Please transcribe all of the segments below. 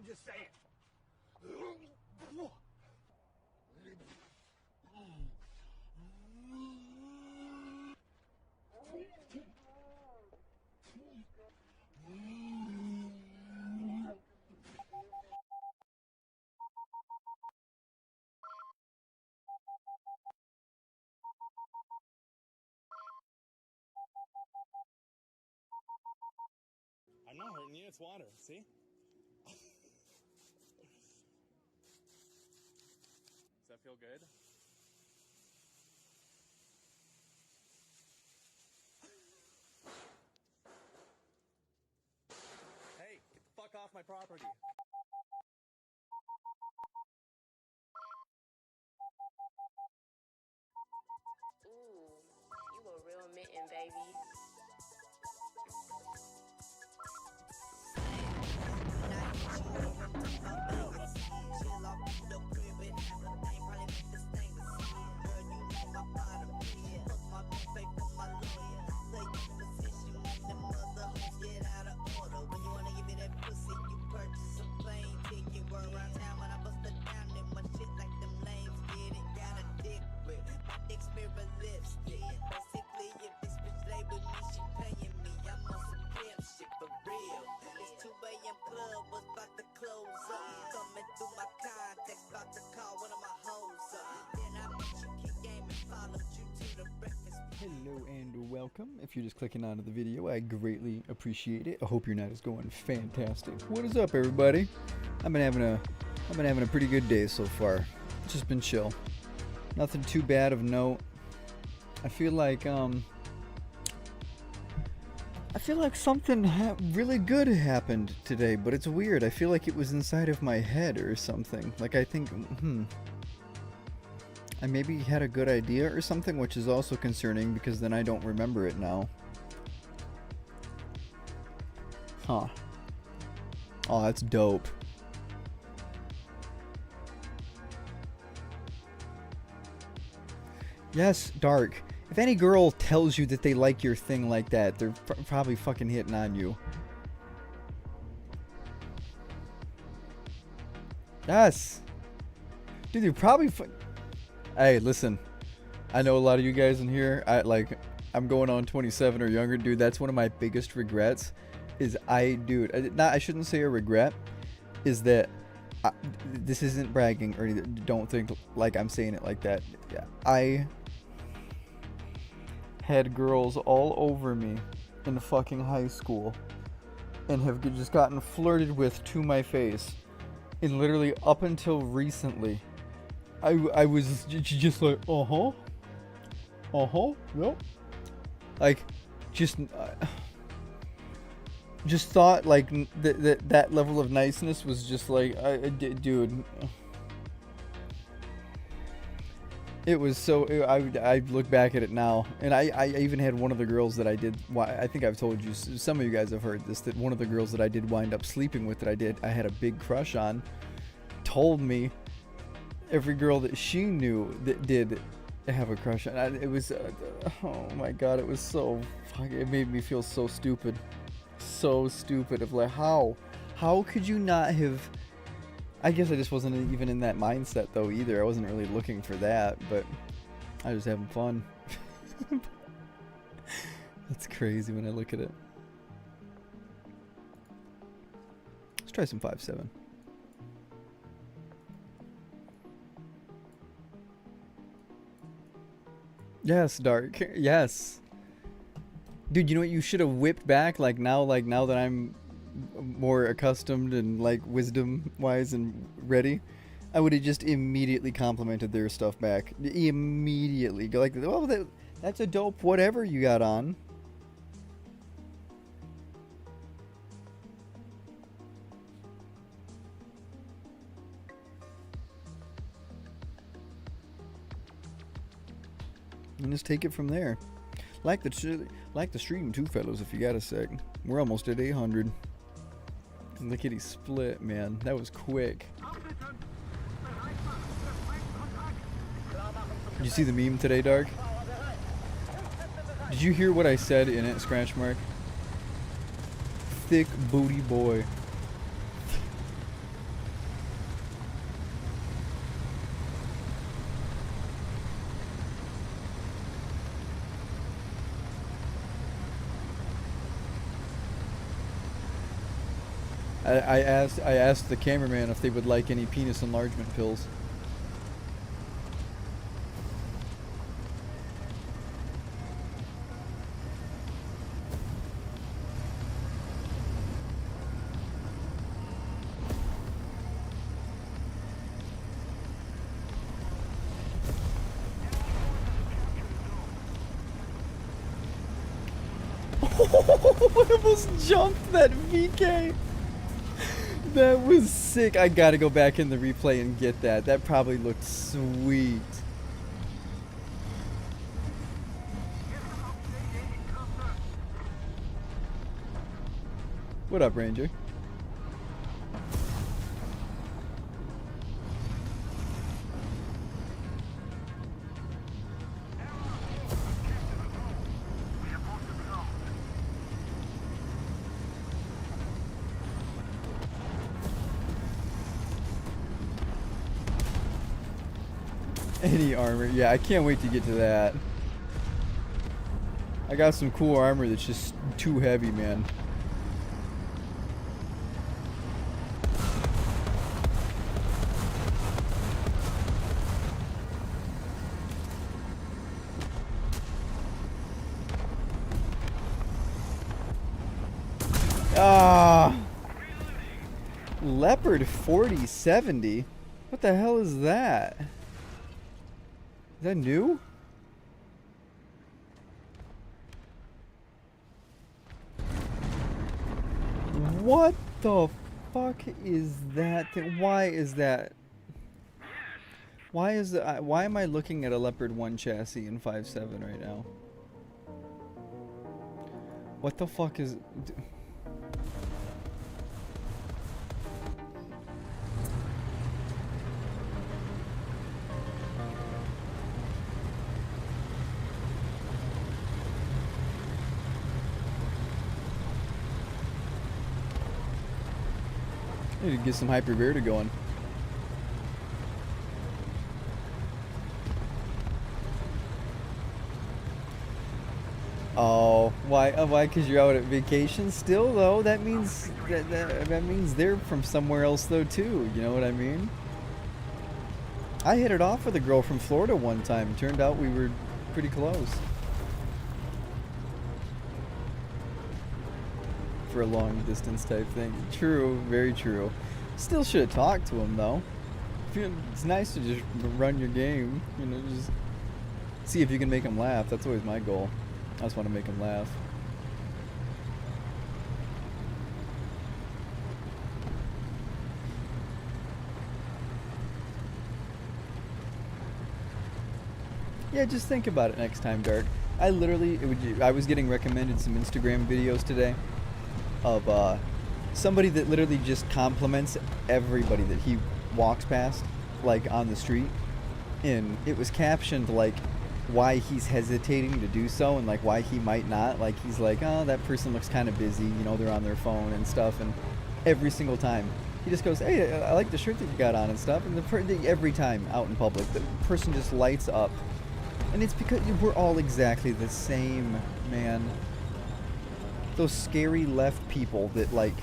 just saying. I'm not hurting you, it's water, see? Does that feel good? Hey, get the fuck off my property. Ooh, you a real mitten, baby. Hello and welcome. If you're just clicking onto the video, I greatly appreciate it. I hope your night is going fantastic. What is up, everybody? I've been having a pretty good day so far. It's just been chill. Nothing too bad of note. I feel like something really good happened today, but it's weird. I feel like it was inside of my head or something. Like I think, I maybe had a good idea or something, which is also concerning because then I don't remember it now. Huh. Oh, that's dope. Yes, Dark. If any girl tells you that they like your thing like that, they're probably fucking hitting on you. Yes. Dude, you're probably Hey, listen. I know a lot of you guys in here, I'm going on 27 or younger, dude. That's one of my biggest regrets is I shouldn't say a regret, is that this isn't bragging or anything. Don't think like I'm saying it like that. I had girls all over me in fucking high school and have just gotten flirted with to my face. And literally up until recently, I was just like, yep. Like, just thought like that level of niceness was just like, dude. It was so, I look back at it now, and I even had one of the girls that I did, I think I've told you, some of you guys have heard this, that one of the girls that I did wind up sleeping with that I had a big crush on, told me every girl that she knew that did have a crush on. It was, oh my god, it was so fucking, it made me feel so stupid. So stupid of like, how could you not have, I guess I just wasn't even in that mindset though either. I wasn't really looking for that, but I was having fun. That's crazy when I look at it. Let's try some 5-7. Yes, Dark. Yes. Dude, you know what? You should have whipped back like now that I'm more accustomed and like wisdom wise and ready. I would have just immediately complimented their stuff back. Immediately. Go like, oh, that's a dope whatever you got on. And just take it from there. Like the stream too, fellas, if you got a sec. We're almost at 800. And look at he split, man. That was quick. Did you see the meme today, Dark? Did you hear what I said in it, Scratch Mark? Thick booty boy. I asked the cameraman if they would like any penis enlargement pills. I almost jumped that VK. That was sick. I gotta go back in the replay and get that. That probably looked sweet. What up, Ranger? Any armor. Yeah, I can't wait to get to that. I got some cool armor that's just too heavy, man. Ah! Leopard 4070? What the hell is that? Is that new? What the fuck is that thing? Why is that? Why is that? Why am I looking at a Leopard 1 chassis in 5.7 right now? What the fuck is... I need to get some Hyperverta going. Oh, why? Why? Because you're out at vacation still, though. That means that means they're from somewhere else, though, too. You know what I mean? I hit it off with a girl from Florida one time. Turned out we were pretty close. For a long distance type thing. True, very true. Still should have talked to him though. It's nice to just run your game, you know, just see if you can make him laugh. That's always my goal. I just want to make him laugh. Yeah, just think about it next time, Dark. I literally, I was getting recommended some Instagram videos today of somebody that literally just compliments everybody that he walks past, like on the street, and it was captioned like why he's hesitating to do so and like why he might not. Like he's like, oh, that person looks kind of busy, you know, they're on their phone and stuff. And every single time he just goes, hey, I like the shirt that you got on and stuff. And every time out in public, the person just lights up. And it's because we're all exactly the same, man. Those scary left people that like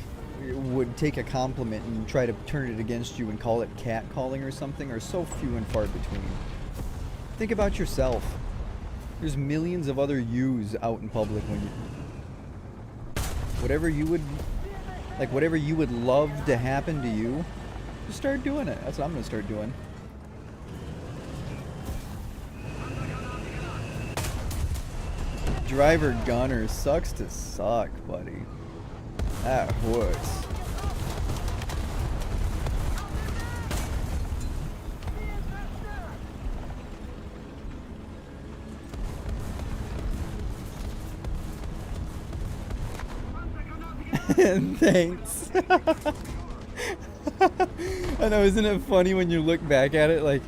would take a compliment and try to turn it against you and call it catcalling or something are so few and far between. Think about yourself. There's millions of other yous out in public when you... Whatever you would love to happen to you, just start doing it. That's what I'm gonna start doing. Driver gunner sucks to suck, buddy. That hurts. Thanks. I know, isn't it funny when you look back at it, like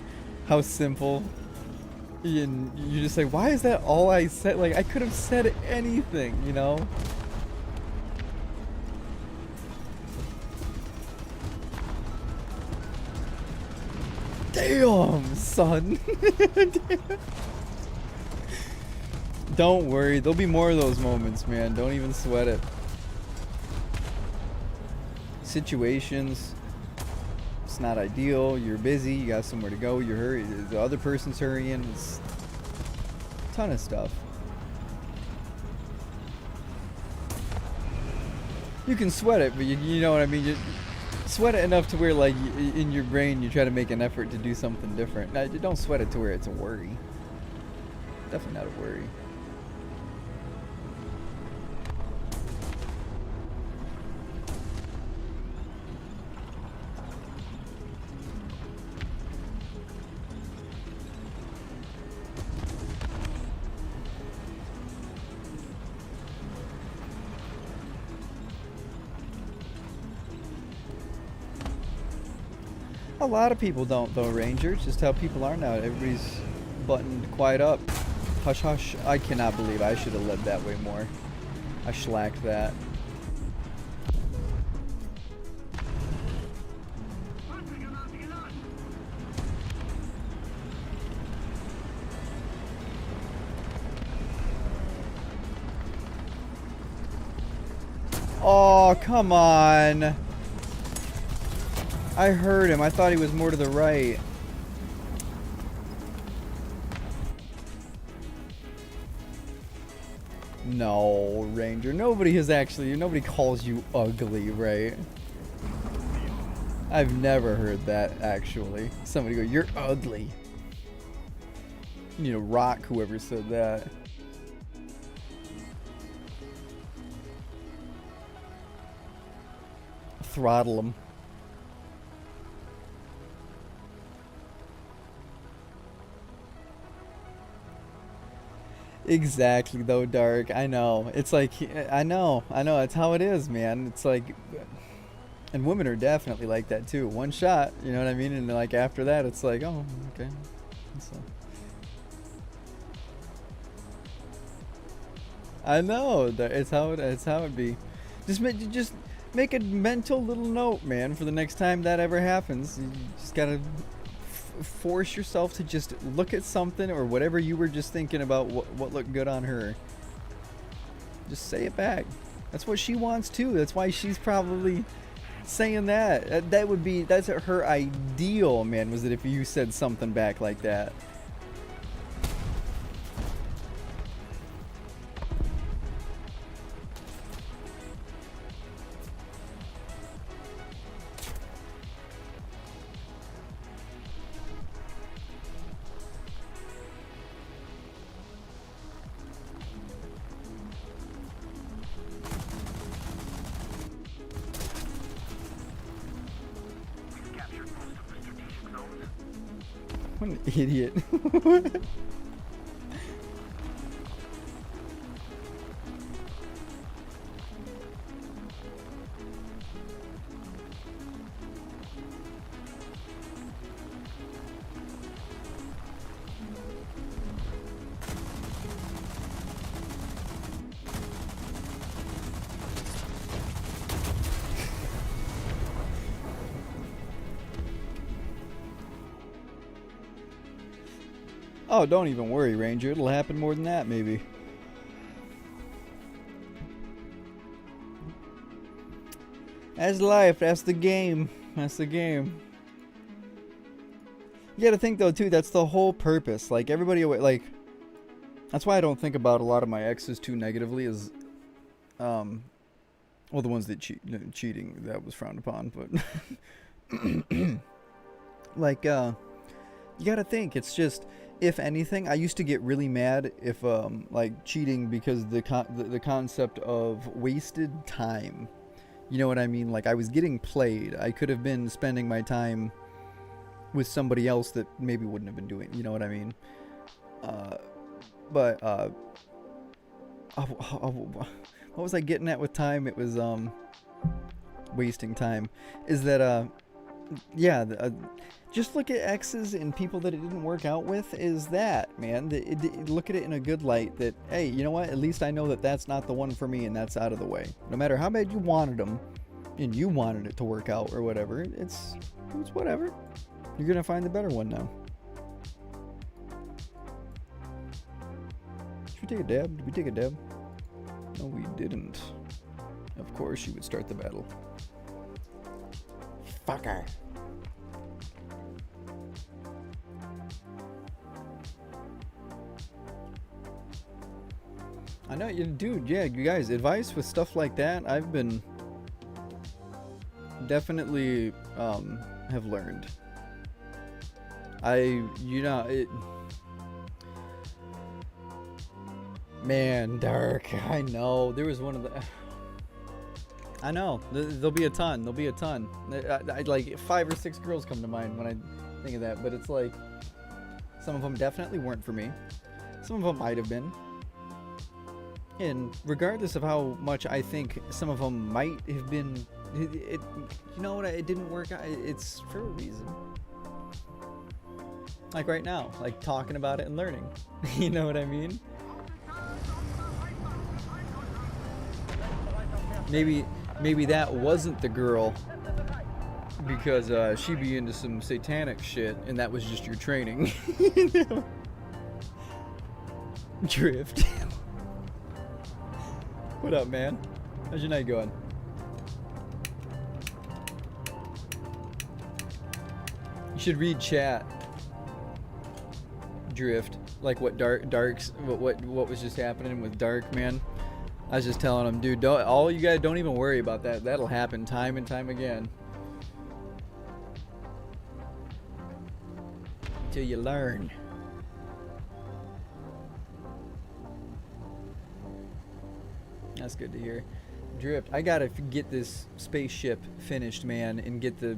how simple? And you're just like, why is that all I said? Like, I could have said anything, you know? Damn, son. Don't worry, there'll be more of those moments, man. Don't even sweat it. situations. It's not ideal. You're busy. You got somewhere to go. You're hurrying. The other person's hurrying. It's a ton of stuff. You can sweat it, but you know what I mean. You sweat it enough to where, like, in your brain, you try to make an effort to do something different. Now, you don't sweat it to where it's a worry. Definitely not a worry. A lot of people don't, though, Ranger. It's just how people are now. Everybody's buttoned quiet up. Hush, hush. I cannot believe I should have led that way more. I schlacked that. Oh, come on. I heard him. I thought he was more to the right. No, Ranger. Nobody calls you ugly, right? I've never heard that, actually. Somebody go, "You're ugly." You need to rock whoever said that. Throttle him. Exactly, though, Dark. I know. It's like, I know. It's how it is, man. It's like, and women are definitely like that too. One shot, you know what I mean? And like after that, it's like, oh, okay. So, I know. It's how it be. Just make a mental little note, man, for the next time that ever happens. You just gotta force yourself to just look at something or whatever you were just thinking about what looked good on her. Just say it back. That's what she wants too. That's why she's probably saying that. That's her ideal, man, was that if you said something back like that. What an idiot. Oh, don't even worry, Ranger. It'll happen more than that, maybe. That's life. That's the game. That's the game. You gotta think, though, too, that's the whole purpose. Like, everybody, like, that's why I don't think about a lot of my exes too negatively, is, well, the ones that cheating, that was frowned upon, but, like, you gotta think, it's just, if anything, I used to get really mad if, like, cheating because the concept of wasted time. You know what I mean? Like, I was getting played. I could have been spending my time with somebody else that maybe wouldn't have been doing, you know what I mean? But what was I getting at with time? It was, wasting time. Is that, yeah, just look at exes and people that it didn't work out with. Is that, man, look at it in a good light, that, hey, you know what, at least I know that that's not the one for me and that's out of the way. No matter how bad you wanted them and you wanted it to work out or whatever, it's whatever. You're gonna find the better one now. Should we take a dab? Did we take a dab? No, we didn't. Of course you would start the battle. Fucker. I know you, dude. Yeah, you guys, advice with stuff like that, I've been definitely have learned. Man, Dark. I know there was one of the. I know there'll be a ton. There'll be a ton. I like 5 or 6 girls come to mind when I think of that, but it's like some of them definitely weren't for me. Some of them might have been. And regardless of how much I think some of them might have been, you know what? It didn't work out. It's for a reason. Like right now, like talking about it and learning. You know what I mean? Maybe that wasn't the girl because she be into some satanic shit, and that was just your training. Drift. What up, man? How's your night going? You should read chat. Drift, like what Dark's what was just happening with Dark, man. I was just telling him, dude, all you guys don't even worry about that. That'll happen time and time again. Till you learn. That's good to hear. Drift, I gotta get this spaceship finished, man, and get the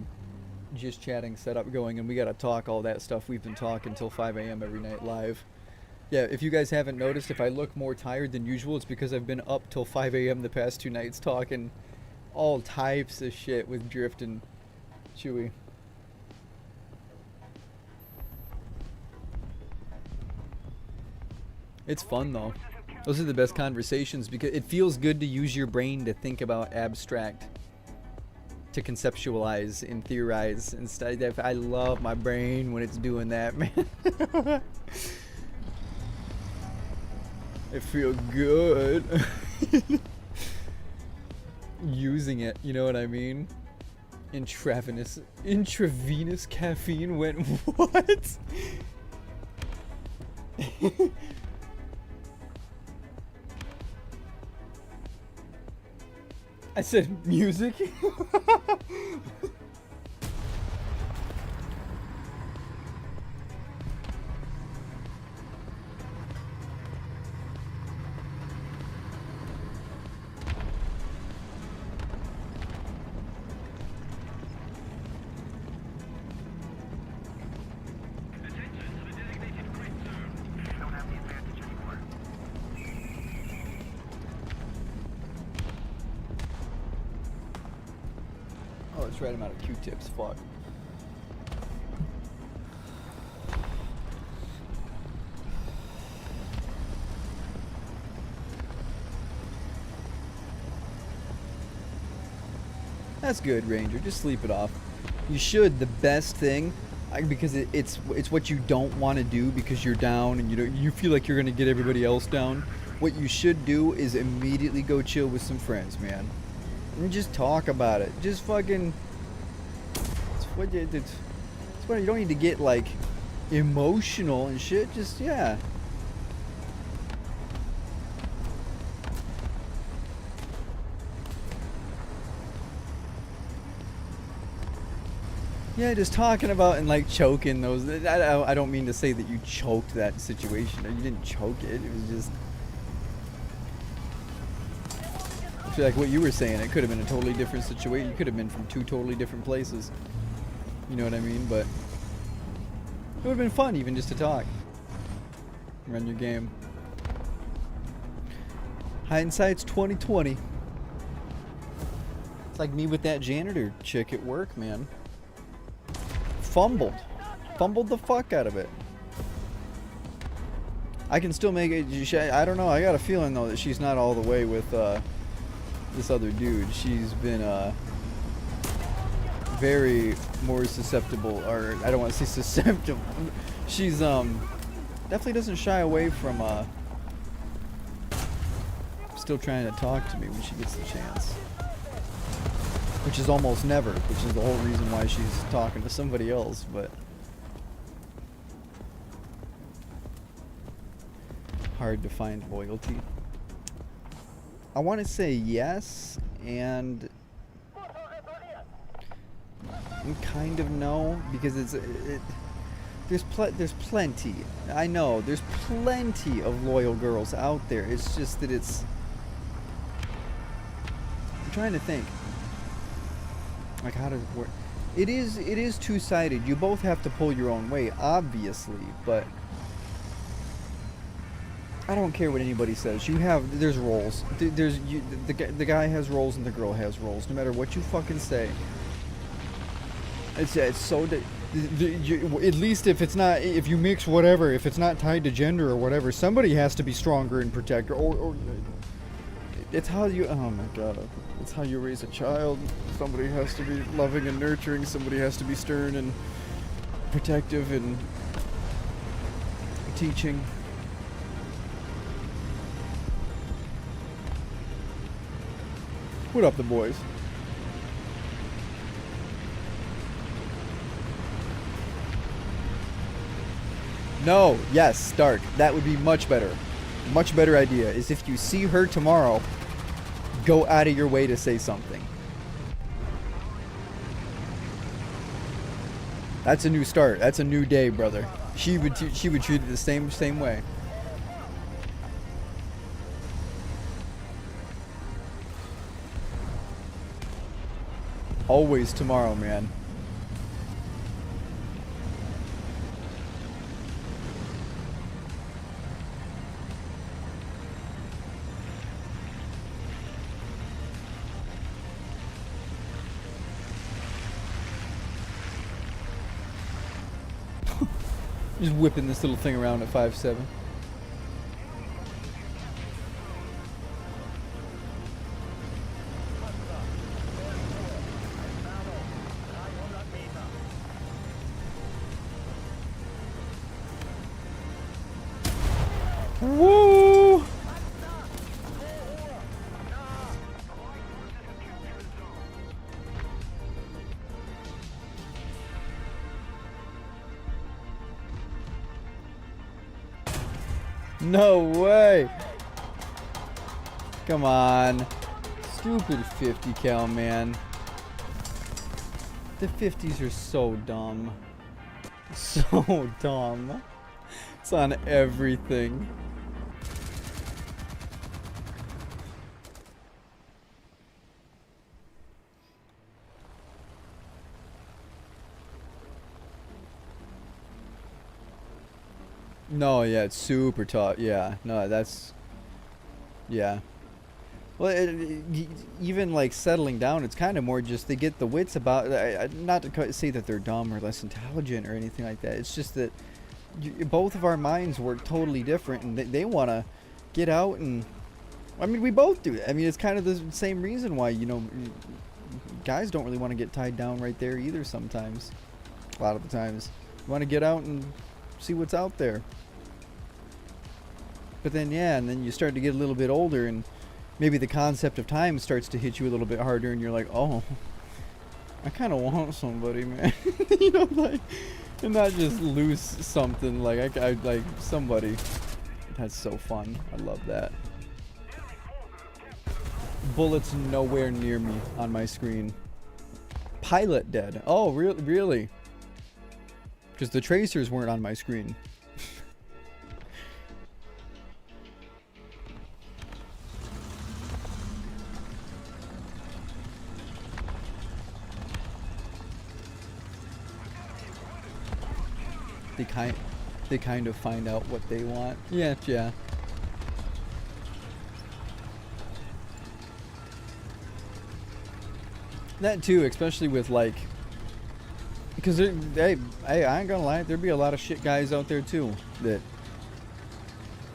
just chatting set up going, and we gotta talk all that stuff we've been talking till 5 a.m. every night live. Yeah, if you guys haven't noticed, if I look more tired than usual, it's because I've been up till 5 a.m. the past 2 nights talking all types of shit with Drift and Chewy. It's fun though. Those are the best conversations because it feels good to use your brain to think about abstract, to conceptualize and theorize and stuff. I love my brain when it's doing that, man. It feels good. Using it, you know what I mean? Intravenous caffeine went what? I said music. Right amount of Q-tips, fuck. That's good, Ranger. Just sleep it off. You should. The best thing, because it's what you don't want to do because you're down and you feel like you're gonna get everybody else down. What you should do is immediately go chill with some friends, man, and just talk about it. Just fucking. It's what you don't need to get like emotional and shit. Just yeah. Yeah, just talking about and like choking those. I don't mean to say that you choked that situation. You didn't choke it. It was just. I feel like what you were saying. It could have been a totally different situation. You could have been from 2 totally different places. You know what I mean? But it would have been fun even just to talk. Run your game. Hindsight's 20/20. It's like me with that janitor chick at work, man. Fumbled the fuck out of it. I can still make it. I don't know. I got a feeling though that she's not all the way with this other dude. She's been very more susceptible, or I don't want to say susceptible. She's definitely doesn't shy away from still trying to talk to me when she gets the chance. which is almost never, which is the whole reason why she's talking to somebody else, but hard to find loyalty. I want to say yes, and kind of no, because there's plenty. I know there's plenty of loyal girls out there. It's just that I'm trying to think. Like, how does it work? It is two-sided. You both have to pull your own weight, obviously, but I don't care what anybody says. There's roles. The guy has roles and the girl has roles. No matter what you fucking say. It's so. At least if you mix whatever, if it's not tied to gender or whatever, somebody has to be stronger and protect, or it's how you. Oh my god. It's how you raise a child. Somebody has to be loving and nurturing. Somebody has to be stern and protective and teaching. What up, the boys? No, yes, Stark. That would be much better. Much better idea is if you see her tomorrow, go out of your way to say something. That's a new start. That's a new day, brother. She would treat it the same way. Always tomorrow, man. Just whipping this little thing around at 5'7". Woo! No way! Come on. Stupid 50 cal, man. The 50s are so dumb. So dumb. It's on everything. No, yeah, it's super tough. Yeah, no, that's... Yeah. Well, even, like, settling down, it's kind of more just they get the wits about... not to say that they're dumb or less intelligent or anything like that. It's just that both of our minds work totally different, and they want to get out and... I mean, we both do. I mean, it's kind of the same reason why, you know, guys don't really want to get tied down right there either sometimes. A lot of the times. You want to get out and see what's out there. But then, yeah, and then you start to get a little bit older, and maybe the concept of time starts to hit you a little bit harder, and you're like, oh, I kind of want somebody, man. You know, like, and not just lose something, like, I like somebody. That's so fun. I love that. Bullets nowhere near me on my screen. Pilot dead. Oh, really? Because the tracers weren't on my screen. They kind of find out what they want. Yeah. That too, especially with like, because hey, I ain't gonna lie, there'd be a lot of shit guys out there too that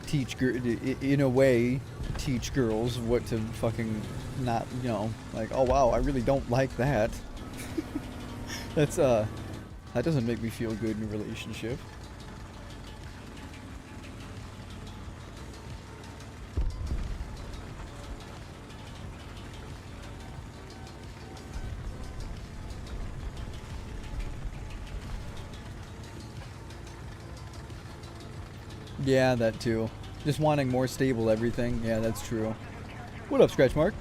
teach, in a way, teach girls what to fucking not, you know, like, oh wow, I really don't like that. That's that doesn't make me feel good in a relationship. Yeah, that too. Just wanting more stable everything. Yeah, that's true. What up, Scratch Mark?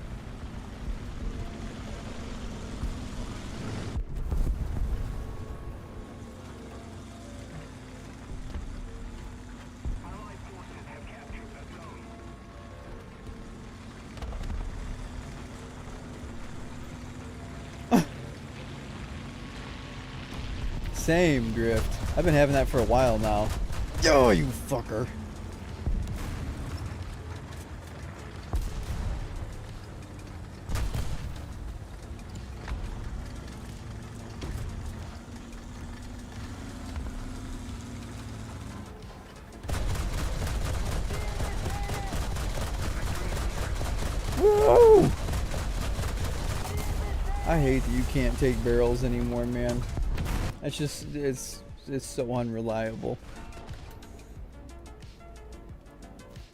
Same, Drift. I've been having that for a while now. Yo, you fucker. Woo! I hate that you can't take barrels anymore, man. It's just, it's so unreliable.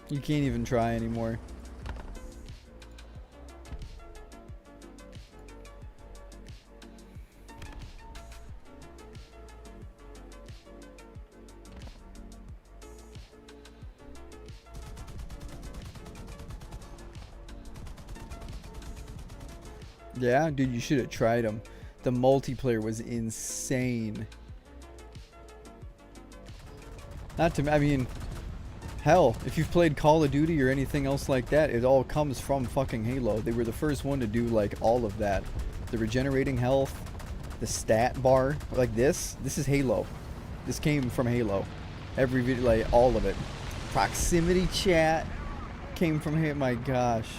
You can't even try anymore. Yeah, dude, you should have tried them. The multiplayer was insane. Not to, I mean, hell, if you've played Call of Duty or anything else like that, it all comes from fucking Halo. They were the first one to do like all of that. The regenerating health, the stat bar, like this is Halo. This came from Halo. Every video, like all of it. Proximity chat came from Halo. My gosh.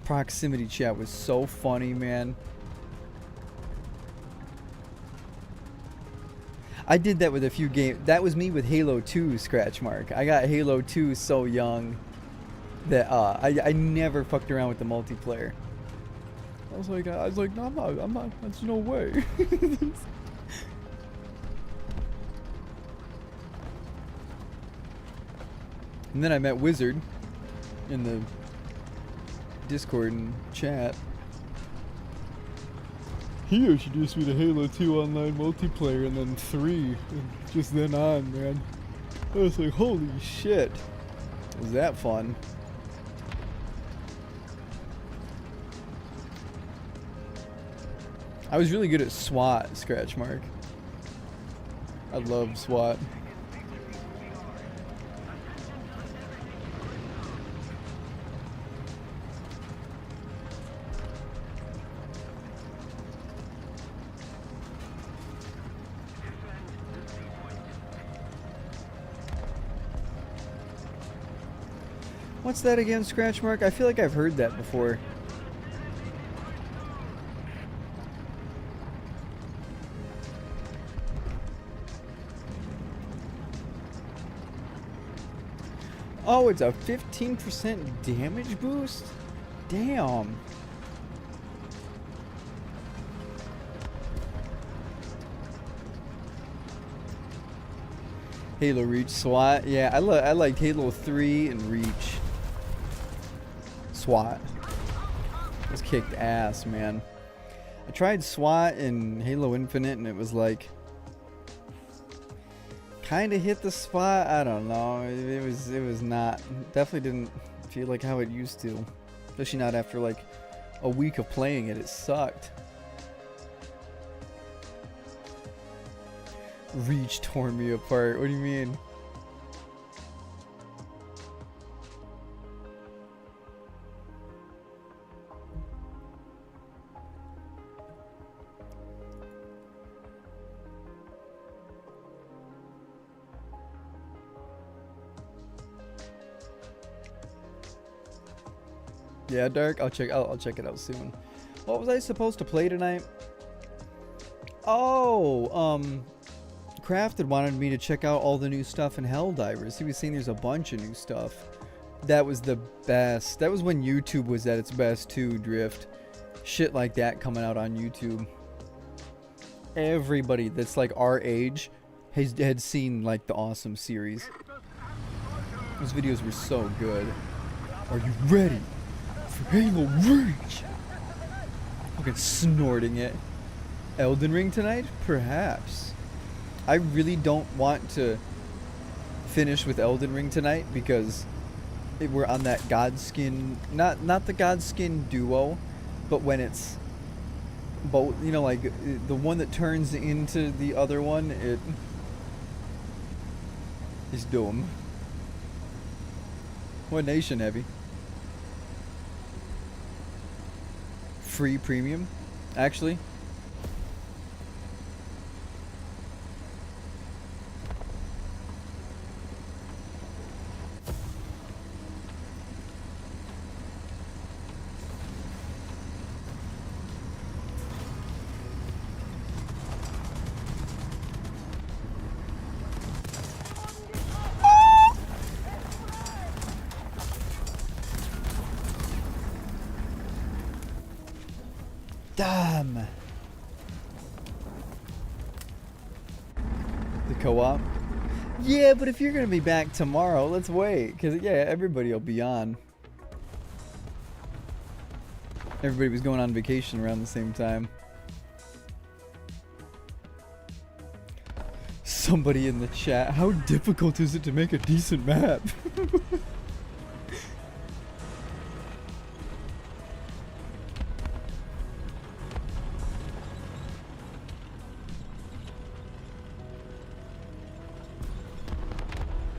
Proximity chat was so funny, man. I did that with a few games. That was me with Halo 2, Scratch Mark. I got Halo 2 so young that I never fucked around with the multiplayer. I was like, no, I'm not. There's no way. And then I met Wizard in the Discord and chat. He introduced me to Halo 2 online multiplayer and then 3, and just then on, man. I was like, holy shit. Was that fun? I was really good at SWAT, Scratch Mark. I love SWAT. What's that again, Scratch Mark? I feel like I've heard that before. Oh, it's a 15% damage boost? Damn. Halo Reach SWAT. Yeah, I liked Halo 3 and Reach. SWAT. This kicked ass, man. I tried SWAT in Halo Infinite and it was like kind of hit the spot. I don't know. It was not, definitely didn't feel like how it used to. Especially not after like a week of playing it. It sucked. Reach tore me apart. What do you mean? Yeah, Dark. I'll check it out soon. What was I supposed to play tonight? Oh, Crafted wanted me to check out all the new stuff in Helldivers. He was saying there's a bunch of new stuff. That was the best. That was when YouTube was at its best too, Drift. Shit like that coming out on YouTube. Everybody that's like our age had seen like the awesome series. Those videos were so good. Are you ready for Halo Reach? Fucking snorting it. Elden Ring tonight? Perhaps. I really don't want to finish with Elden Ring tonight because we're on that Godskin, not the Godskin duo, but when it's both, you know, like the one that turns into the other one, it is dumb. What nation, Heavy? Free premium, actually. Damn. The co-op? Yeah, but if you're gonna be back tomorrow, let's wait. Cause yeah, everybody will be on. Everybody was going on vacation around the same time. Somebody in the chat, how difficult is it to make a decent map?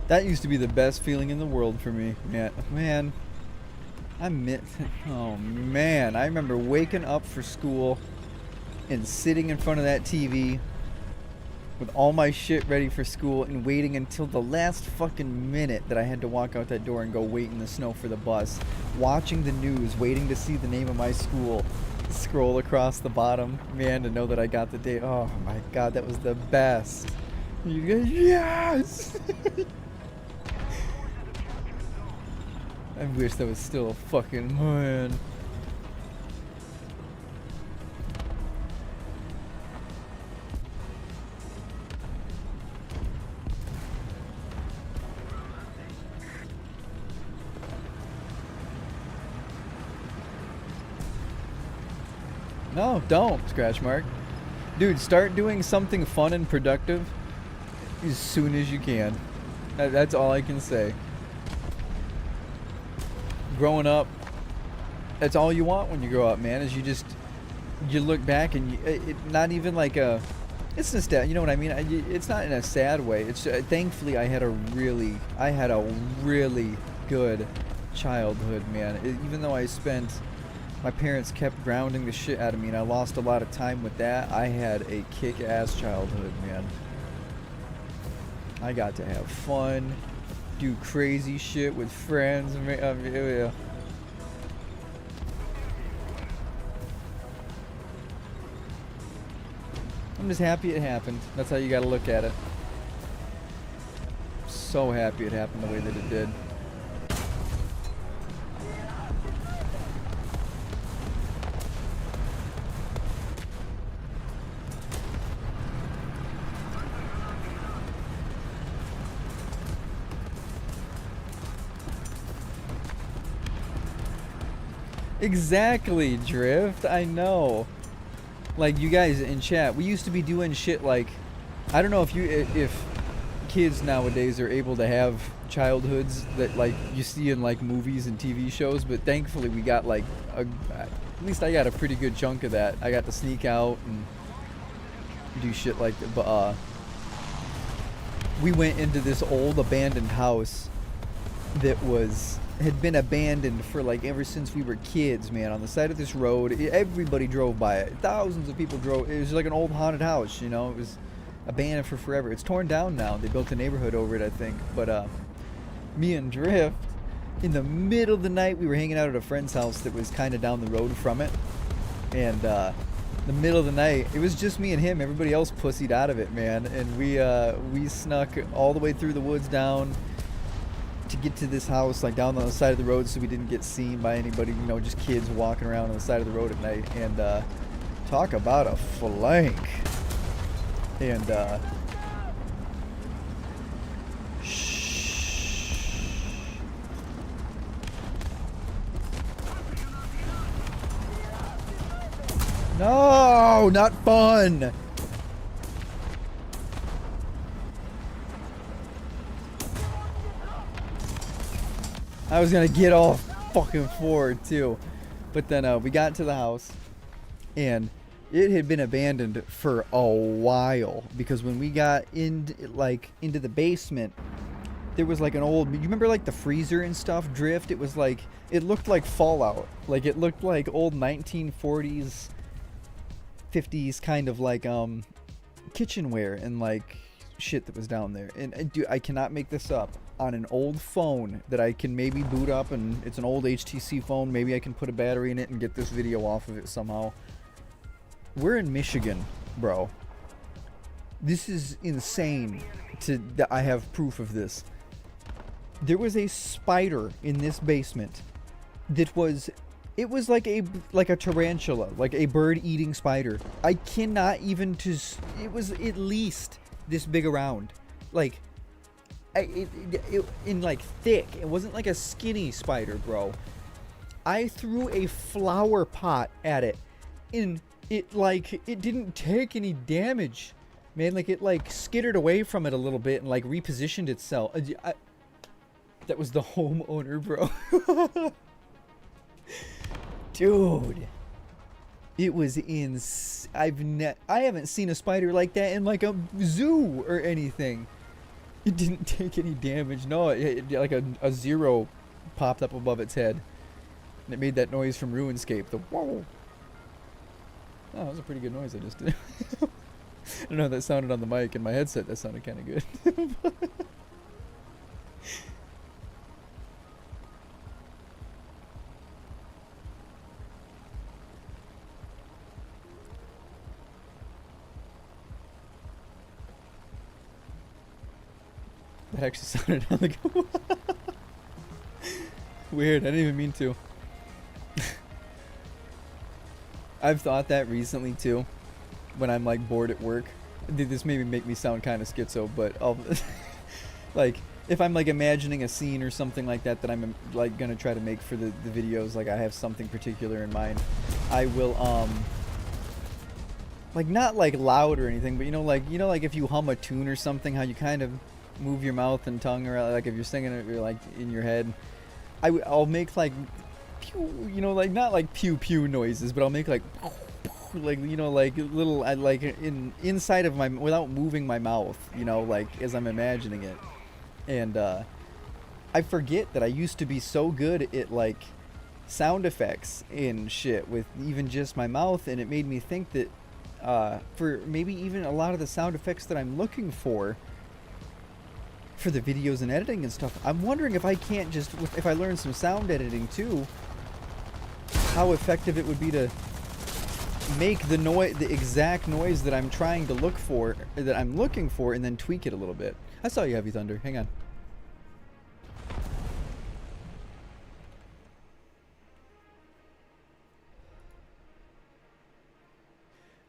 That used to be the best feeling in the world for me. Yeah, man. Oh man, I remember waking up for school and sitting in front of that TV with all my shit ready for school and waiting until the last fucking minute that I had to walk out that door and go wait in the snow for the bus. Watching the news, waiting to see the name of my school scroll across the bottom, man, to know that I got the date. Oh my god, that was the best. You guys, yes! I wish that was still a fucking man. No, don't, Scratch Mark. Dude, start doing something fun and productive as soon as you can. That's all I can say. Growing up, that's all you want when you grow up, man, is you look back and not even like it's nostalgia, you know what I mean? It's not in a sad way. It's thankfully I had a really good childhood, man. Even though my parents kept grounding the shit out of me and I lost a lot of time with that, I had a kick-ass childhood, man. I got to have fun, do crazy shit with friends. Yeah. I'm just happy it happened. That's how you gotta look at it. So happy it happened the way that it did. Exactly, Drift. I know. Like, you guys in chat, we used to be doing shit like, I don't know if kids nowadays are able to have childhoods that like you see in like movies and TV shows, but thankfully we got like at least I got a pretty good chunk of that. I got to sneak out and do shit like that. But we went into this old abandoned house that had been abandoned for like ever since we were kids, man. On the side of this road, everybody drove by it. Thousands of people drove. It was like an old haunted house, you know. It was abandoned for forever. It's torn down now. They built a neighborhood over it, I think. But me and Drift, in the middle of the night, we were hanging out at a friend's house that was kind of down the road from it. And the middle of the night, it was just me and him. Everybody else pussied out of it, man. And we snuck all the way through the woods down to get to this house, like down on the side of the road, so we didn't get seen by anybody, you know, just kids walking around on the side of the road at night. And talk about a flank. And no, No, not fun. I was gonna get all fucking forward too, but then we got to the house, and it had been abandoned for a while because when we got into the basement, there was like an old. You remember like the freezer and stuff drift? It was like it looked like Fallout. Like it looked like old 1940s, 50s kind of like kitchenware and like shit that was down there. And dude, I cannot make this up. On an old phone that I can maybe boot up, and it's an old HTC phone. Maybe I can put a battery in it and get this video off of it somehow. We're in Michigan, bro. This is insane. I have proof of this. There was a spider in this basement that was. It was like a tarantula, like a bird-eating spider. I cannot even it was at least this big around, like. In like thick. It wasn't like a skinny spider, bro. I threw a flower pot at it, and it didn't take any damage, man. Like it like skittered away from it a little bit and like repositioned itself. That was the homeowner, bro. Dude, it was I haven't seen a spider like that in like a zoo or anything. It didn't take any damage. No, like a zero popped up above its head. And it made that noise from RuneScape. The whoa. Oh, that was a pretty good noise I just did. I don't know how that sounded on the mic. In my headset, that sounded kind of good. That actually sounded like weird. I didn't even mean to. I've thought that recently too, when I'm like bored at work. This maybe make me sound kind of schizo, but I'll like if I'm like imagining a scene or something like that that I'm like gonna try to make for the videos. Like I have something particular in mind. I will like not like loud or anything, but you know like if you hum a tune or something, how you kind of move your mouth and tongue around, like if you're singing it, you're like in your head. I'll make like pew, you know, like not like pew pew noises, but I'll make like you know, like little like inside of my, without moving my mouth, you know, like as I'm imagining it. And I forget that I used to be so good at like sound effects and shit with even just my mouth, and it made me think that for maybe even a lot of the sound effects that I'm looking for the videos and editing and stuff, I'm wondering if I can't just, if I learn some sound editing too, how effective it would be to make the exact noise that I'm trying to look for, that I'm looking for, and then tweak it a little bit. I saw you, Heavy Thunder. Hang on.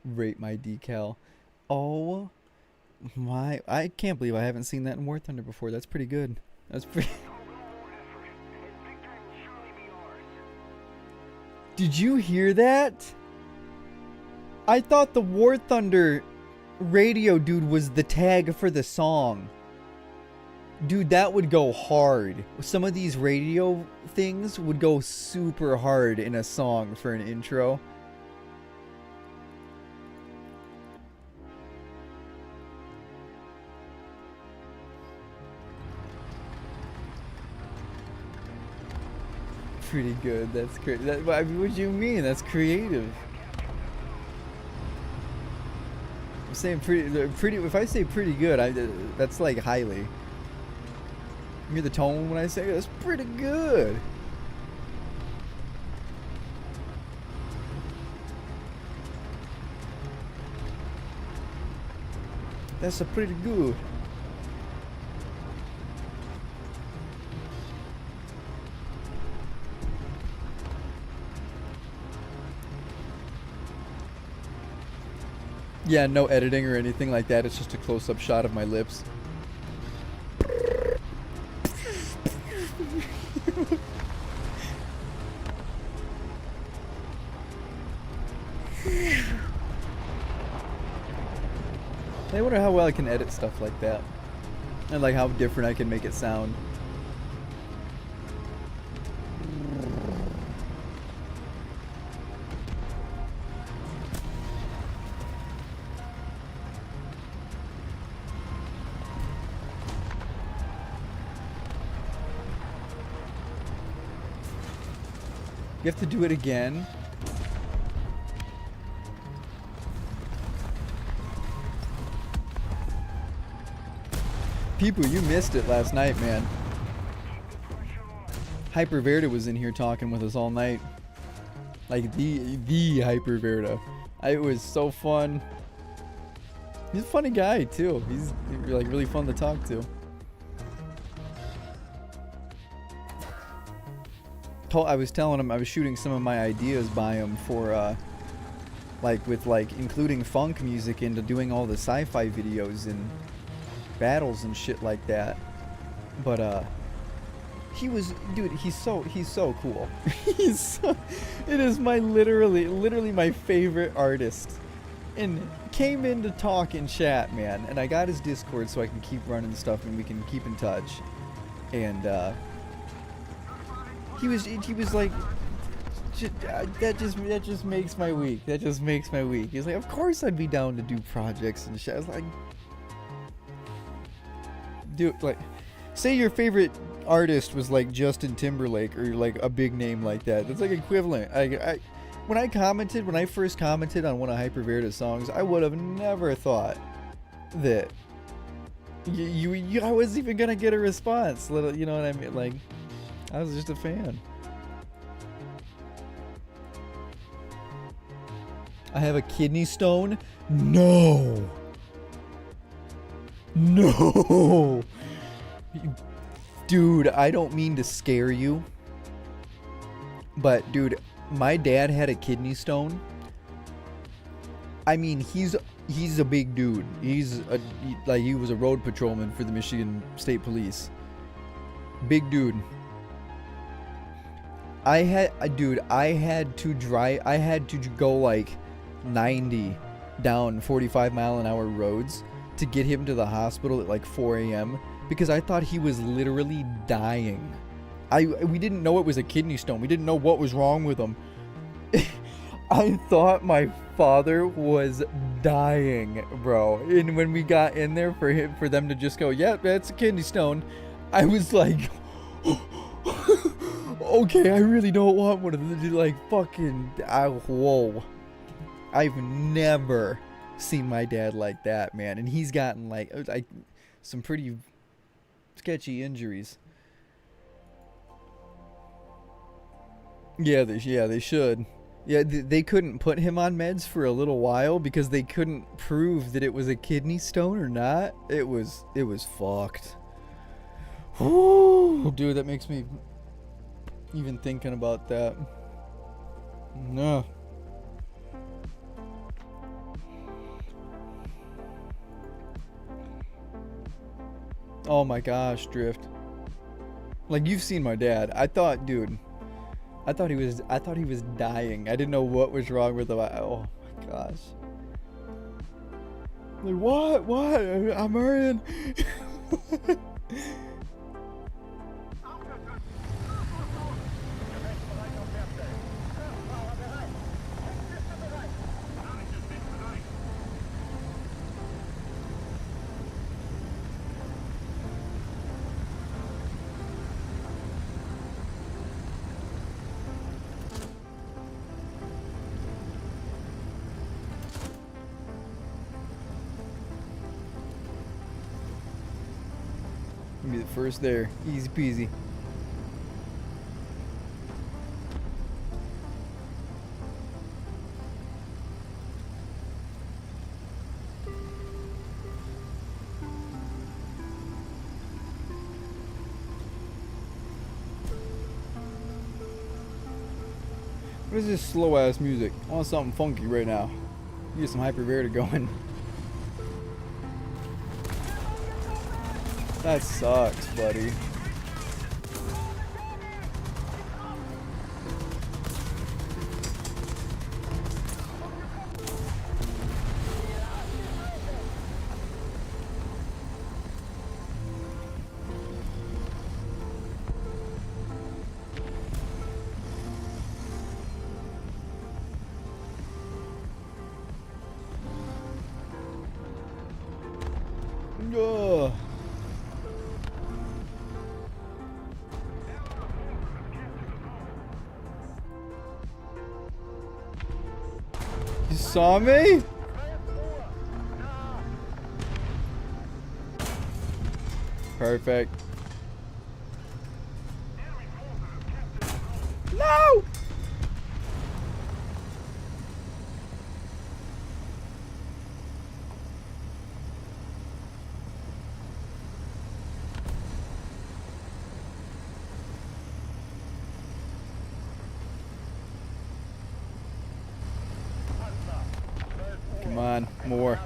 Rate my decal. Oh my, I can't believe I haven't seen that in War Thunder before. That's pretty good. That's pretty. Did you hear that? I thought the War Thunder radio dude was the tag for the song. Dude, that would go hard. Some of these radio things would go super hard in a song for an intro. Pretty good. That's great. I mean, what do you mean? That's creative. I'm saying pretty. If I say pretty good, that's like highly. You hear the tone when I say it? That's pretty good. That's a pretty good. Yeah, no editing or anything like that. It's just a close-up shot of my lips. I wonder how well I can edit stuff like that. And like how different I can make it sound. You have to do it again. People, you missed it last night, man. Hyper Verda was in here talking with us all night. Like the Hyper Verda. It was so fun. He's a funny guy too. He's like really fun to talk to. I was telling him I was shooting some of my ideas by him for like with like including funk music into doing all the sci-fi videos and battles and shit like that. But he was, dude, he's so cool. It is my literally my favorite artist. And came in to talk and chat, man. And I got his Discord so I can keep running stuff and we can keep in touch. And he was like, that just makes my week. That just makes my week. He's like, of course I'd be down to do projects and shit. I was like, dude, like, say your favorite artist was like Justin Timberlake or like a big name like that. That's like equivalent. When I first commented on one of Hyper Verda's songs, I would have never thought that I was even gonna get a response. You know what I mean? Like, I was just a fan. I have a kidney stone? No. No. Dude, I don't mean to scare you. But dude, my dad had a kidney stone. I mean, he's a big dude. He was a road patrolman for the Michigan State Police. Big dude. I had to go like 90 down 45-mile-an-hour roads to get him to the hospital at like 4 a.m. because I thought he was literally dying. We didn't know it was a kidney stone. We didn't know what was wrong with him. I thought my father was dying, bro. And when we got in there for them to just go, yeah, that's a kidney stone, I was like, okay, I really don't want one of them. Like, fucking, whoa. I've never seen my dad like that, man. And he's gotten like some pretty sketchy injuries. Yeah, they should. Yeah, they couldn't put him on meds for a little while because they couldn't prove that it was a kidney stone or not. It was fucked. Whew, dude, that makes me even thinking about that. No. Oh my gosh, Drift. Like, you've seen my dad. I thought he was dying. I didn't know what was wrong with him. Oh my gosh. Like, what? I'm hurrying. Be the first there. Easy peasy. What is this slow ass music? I want something funky right now. Get some Hyper Verda going. That sucks, buddy. saw me? Perfect. No! Come on, more.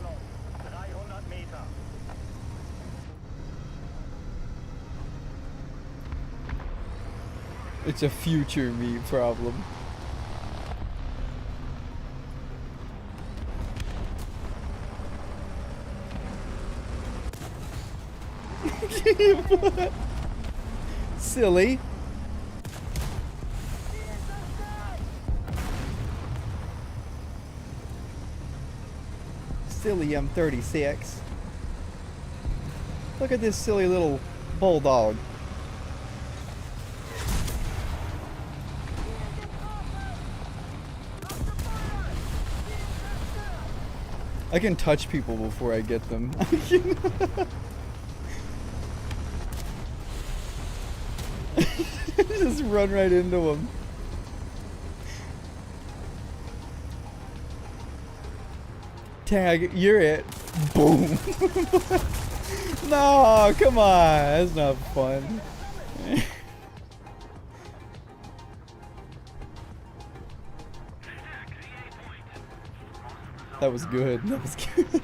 It's a future me problem. Silly. Silly, I'm 36. Look at this silly little bulldog. I can touch people before I get them. Just run right into them. Tag, you're it. Boom. No, come on. That's not fun. That was good. That was good.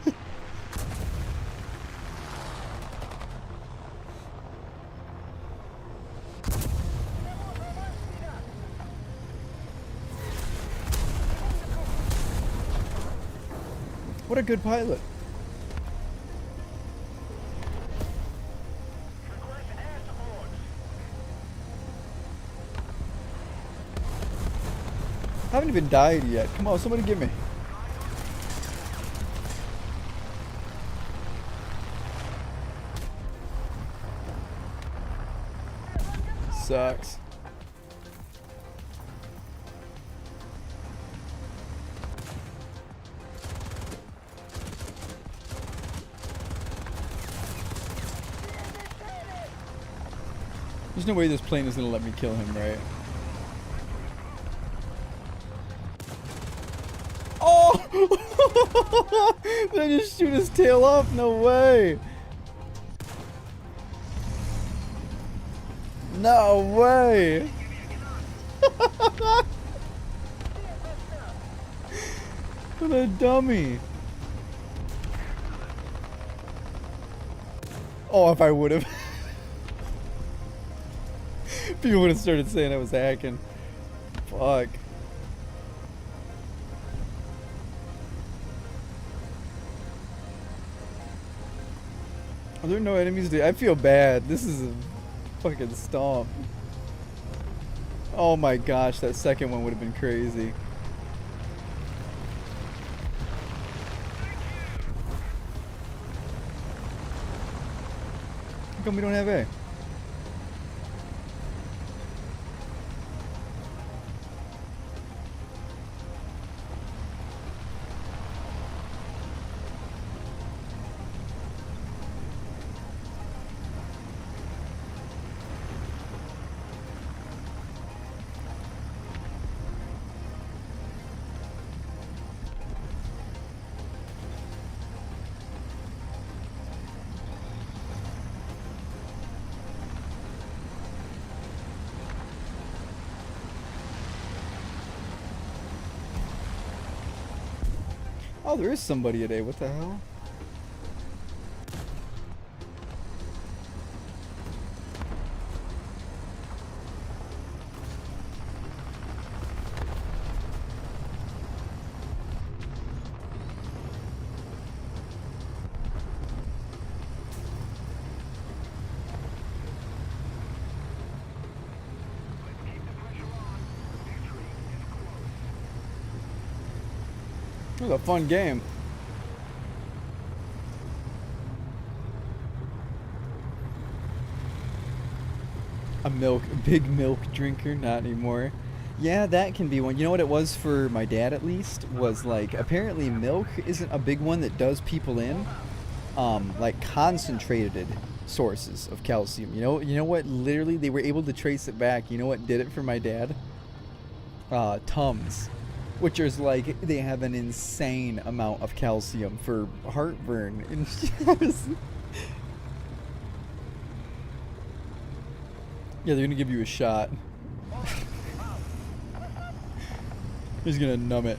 What a good pilot. I haven't even died yet. Come on, somebody give me. Sucks. There's no way this plane is gonna let me kill him, right? Oh! Did I just shoot his tail off? No way! No way! What a dummy! Oh, if I would have. People would have started saying I was hacking. Fuck. Are there no enemies to? I feel bad. This is a fucking stomp. Oh my gosh, that second one would have been crazy. How come we don't have A? Oh, there is somebody at A. What the hell? It was a fun game. A big milk drinker, not anymore. Yeah, that can be one. You know what it was for my dad at least was like apparently milk isn't a big one that does people in. Like concentrated sources of calcium. You know what? Literally, they were able to trace it back. You know what did it for my dad? Tums, which is like they have an insane amount of calcium for heartburn. And yeah, they're gonna give you a shot. He's gonna numb it.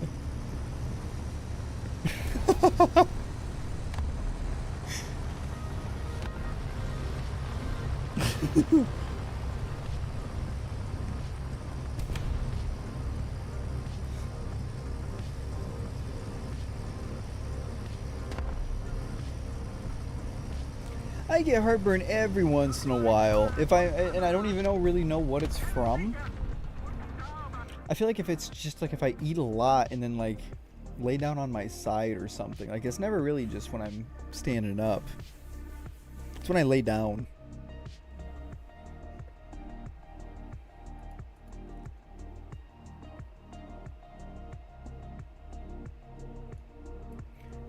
I get heartburn every once in a while. And I don't even really know what it's from. I feel like if it's just like if I eat a lot and then like lay down on my side or something. Like it's never really just when I'm standing up. It's when I lay down.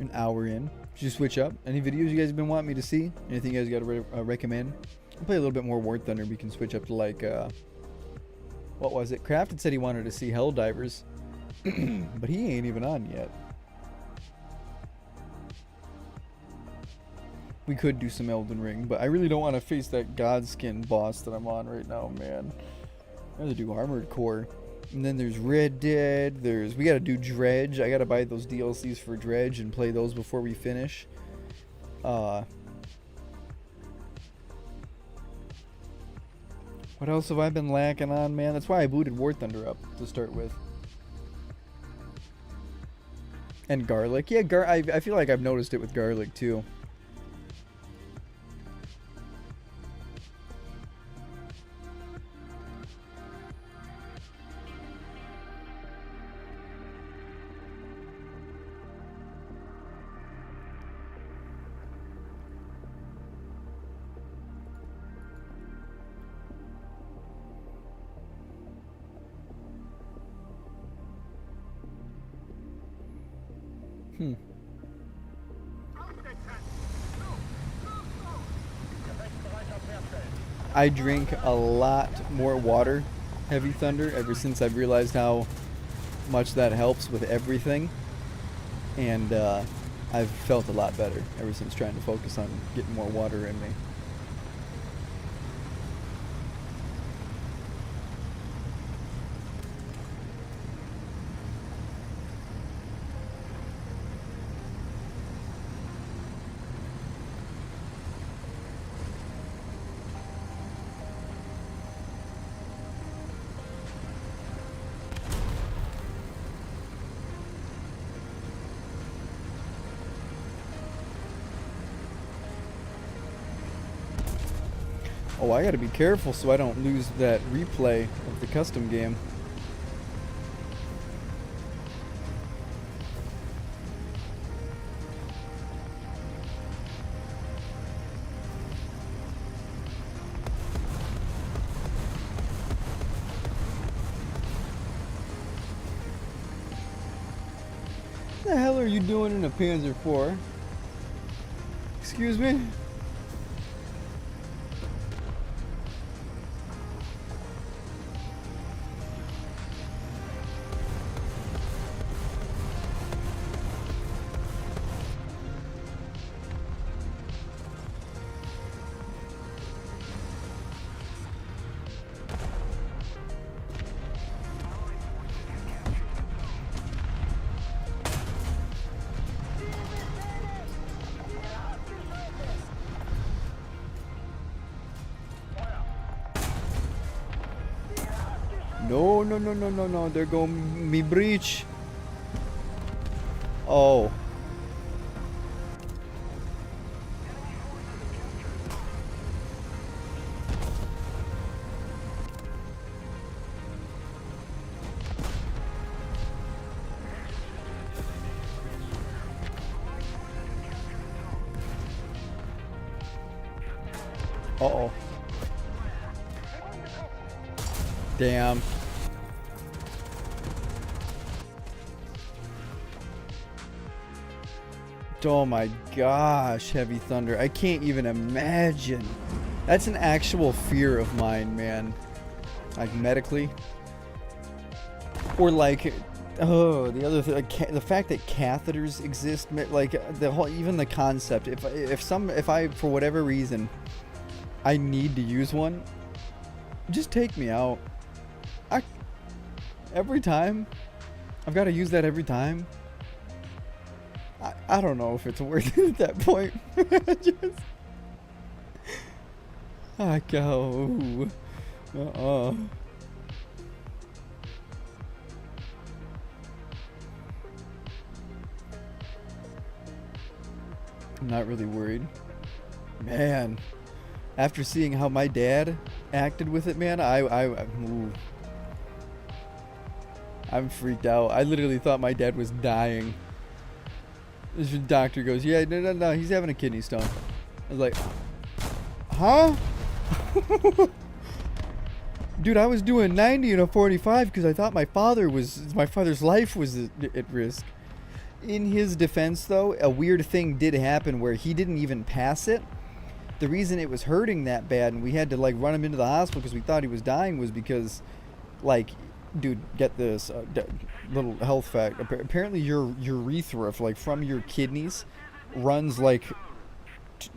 An hour in. Should you switch up? Any videos you guys have been wanting me to see? Anything you guys got to recommend? I'll play a little bit more War Thunder. We can switch up to like, what was it? Crafted said he wanted to see Helldivers, but he ain't even on yet. We could do some Elden Ring, but I really don't want to face that Godskin boss that I'm on right now, man. I'd rather do Armored Core. And then there's Red Dead. We gotta do Dredge. I gotta buy those DLCs for Dredge and play those before we finish. What else have I been lacking on, man? That's why I booted War Thunder up to start with. And Garlic. Yeah, I feel like I've noticed it with Garlic too. I drink a lot more water, Heavy Thunder, ever since I've realized how much that helps with everything. And I've felt a lot better ever since trying to focus on getting more water in me. Oh, I gotta be careful so I don't lose that replay of the custom game. What the hell are you doing in a Panzer IV? Excuse me? No, there go me breach. Oh. Uh-oh. Damn. Oh my gosh, Heavy Thunder. I can't even imagine. That's an actual fear of mine, man. Like medically. Or like, oh, the other thing, like, the fact that catheters exist, like the whole, even the concept. If I for whatever reason, I need to use one, just take me out. Every time, I've got to use that every time. I don't know if it's worth it at that point. Just, I go. I'm not really worried. Man, after seeing how my dad acted with it, man, ooh. I'm freaked out. I literally thought my dad was dying. This doctor goes, yeah, no, he's having a kidney stone. I was like, huh? Dude, I was doing 90 and a 45 because I thought my father's life was at risk. In his defense, though, a weird thing did happen where he didn't even pass it. The reason it was hurting that bad and we had to like run him into the hospital because we thought he was dying was because, like, dude, get this little health fact. Apparently, your urethra, like from your kidneys, runs like,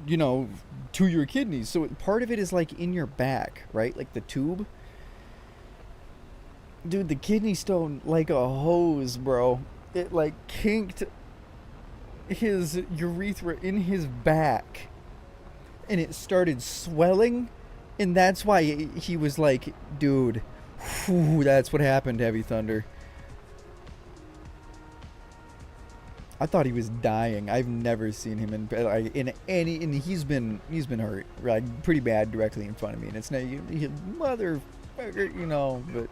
to your kidneys. So part of it is like in your back, right? Like the tube. Dude, the kidney stone, like a hose, bro. It like kinked his urethra in his back, and it started swelling, and that's why he was like, dude. Whew, that's what happened, Heavy Thunder. I thought he was dying. I've never seen him in any, and he's been hurt like pretty bad directly in front of me, and it's not motherfucker, but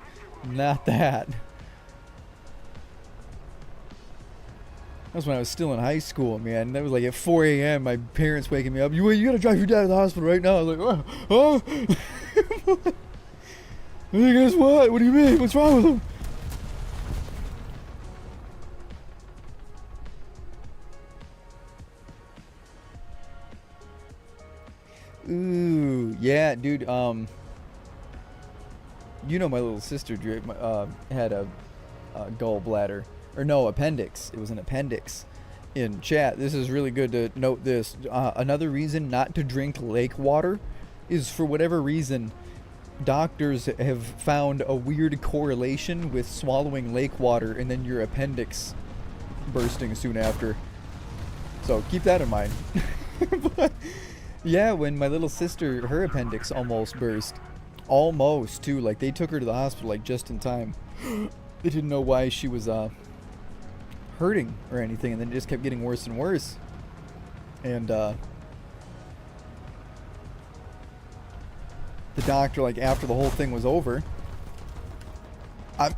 not that. That was when I was still in high school, man. That was like at 4 a.m. My parents waking me up. You gotta drive your dad to the hospital right now. I was like, oh. Hey, guess what? What do you mean? What's wrong with him? Ooh, yeah, dude. My little sister had a gallbladder, or no, appendix. It was an appendix. In chat, this is really good to note this. Another reason not to drink lake water is for whatever reason. Doctors have found a weird correlation with swallowing lake water and then your appendix bursting soon after. So keep that in mind. But, yeah, when my little sister, her appendix almost burst. Almost, too. Like, they took her to the hospital, like, just in time. They didn't know why she was hurting or anything, and then it just kept getting worse and worse. And, the doctor, like, after the whole thing was over, after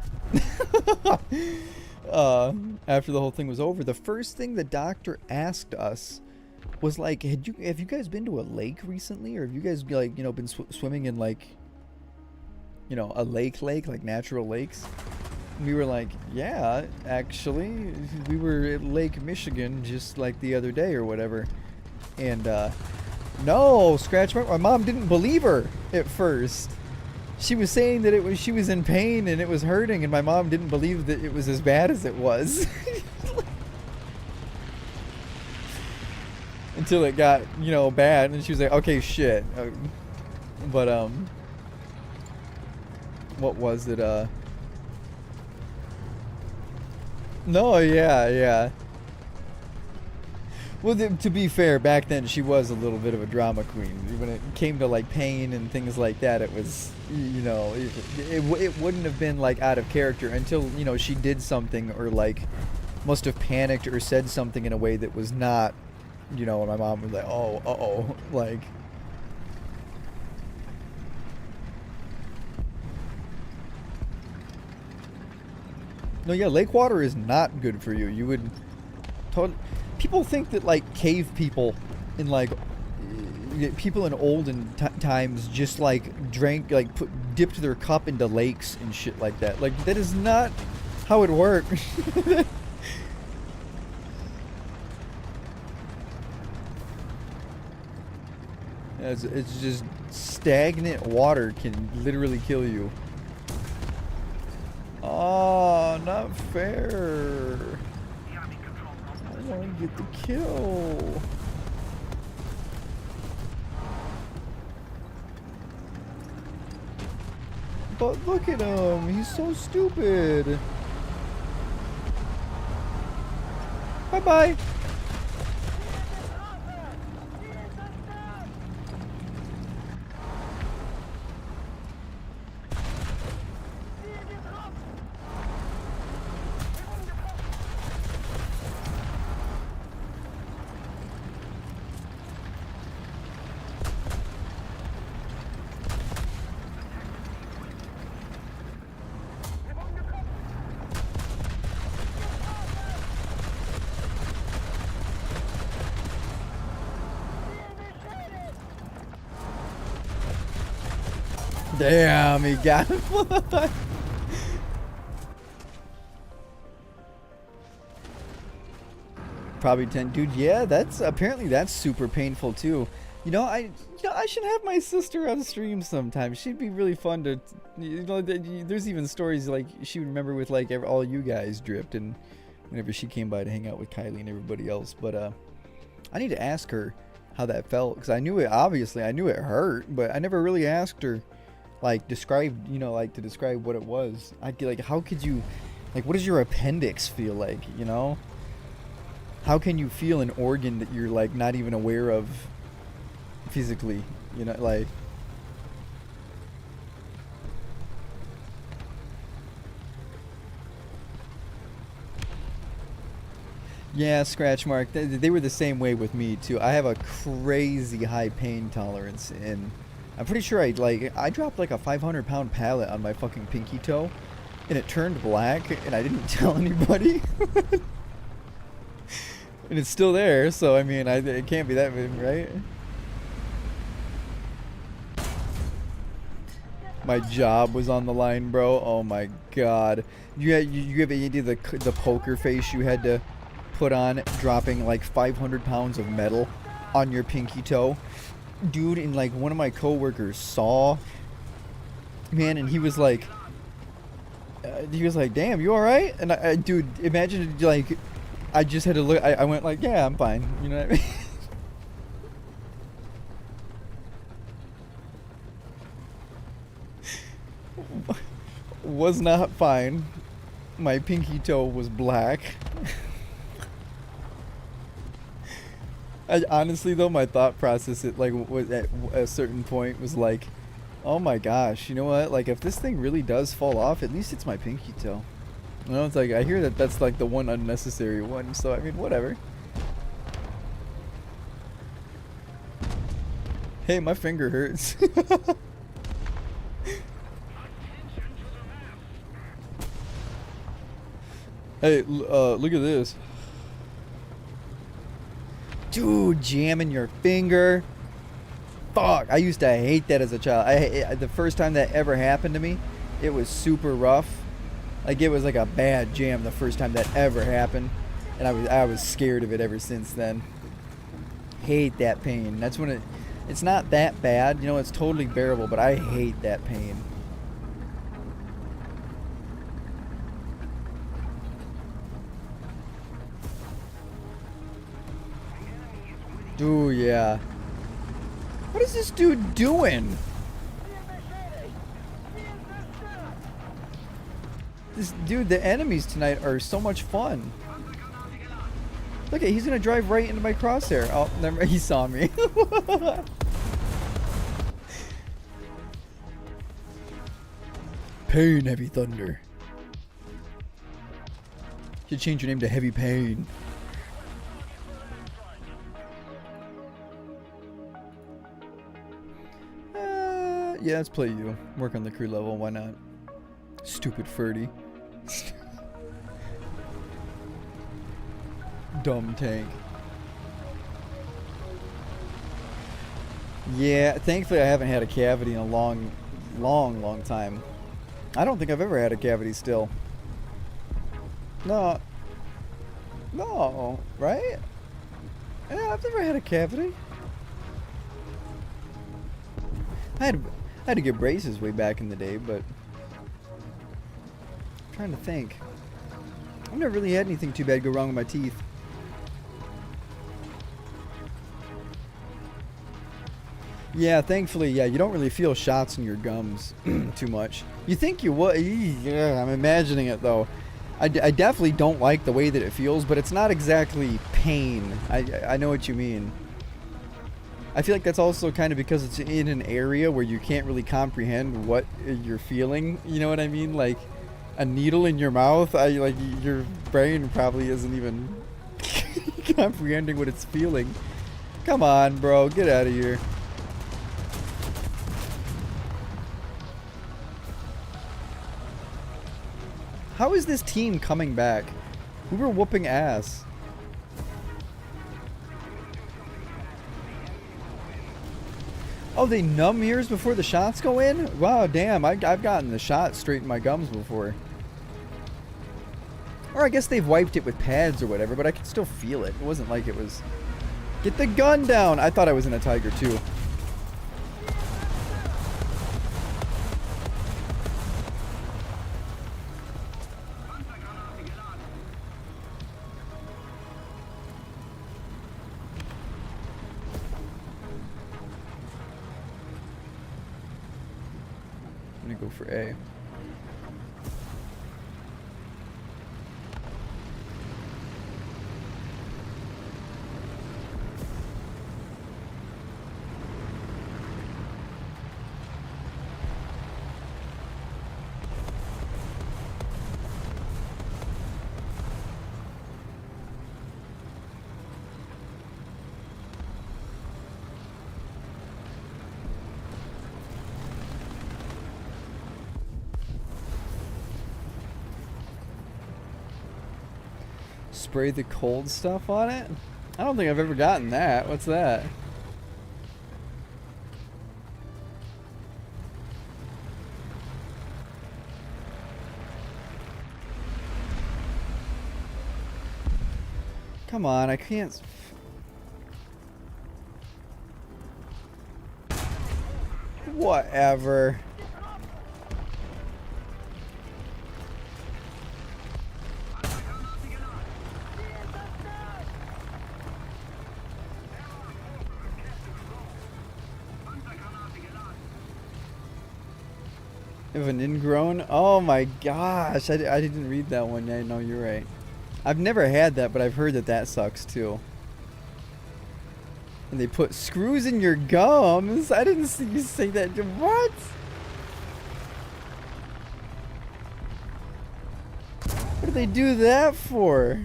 the whole thing was over, the first thing the doctor asked us was like, have you guys been to a lake recently, or have you guys like been swimming in like a lake like natural lakes? And we were like, yeah, actually, we were at Lake Michigan just like the other day or whatever, and no, scratch mark. My mom didn't believe her at first. She was saying that she was in pain and it was hurting, and my mom didn't believe that it was as bad as it was. Until it got, bad, and she was like, okay, shit. But, what was it, No, yeah. Well, to be fair, back then she was a little bit of a drama queen. When it came to like pain and things like that, it was, it wouldn't have been like out of character until she did something or like must have panicked or said something in a way that was not, and my mom was like, oh, like. No, yeah, lake water is not good for you. You would totally. People think that like cave people in like people in olden times just like drank, like dipped their cup into lakes and shit like that. Like that is not how it works. It's just stagnant water can literally kill you. Oh, not fair. I want to get the kill. But look at him. He's so stupid. Bye-bye. Damn, he got him. Probably 10, dude. Yeah, that's apparently that's super painful too. I should have my sister on stream sometime. She'd be really fun to, there's even stories like she would remember with like all you guys dripped and whenever she came by to hang out with Kylie and everybody else. But I need to ask her how that felt because I knew it. Obviously, I knew it hurt, but I never really asked her. Like describe to describe what it was. I'd be like, how could you, like, what does your appendix feel like, how can you feel an organ that you're like not even aware of physically, like. Yeah, Scratch Mark, they were the same way with me too. I have a crazy high pain tolerance, and I'm pretty sure I dropped like a 500-pound pallet on my fucking pinky toe, and it turned black, and I didn't tell anybody. And it's still there, so I mean, it can't be that big, right? My job was on the line, bro. Oh my god. You have any idea the poker face you had to put on dropping like 500 pounds of metal on your pinky toe? Dude, and like one of my coworkers saw, man, and he was like, damn, you all right? And dude, imagine like I just had to look. I went like, yeah, I'm fine, you know what I mean? Was not fine. My pinky toe was black. Honestly though, my thought process was at a certain point was like, oh my gosh, you know what? Like if this thing really does fall off, at least it's my pinky toe. It's like I hear that's like the one unnecessary one. So I mean, whatever. Hey, my finger hurts. Hey, look at this. Dude, jamming your finger. Fuck, I used to hate that as a child. The first time that ever happened to me, it was super rough. Like it was like a bad jam the first time that ever happened, and I was scared of it ever since then. Hate that pain. That's when it's not that bad, it's totally bearable, but I hate that pain. Dude, yeah. What is this dude doing? Dude, the enemies tonight are so much fun. Look at, he's gonna drive right into my crosshair. Oh, never, he saw me. Pain, Heavy Thunder. You should change your name to Heavy Pain. Yeah, let's play you. Work on the crew level, why not? Stupid Ferdy. Dumb tank. Yeah, thankfully I haven't had a cavity in a long time. I don't think I've ever had a cavity still. No. No, right? Yeah, I've never had a cavity. I had to get braces way back in the day, but I'm trying to think. I've never really had anything too bad go wrong with my teeth. Yeah, thankfully, yeah, you don't really feel shots in your gums too much. You think you would. Yeah, I'm imagining it, though. I definitely don't like the way that it feels, but it's not exactly pain. I know what you mean. I feel like that's also kind of because it's in an area where you can't really comprehend what you're feeling. You know what I mean? Like a needle in your mouth. Like your brain probably isn't even comprehending what it's feeling. Come on, bro, get out of here. How is this team coming back? We were whooping ass. Oh, they numb ears before the shots go in? Wow, damn, I've gotten the shot straight in my gums before. Or I guess they've wiped it with pads or whatever, but I could still feel it. It wasn't like it was... Get the gun down! I thought I was in a Tiger too. I'm gonna go for A. Spray the cold stuff on it? I don't think I've ever gotten that. What's that? Come on, I can't... Whatever. Of an ingrown? Oh my gosh, I didn't read that one. Yeah, no, you're right. I've never had that, but I've heard that that sucks too. And they put screws in your gums? I didn't see you say that. What? What do they do that for?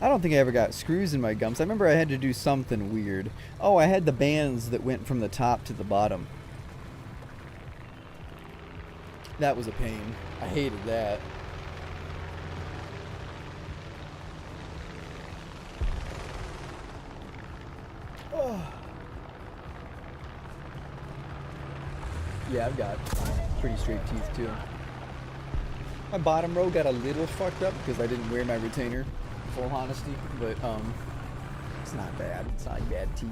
I don't think I ever got screws in my gums. I remember I had to do something weird. Oh, I had the bands that went from the top to the bottom. That was a pain. I hated that. Oh. Yeah, I've got pretty straight teeth too. My bottom row got a little fucked up because I didn't wear my retainer. Full honesty, but it's not bad. It's not bad teeth.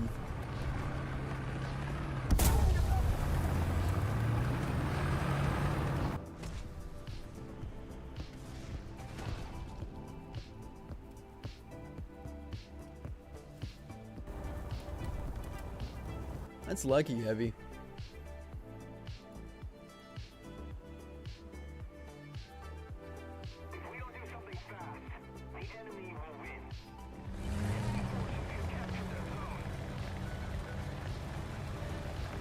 That's lucky, Heavy.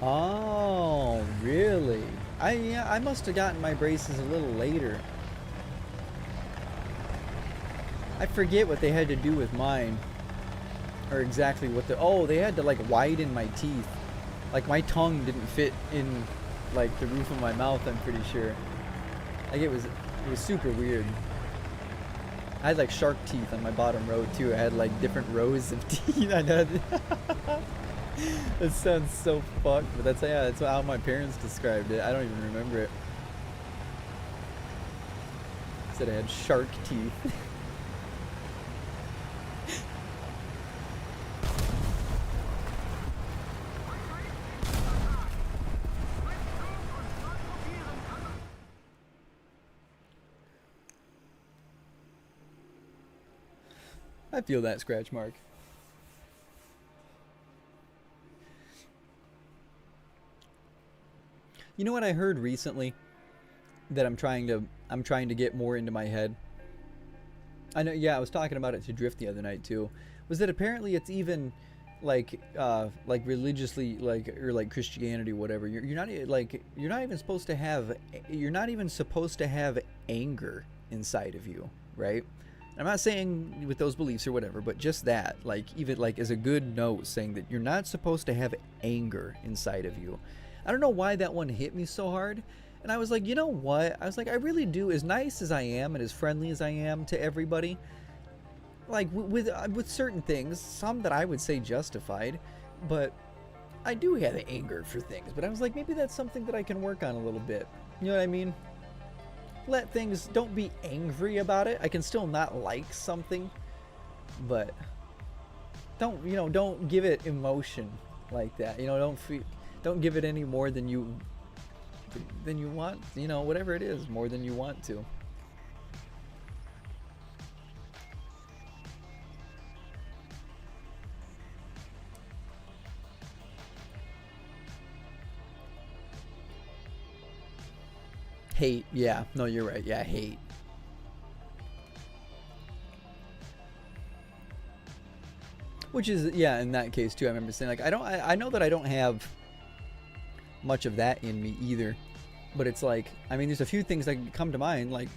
Oh, really? I must have gotten my braces a little later. I forget what they had to do with mine. Or exactly what the... Oh, they had to like widen my teeth. Like my tongue didn't fit in like the roof of my mouth, I'm pretty sure. Like it was super weird. I had like shark teeth on my bottom row too. I had like different rows of teeth. I know. That sounds so fucked, but that's how my parents described it. I don't even remember it. Said I had shark teeth. feel that, Scratch Mark. You know what I heard recently that I'm trying to get more into my head? I know, yeah, I was talking about it to Drift the other night too. Was that apparently it's even like religiously, or like Christianity, whatever. You're not even supposed to have anger inside of you, right? I'm not saying with those beliefs or whatever, but just that, like, even like as a good note, saying that you're not supposed to have anger inside of you. I don't know why that one hit me so hard. And I was like, you know what? I was like, I really do. As nice as I am and as friendly as I am to everybody, like with certain things, some that I would say justified, but I do have anger for things. But I was like, maybe that's something that I can work on a little bit. You know what I mean? Let things, don't be angry about it. I can still not like something, but don't give it emotion like that. You know, don't give it any more than you want, you know, whatever it is, more than you want to. Hate, yeah, no, you're right, yeah, hate. Which is, yeah, in that case too, I remember saying, like, I know that I don't have much of that in me either, but it's like, I mean, there's a few things that come to mind, like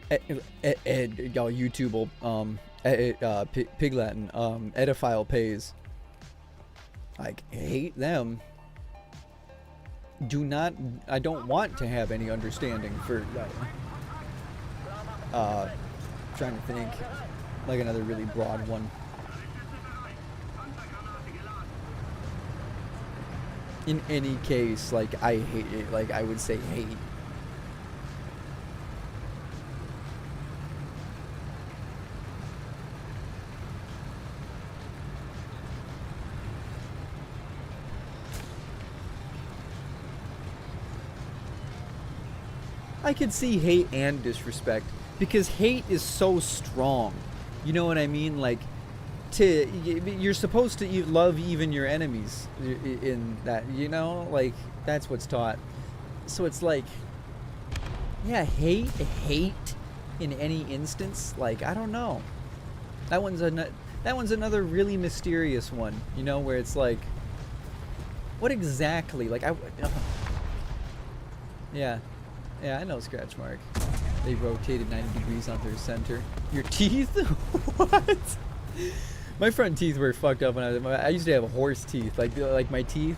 y'all YouTube will Pig Latin, Edophile Pays, like, hate them. I don't want to have any understanding for trying to think like another really broad one. In any case, like, I hate it. Like, I would say hate. I could see hate and disrespect, because hate is so strong. You know what I mean? Like, you're supposed to love even your enemies in that, you know, like, that's what's taught. So it's like, yeah, hate in any instance, like, I don't know. That one's another really mysterious one, you know, where it's like, what exactly, like, yeah, I know, Scratch Mark. They rotated 90 degrees on their center. Your teeth? What? My front teeth were fucked up when I used to have horse teeth. Like my teeth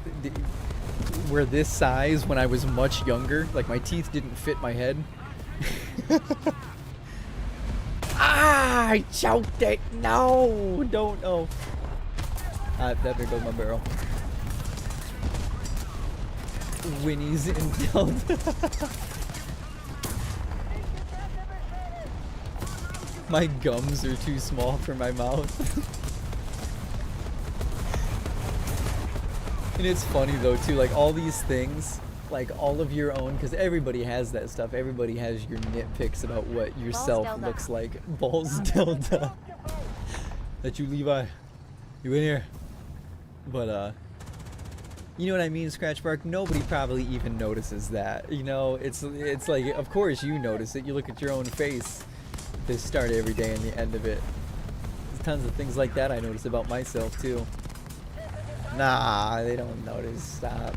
were this size when I was much younger. Like, my teeth didn't fit my head. Ah, I choked it. No, don't. Oh. That there goes my barrel. Winnie's and Delta. My gums are too small for my mouth. And it's funny though too, like, all these things, like, all of your own, because everybody has that stuff. Everybody has your nitpicks about what yourself looks like. Balls Delta. That you, Levi. You in here? But you know what I mean, Scratch Mark? Nobody probably even notices that. You know, it's like, of course you notice it. You look at your own face. They start every day and the end of it. There's tons of things like that I notice about myself too. Nah, they don't notice. Stop.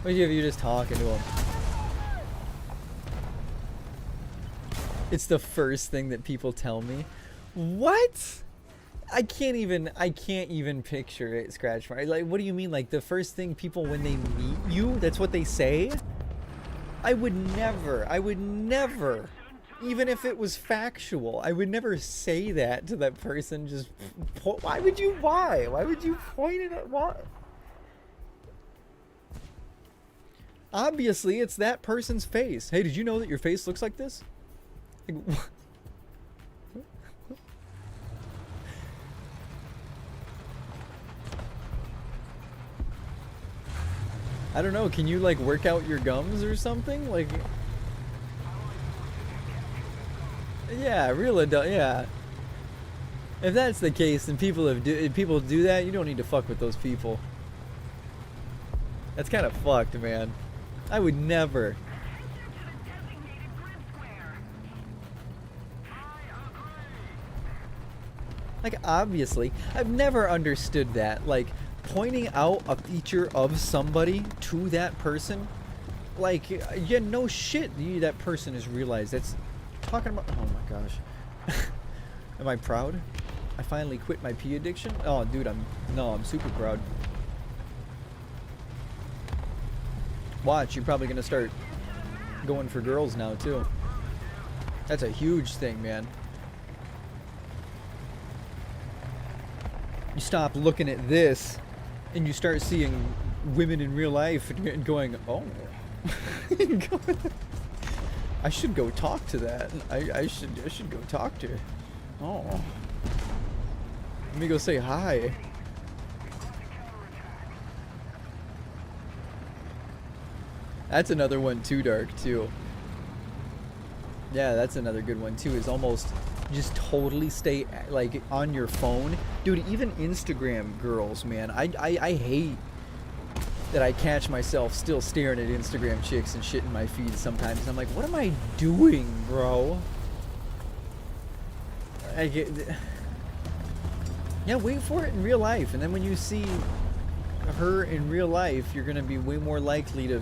What if you're just talking to them? It's the first thing that people tell me. What? I can't even picture it, Scratch Mark. Like, what do you mean? Like, the first thing people, when they meet you, that's what they say? I would never, even if it was factual, I would never say that to that person. Just, why would you point it at what? Obviously, it's that person's face. Hey, did you know that your face looks like this? Like, I don't know, can you, like, work out your gums or something? Like, yeah, real adult, yeah. If that's the case, then if people do that, you don't need to fuck with those people. That's kind of fucked, man. I would never. Like, obviously, I've never understood that. Like, pointing out a feature of somebody to that person. Like, yeah, no shit. That person has realized that's talking about. Oh my gosh. Am I proud? I finally quit my pee addiction. Oh, dude, I'm super proud. Watch, you're probably gonna start going for girls now too. That's a huge thing, man. You stop looking at this and you start seeing women in real life and going, oh. I should go talk to that. I should go talk to her. Oh. Let me go say hi. That's another one too, Dark, too. Yeah, that's another good one too, is almost just totally stay like on your phone. Dude, even Instagram girls, man. I hate that I catch myself still staring at Instagram chicks and shit in my feed sometimes. And I'm like, what am I doing, bro? Yeah, wait for it in real life. And then when you see her in real life, you're going to be way more likely to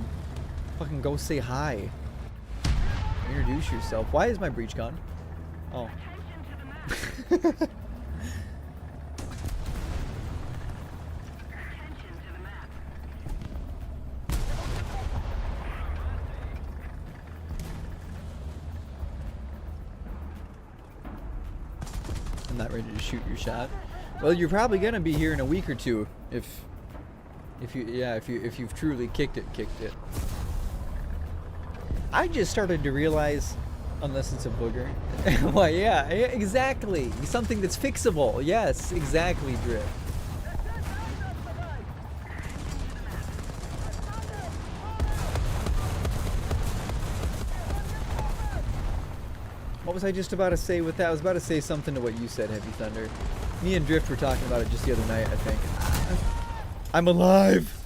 fucking go say hi. Introduce yourself. Why is my breach gone? Oh. I'm not ready to shoot your shot. Well, you're probably gonna be here in a week or two if you've truly kicked it. I just started to realize, unless it's a booger. Why, yeah, exactly. Something that's fixable. Yes, exactly, Drift. What was I just about to say with that? I was about to say something to what you said, Heavy Thunder. Me and Drift were talking about it just the other night, I think. I'm alive!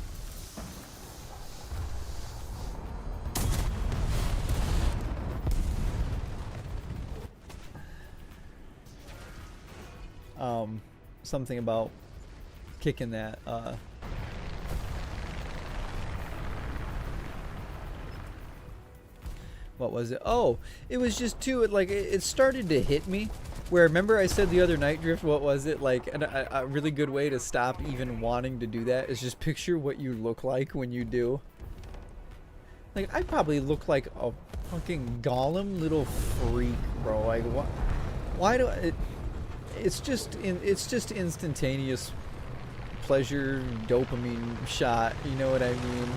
Something about kicking that, what was it? Oh, it was just too, it started to hit me. Where, remember I said the other night, Drift, what was it? Like, a really good way to stop even wanting to do that is just picture what you look like when you do. Like, I probably look like a fucking Gollum little freak, bro. Like, why do I... It's just instantaneous pleasure, dopamine shot, you know what I mean?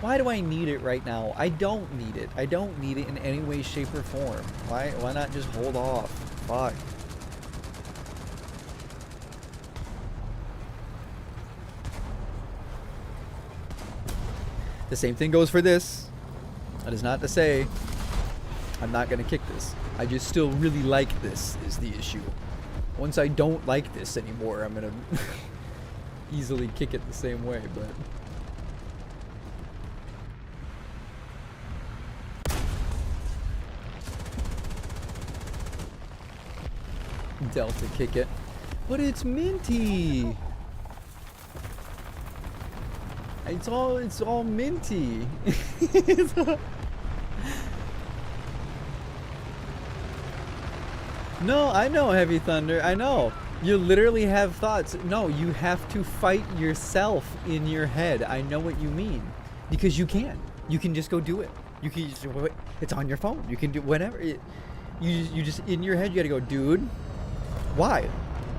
Why do I need it right now? I don't need it. I don't need it in any way, shape, or form. Why not just hold off? Fuck. The same thing goes for this. That is not to say I'm not gonna kick this. I just still really like this is the issue. Once I don't like this anymore, I'm gonna easily kick it the same way, but... Delta kick it. But it's minty! It's all minty. No, I know, Heavy Thunder. I know. You literally have thoughts. No, you have to fight yourself in your head. I know what you mean. Because you can. You can just go do it. You can just, it's on your phone. You can do whatever. You just, in your head, you gotta go, dude, why?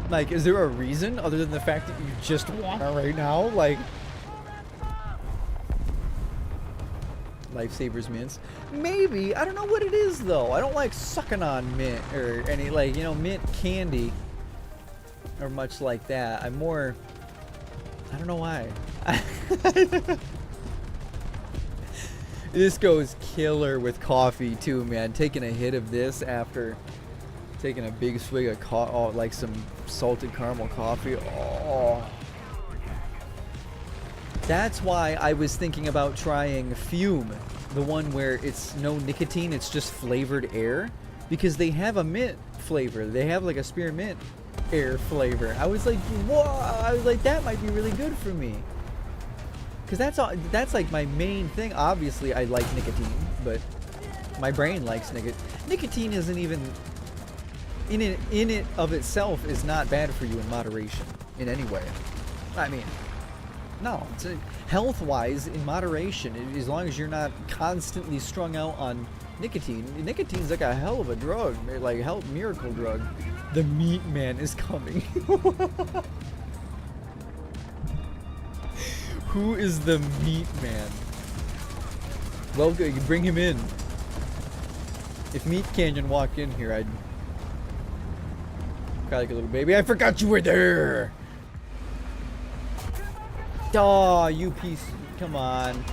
Like, is there a reason other than the fact that you just want it right now? Like... Lifesavers mints. Maybe. I don't know what it is, though. I don't like sucking on mint or any, like, you know, mint candy or much like that. I'm more... I don't know why. This goes killer with coffee, too, man. Taking a hit of this after Taking a big swig of like some salted caramel coffee. Oh. That's why I was thinking about trying Fume, the one where it's no nicotine, it's just flavored air, because they have a mint flavor. They have like a spearmint air flavor. I was like, whoa! I was like, that might be really good for me. Cause that's like my main thing. Obviously, I like nicotine, but my brain likes nicotine. Nicotine isn't even in it of itself is not bad for you in moderation in any way. I mean, no, it's health-wise in moderation, as long as you're not constantly strung out on nicotine. Nicotine's like a hell of a drug, like a miracle drug. The meat man is coming. Who is the meat man? Well, good, you bring him in. If Meat Canyon walked in here, I'd cry like a little baby. I forgot you were there. Aw, you piece. Come on.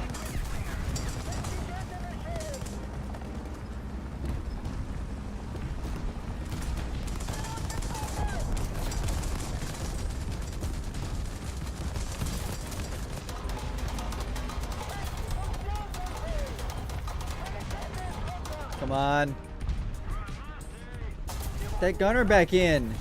Come on. Get that gunner back in.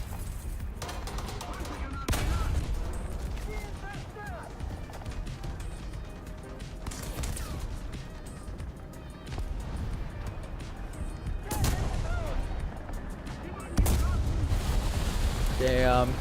Damn.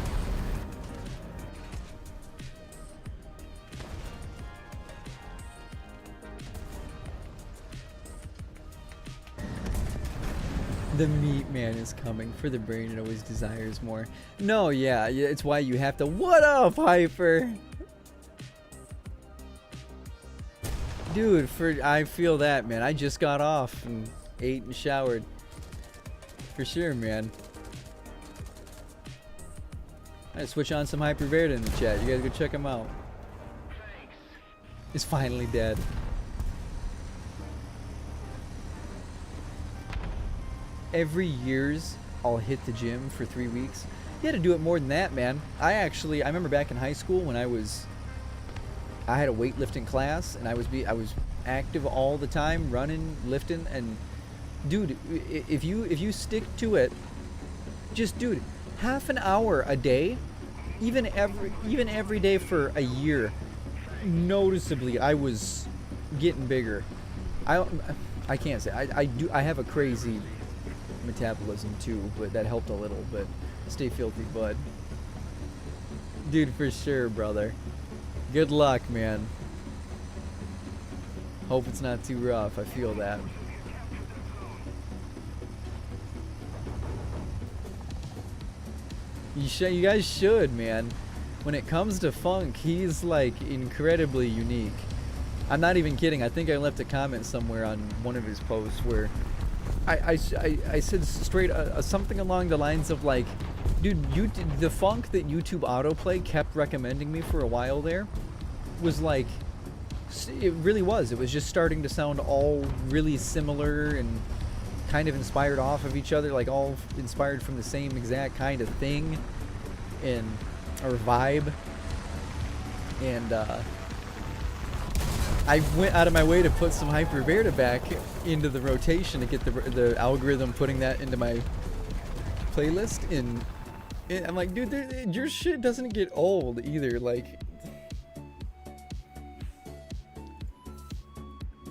The meat man is coming. For the brain, it always desires more. No, yeah, it's why you have to. What up, Hyper? Dude, I feel that, man. I just got off and ate and showered. For sure, man. I switch on some Hyperverde in the chat. You guys go check him out. He's finally dead. Every year's I'll hit the gym for 3 weeks. You had to do it more than that, man. I remember back in high school when I had a weightlifting class and I was active all the time, running, lifting, and dude, if you stick to it, just dude, half an hour a day, even every day for a year, noticeably I was getting bigger. I can't say I have a crazy metabolism too, but that helped a little. But stay filthy, bud. Dude, for sure, brother. Good luck, man. Hope it's not too rough. I feel that. You guys should, man. When it comes to Funk, he's like incredibly unique. I'm not even kidding. I think I left a comment somewhere on one of his posts where I said straight something along the lines of like, dude, the Funk that YouTube Autoplay kept recommending me for a while there was like, it really was. It was just starting to sound all really similar and kind of inspired off of each other, like all inspired from the same exact kind of thing or vibe. And I went out of my way to put some Hyperverde back into the rotation to get the algorithm putting that into my playlist. And I'm like, dude, your shit doesn't get old either. Like,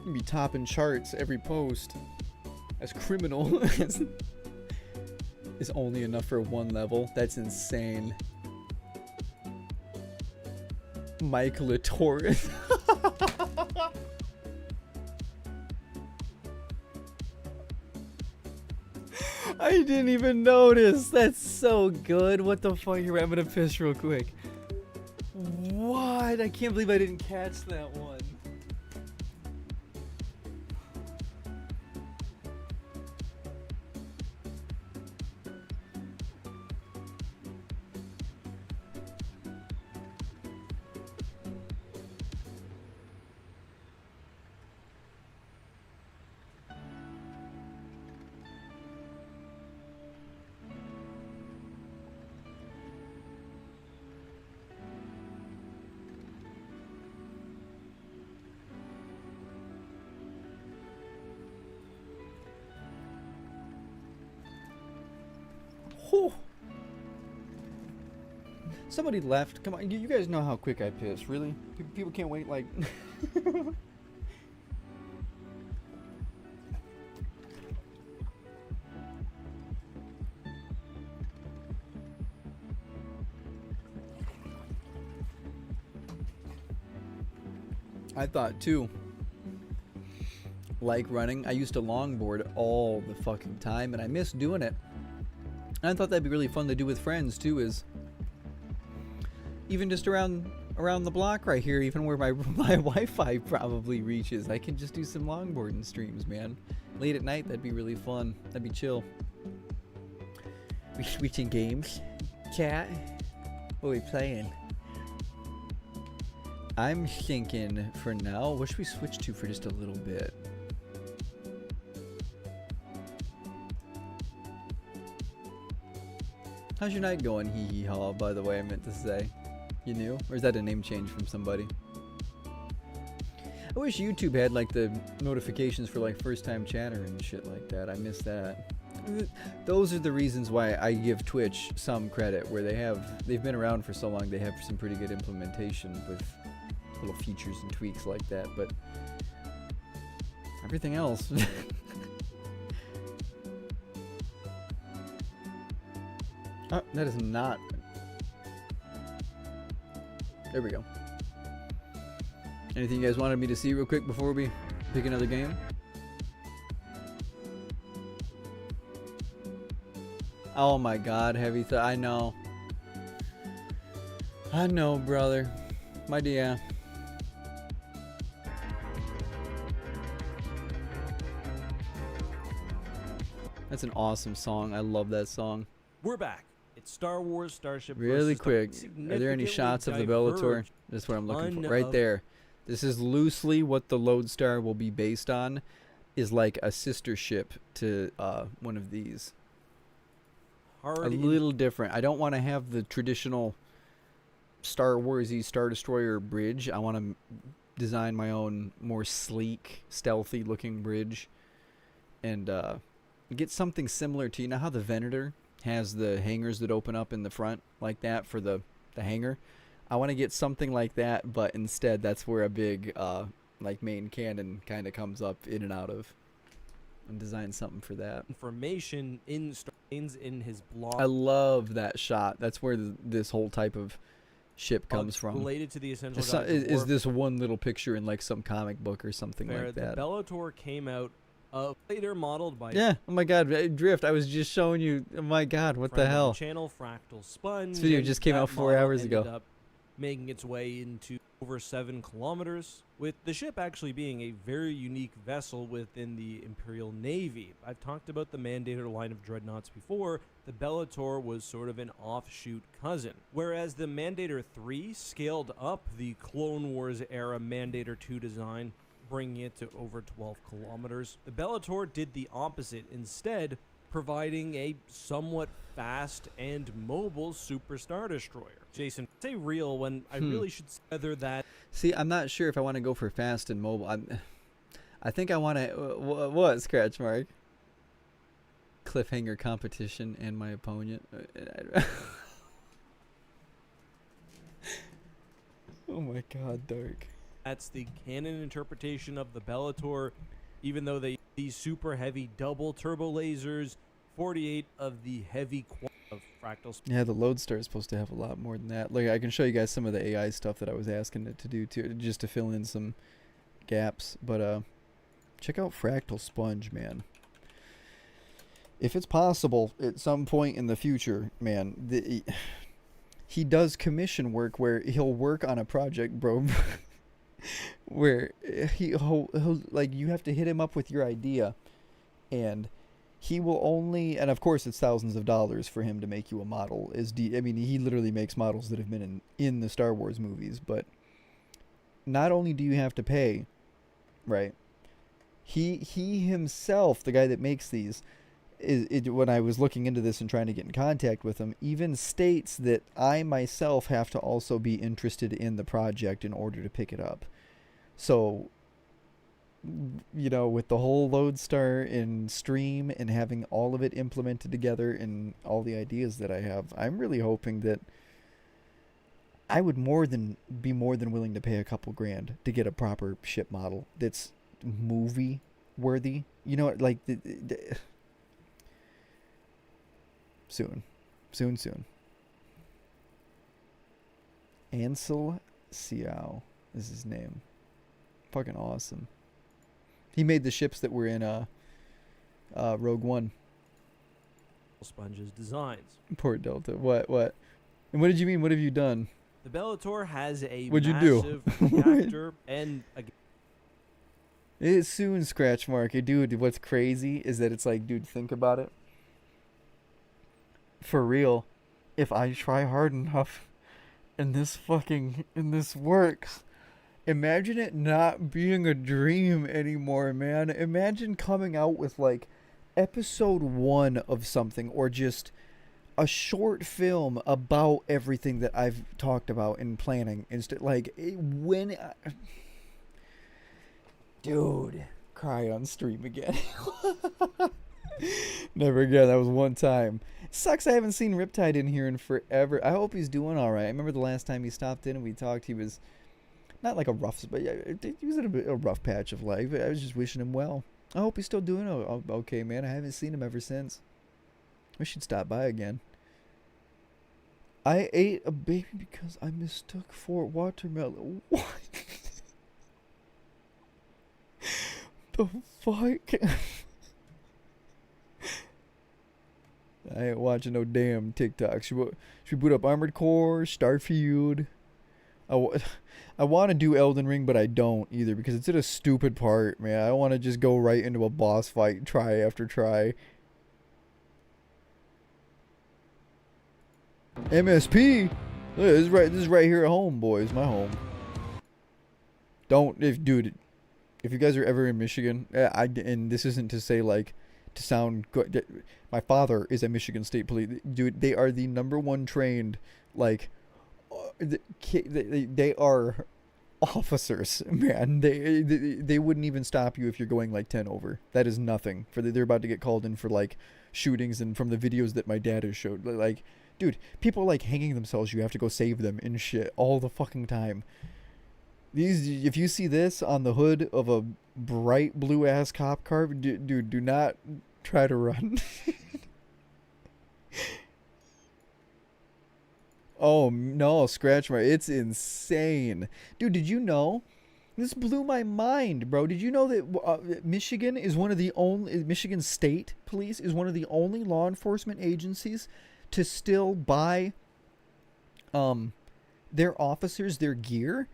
you be topping charts every post. As criminal is only enough for one level. That's insane. Mike Latoris. I didn't even notice. That's so good. What the fuck? Here, I'm gonna piss real quick. What? I can't believe I didn't catch that one. Whew. Somebody left. Come on, you guys know how quick I piss. Really? People can't wait. Like. I thought too. Like running, I used to longboard all the fucking time, and I miss doing it. And I thought that'd be really fun to do with friends too. Is even just around the block right here, even where my Wi-Fi probably reaches, I can just do some longboarding streams, man. Late at night, that'd be really fun. That'd be chill. We switching games, chat. What are we playing? I'm thinking for now, what should we switch to for just a little bit? How's your night going, hee hee haw, by the way, I meant to say. You knew? Or is that a name change from somebody? I wish YouTube had like the notifications for like first time chatter and shit like that. I miss that. Those are the reasons why I give Twitch some credit, where they've been around for so long, they have some pretty good implementation with little features and tweaks like that, but everything else. Oh, that is not. There we go. Anything you guys wanted me to see real quick before we pick another game? Oh my god, heavy I know. I know, brother. My dear. That's an awesome song. I love that song. We're back. It's Star Wars Starship. Really quick, are there any shots of the Bellator? That's what I'm looking for. Right there. This is loosely what the Lodestar will be based on. Is like a sister ship to one of these. A little different. I don't want to have the traditional Star Warsy Star Destroyer bridge. I want to design my own more sleek, stealthy looking bridge, and get something similar to, you know how the Venator has the hangars that open up in the front like that for the hangar? I want to get something like that, but instead that's where a big like main cannon kind of comes up in and out of. And design something for that. Information in his blog. I love that shot. That's where this whole type of ship comes from. Related to the essential. Is this one little picture in like some comic book or something like that? The Bellator came out later modeled by. Yeah. Oh my God, Drift. I was just showing you. Oh my God, what the hell? Channel Fractal Sponge. This video just came out 4 hours ago. Up making its way into over 7 kilometers, with the ship actually being a very unique vessel within the Imperial Navy. I've talked about the Mandator line of dreadnoughts before. The Bellator was sort of an offshoot cousin, whereas the Mandator 3 scaled up the Clone Wars era Mandator 2 design, bringing it to over 12 kilometers. The Bellator did the opposite, instead providing a somewhat fast and mobile Super Star Destroyer. Jason, say real when I really should feather that. See, I'm not sure if I want to go for fast and mobile. I think I want to. What, Scratch Mark? Cliffhanger competition and my opponent. Oh my God, Dark. That's the canon interpretation of the Bellator, even though they these super heavy double turbo lasers, 48 of the heavy of fractals. Yeah, the Lodestar is supposed to have a lot more than that. Like, I can show you guys some of the AI stuff that I was asking it to do too, just to fill in some gaps. But check out Fractal Sponge, man. If it's possible at some point in the future, man, he does commission work where he'll work on a project, bro. Where he'll like, you have to hit him up with your idea, and he will only, and of course it's thousands of dollars for him to make you a model. I mean, he literally makes models that have been in the Star Wars movies, but not only do you have to pay, right? He himself, the guy that makes these, when I was looking into this and trying to get in contact with him, even states that I myself have to also be interested in the project in order to pick it up. So you know, with the whole Lodestar and Stream and having all of it implemented together and all the ideas that I have, I'm really hoping that I would be more than willing to pay a couple grand to get a proper ship model that's movie worthy. You know, like soon. Ansel Xiao is his name. Fucking awesome. He made the ships that were in Rogue One. Sponge's designs. Port Delta. What? And what did you mean? What have you done? The Bellator has a What'd you do? massive reactor and a It's soon, Scratch Mark. Dude, what's crazy is that it's like, dude, think about it. For real, if I try hard enough and this works, imagine it not being a dream anymore, man. Imagine coming out with like episode 1 of something, or just a short film about everything that I've talked about in planning. Dude, cry on stream again. Never again. That was one time. Sucks I haven't seen Riptide in here in forever. I hope he's doing all right. I remember the last time he stopped in and we talked, he was not like a rough, but he was in a rough patch of life. I was just wishing him well. I hope he's still doing okay, man. I haven't seen him ever since. We should stop by again. I ate a baby because I mistook for watermelon. What? The fuck? I ain't watching no damn TikTok. Should we boot up Armored Core, Starfield? I want to do Elden Ring, but I don't either because it's at a stupid part, man. I want to just go right into a boss fight, try after try. MSP? Look, this is right here at home, boys. My home. Dude, if you guys are ever in Michigan, and this isn't to say like to sound good. My father is a Michigan State Police. Dude, they are the #1 trained, like, they are officers, man. They wouldn't even stop you if you're going like 10 over. That is nothing. They're about to get called in for like shootings, and from the videos that my dad has showed, like, dude, people like hanging themselves. You have to go save them and shit all the fucking time. If you see this on the hood of a bright blue ass cop car, dude, do not try to run. Oh no, Scratch Mark, it's insane, dude. Did you know? This blew my mind, bro. Did you know that Michigan State Police is one of the only law enforcement agencies to still buy their officers their gear?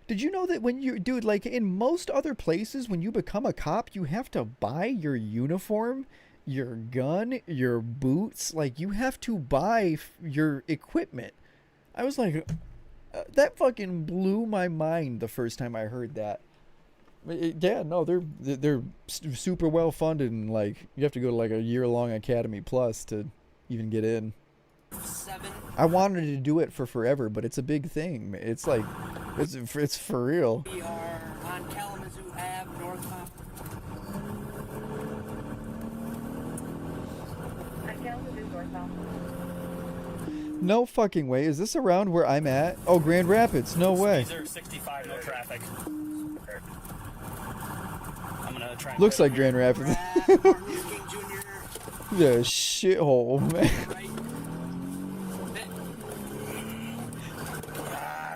Did you know that dude, like in most other places, when you become a cop, you have to buy your uniform, your gun, your boots, like you have to buy your equipment. I was like, that fucking blew my mind the first time I heard that. Yeah, no, they're super well funded, and like you have to go to like a year-long Academy Plus to even get in. 7. I wanted to do it for forever, but it's a big thing. It's like, it's for real. We are on Kalamazoo Ave, northbound. On Kalamazoo northbound. No fucking way. Is this around where I'm at? Oh, Grand Rapids. No way. These are 65, no traffic. I'm gonna try. Looks like Grand Rapids. Martin Luther King Jr. The shithole, man. Right.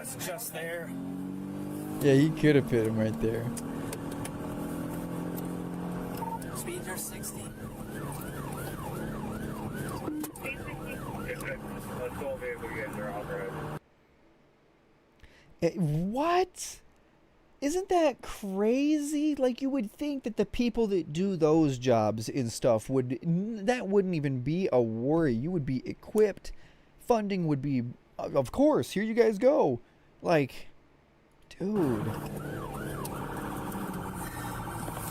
It's just there. Yeah, he could have hit him right there. Speeds are 60. What? Isn't that crazy? Like, you would think that the people that do those jobs and stuff that wouldn't even be a worry. You would be equipped. Funding would be, of course, here you guys go. Like, dude.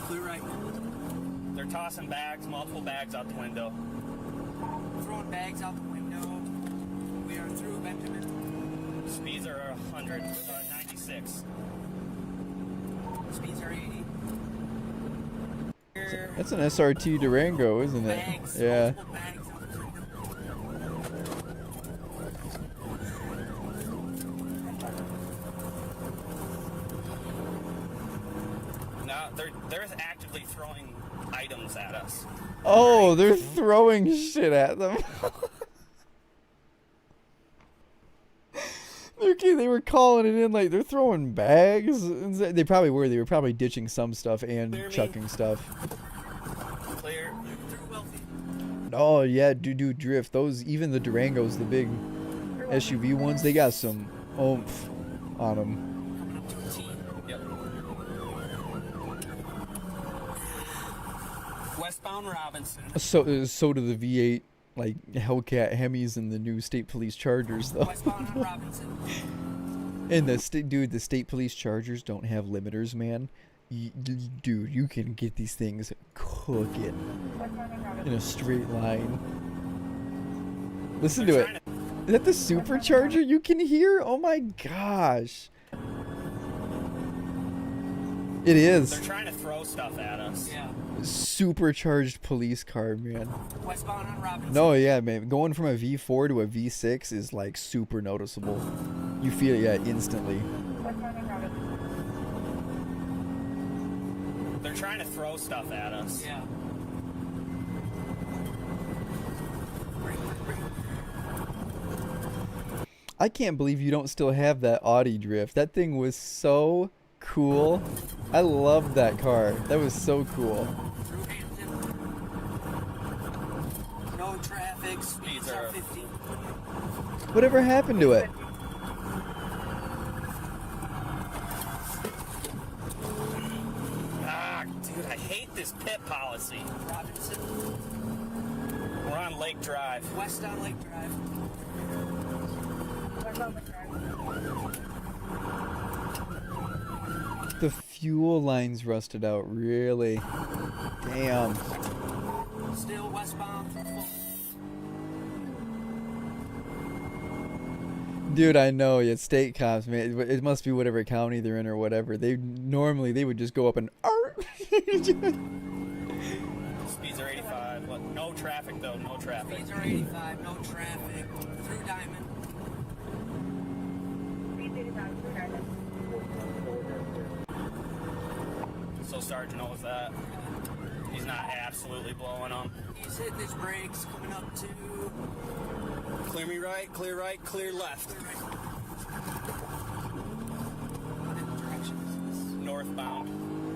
Clear right. They're tossing bags, multiple bags out the window. Throwing bags out the window. We are through, Benjamin. Speeds are 96. Speeds are 80. That's an SRT Durango, isn't it? Bags, Yeah. multiple bags out the window. No, they're actively throwing items at us. Oh, they're throwing shit at them. Okay, they were calling it in like they're throwing bags. They probably were. They were probably ditching some stuff and Clear me. chucking stuff. Clear. Through Wealthy. Oh yeah, dude, drift. Those, even the Durangos, the big SUV ones, they got some oomph on them. Coming up to a T. Yep. Westbound Robinson. So do the V8 like Hellcat Hemis and the new state police Chargers though. Westbound on Robinson. And the state police Chargers don't have limiters, man. Dude, you can get these things cooking in a straight line. Listen to it. Is that the supercharger you can hear? Oh my gosh. It is. They're trying to throw stuff at us. Yeah. Supercharged police car, man. Westbound on Robinson. No, yeah, man. Going from a V4 to a V6 is like super noticeable. You feel it, yeah, instantly. They're trying to throw stuff at us. Yeah. I can't believe you don't still have that Audi drift. That thing was so cool. I love that car. That was so cool. Through Hampton. No traffic. Speeds are 50. Whatever happened to it? Ah, dude, I hate this pit policy. Robinson. We're on Lake Drive. West on Lake Drive. The fuel lines rusted out, really. Damn. Still westbound through full. Dude, I know, yeah, state cops, man. It must be whatever county they're in or whatever. They would just go up and Speeds are 85. Look, no traffic though, no traffic. Speeds are 85, no traffic. Through Diamond. So Sergeant knows that. He's not absolutely blowing them. He's hitting his brakes, coming up to... Clear me right, clear left. What direction is this? Northbound.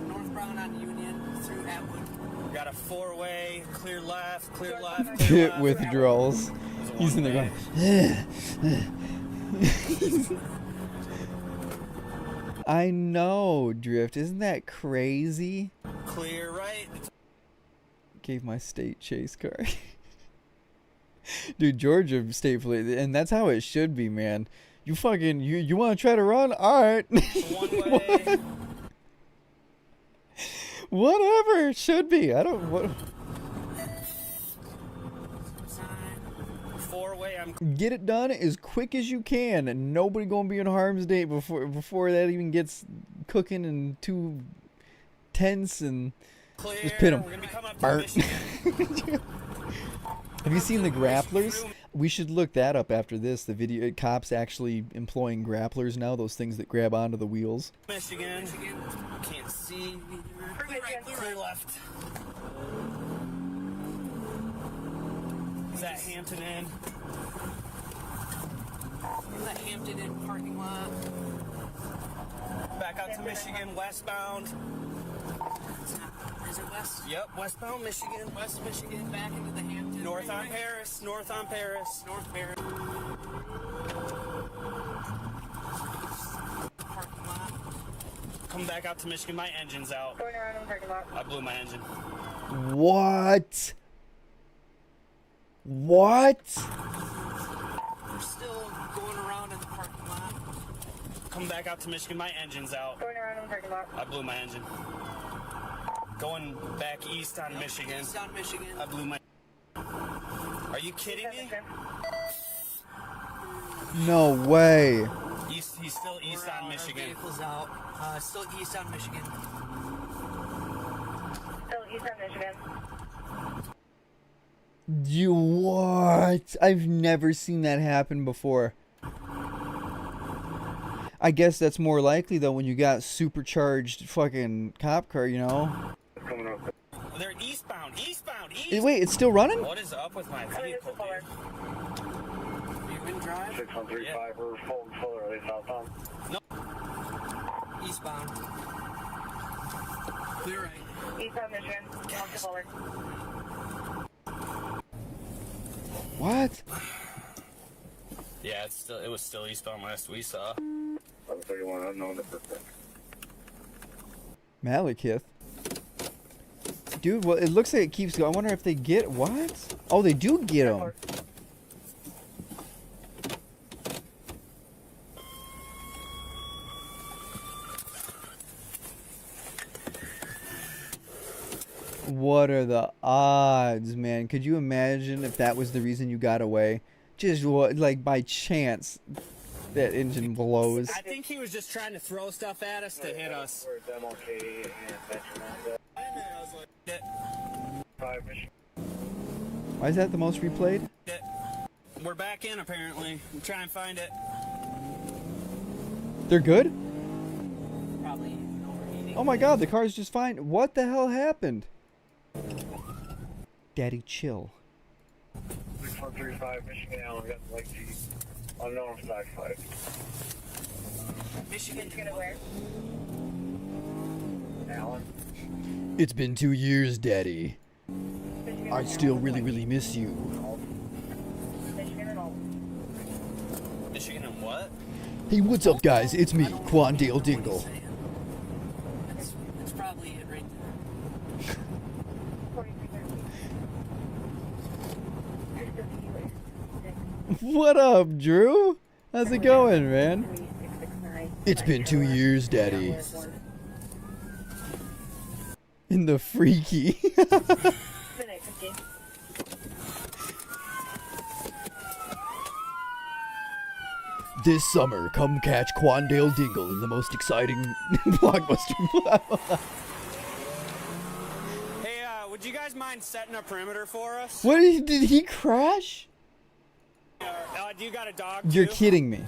Northbound on Union, through Atwood. We got a four-way, clear left, clear left. Hit withdrawals. He's in there going, I know, Drift. Isn't that crazy? Clear right. Gave my state chase car. Dude, Georgia State Police, and that's how it should be, man. You fucking, you want to try to run? All right. One way. Whatever, it should be. I don't, what. Four-way, I'm... Get it done as quick as you can, and nobody gonna be in harm's way before that even gets cooking and too tense and Clear. just pit them. We're gonna be coming up to Burnt. Michigan. Have you seen the grapplers? We should look that up after this. The video, cops actually employing grapplers now, those things that grab onto the wheels. Michigan. Can't see. Clear right, clear left. Is that Hampton Inn? Is that Hampton Inn parking lot? Back out to Michigan, westbound. Is it west? Yep, westbound Michigan. West Michigan, back into the Hampton. North on Paris, north on Paris. North Paris. Parking lot. Come back out to Michigan, my engine's out. Going around in the parking lot. I blew my engine. What? What? We're still going around in the parking lot. Come back out to Michigan, my engine's out. Going around in the parking lot. I blew my engine. Going back east on Michigan. East on Michigan. I blew my... Are you kidding me? No way. He's still east on Michigan. Vehicle's out. Still east on Michigan. Still Eastern Michigan. You what? I've never seen that happen before. I guess that's more likely though when you got supercharged fucking cop car, you know? They're eastbound, eastbound, Eh, east. wait, it's still running? What is up with my vehicle, dude? You can drive? 6135, we're full and full, are they southbound? Eastbound. Clear right. Eastern Michigan. Walk to forward. What? Yeah, it was still eastbound last we saw. 1131, unknown at this point. Malekith. Dude, well, it looks like it keeps going. I wonder if they get what? Oh, they do get them. What are the odds, man? Could you imagine if that was the reason you got away? Just what, like by chance, that engine blows. I think he was just trying to throw stuff at us to hit us. We're at MLK and Veteran. 5 Michigan. Why is that the most replayed? We're back in apparently. I'm trying to find it. They're good? Probably overheating. Oh my god, the car's just fine. What the hell happened? Daddy, chill. 6135, Michigan, Allen, got the Lake G. Unknown side 5. Michigan. Gonna where? Allen. It's been 2 years, Daddy. Michigan. I still really miss you. Michigan and all. Michigan and what? Hey, what's up, guys? It's me, Quandale Dingle. That's probably it right there. 4330. What up, Drew? How's it going, man? 3669. It's been 2 years, Daddy. In the freaky. Midnight 15. This summer, come catch Quandale Dingle in the most exciting blockbuster. Hey, would you guys mind setting a perimeter for us? What did he crash? Do you got a dog You're too? kidding me.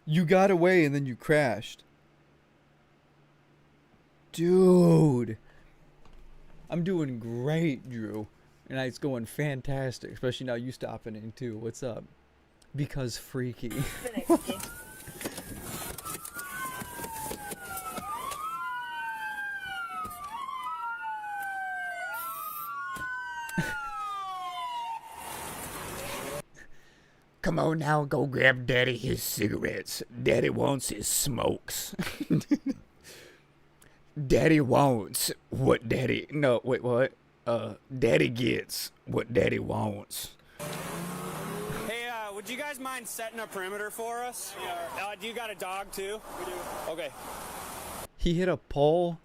You got away and then you crashed. Dude. I'm doing great, Drew. And it's going fantastic, especially now you stopping in too. What's up? Because freaky. Midnight 15. Come on now, go grab Daddy his cigarettes. Daddy wants his smokes. Daddy wants what Daddy... No, wait, what? Daddy gets what Daddy wants. Hey, would you guys mind setting a perimeter for us? Do you got a dog too? We do. Okay. He hit a pole,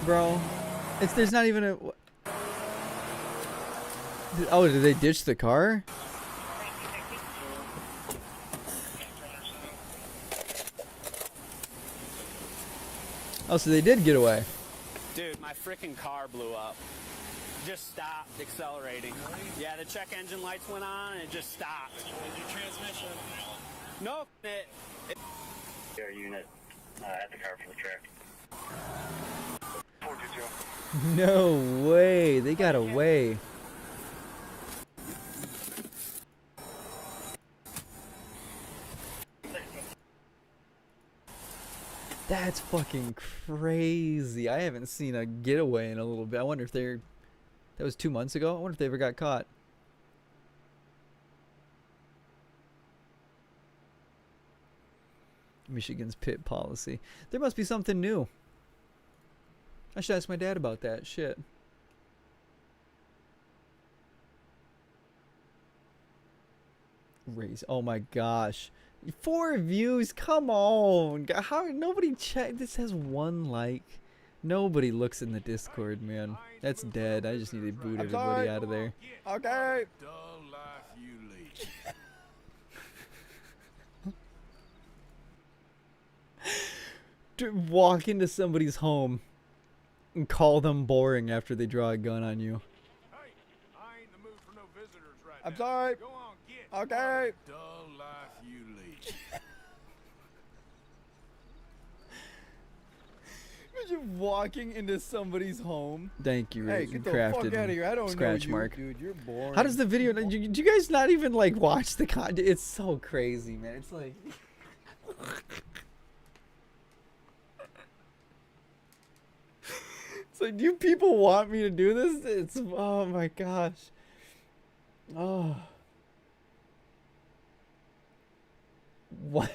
bro. There's not even a... Oh, did they ditch the car? Oh, so they did get away. Dude, my freaking car blew up. Just stopped accelerating. Yeah, the check engine lights went on and it just stopped. Your transmission? Nope. Air unit at the car for the track. 422. No way. They got away. That's fucking crazy. I haven't seen a getaway in a little bit. I wonder if they're... That was 2 months ago? I wonder if they ever got caught. Michigan's pit policy. There must be something new. I should ask my dad about that. Shit. Raise. Oh my gosh. 4 views. Come on. How nobody check? This has 1 like. Nobody looks in the Discord, man. That's dead. I just need to boot everybody out of there. Okay. Dull life you lead. walk into somebody's home and call them boring after they draw a gun on you. Hey, I ain't in the mood for no visitors right I'm now. sorry. Go on, get. Okay. Dull life you lead. Imagine walking into somebody's home. Thank you, Hey, get the Crafted fuck out of here. I don't scratch know you, mark. dude. You're boring. How does the video? Do you guys not even like watch the content? It's so crazy, man. It's like. It's like, do people want me to do this? It's, oh my gosh. Oh. What?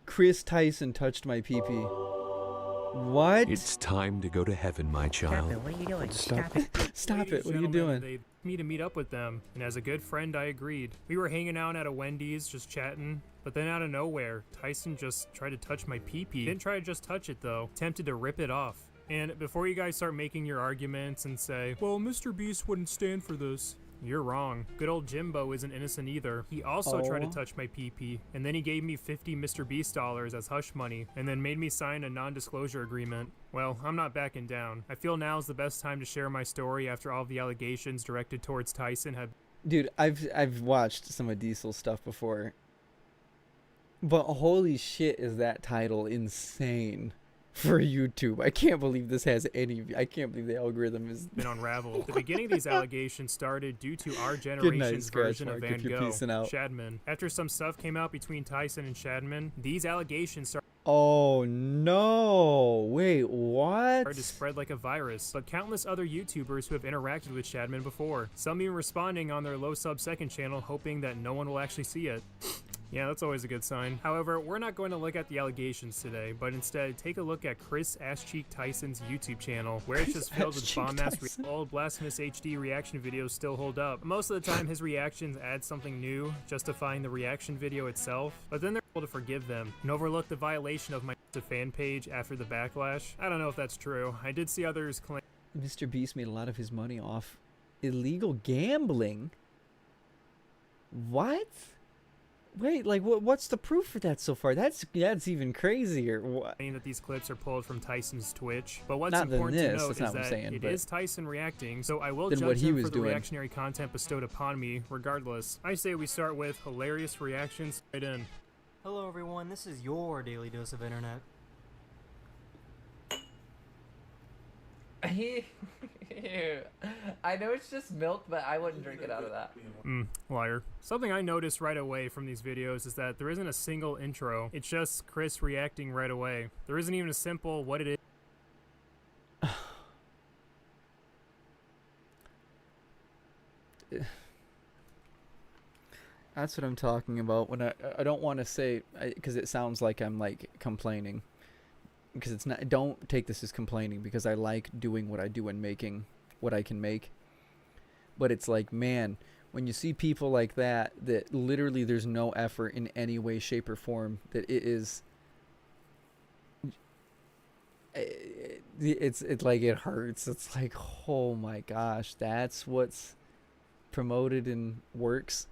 Chris Tyson touched my pee-pee. What? It's time to go to heaven, my child. What are you doing? Stop it. Stop Ladies it. What are you and doing? gentlemen, They asked me to meet up with them, and as a good friend, I agreed. We were hanging out at a Wendy's, just chatting, but then out of nowhere, Tyson just tried to touch my pee-pee. Didn't try to just touch it, though. Attempted to rip it off. And before you guys start making your arguments and say, well, Mr. Beast wouldn't stand for this, you're wrong. Good old Jimbo isn't innocent either. He also tried to touch my pee-pee, and then he gave me 50 Mr. Beast dollars as hush money, and then made me sign a non-disclosure agreement. Well, I'm not backing down. I feel now's the best time to share my story after all of the allegations directed towards Tyson have. Dude, I've watched some of Diesel's stuff before. But holy shit, is that title insane for YouTube. I can't believe this has any. I can't believe the algorithm is been unraveled. The beginning of these allegations started due to our generation's version of Van Gogh, Shadman. After some stuff came out between Tyson and Shadman, these allegations started. Oh no! Wait, what? Started to spread like a virus, but countless other YouTubers who have interacted with Shadman before, some even responding on their low sub second channel, hoping that no one will actually see it. Yeah, that's always a good sign. However, we're not going to look at the allegations today, but instead take a look at Chris Ass-Cheek Tyson's YouTube channel, where it's just filled with bomb-ass old Blasphemous HD reaction videos still hold up. Most of the time, his reactions add something new, justifying the reaction video itself, but then they're able to forgive them and overlook the violation of my fan page after the backlash. I don't know if that's true. I did see others claim Mr. Beast made a lot of his money off illegal gambling. What? Wait, like what's the proof for that so far? That's even crazier. What? That these clips are pulled from Tyson's Twitch, but what's Not important to this, note that's is not what I'm that saying, it but is Tyson reacting, so I will than judge what he him was for the doing. reactionary content bestowed upon me, regardless. I say we start with hilarious reactions right in. Hello everyone, this is your daily dose of internet. I know it's just milk, but I wouldn't drink it out of that. Liar. Something I noticed right away from these videos is that there isn't a single intro. It's just Chris reacting right away. There isn't even a simple what it is. That's what I'm talking about when I don't want to say, because it sounds like I'm like complaining, because it's not. Don't take this as complaining, because I like doing what I do and making what I can make. But it's like, man, when you see people like that literally there's no effort in any way, shape, or form, that it is. It's like it hurts. It's like, oh my gosh, that's what's promoted and works.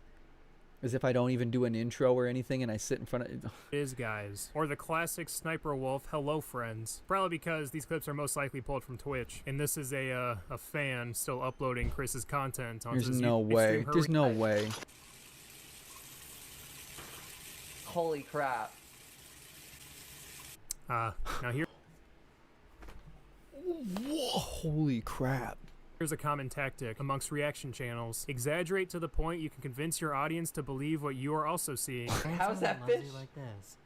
As if I don't even do an intro or anything and I sit in front of Is guys, or the classic Sniper Wolf hello friends. Probably because these clips are most likely pulled from Twitch, and this is a fan still uploading Chris's content onto There's his no way. There's no way. Holy crap. Now here. Whoa, holy crap. Here's a common tactic amongst reaction channels. Exaggerate to the point you can convince your audience to believe what you are also seeing. How's that fish? Like this.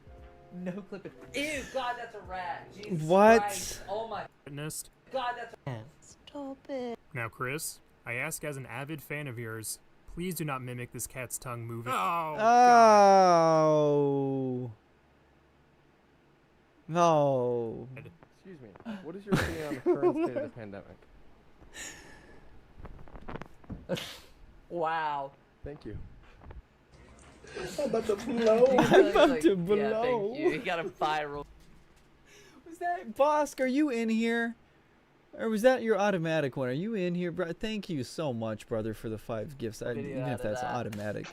No clip it. Ew, God, that's a rat. Jesus What? Christ. Oh my Witnessed. God, that's a Stop it. Now, Chris, I ask as an avid fan of yours, please do not mimic this cat's tongue moving. Oh. No. Excuse me. What is your opinion on the current state of the pandemic? wow. Thank you. I'm about to blow. I'm about to blow. Yeah, thank you. You got a viral. Was that Bosk? Are you in here? Or was that your automatic one? Are you in here, bro? Thank you so much, brother, for the 5 gifts. Even if that's automatic.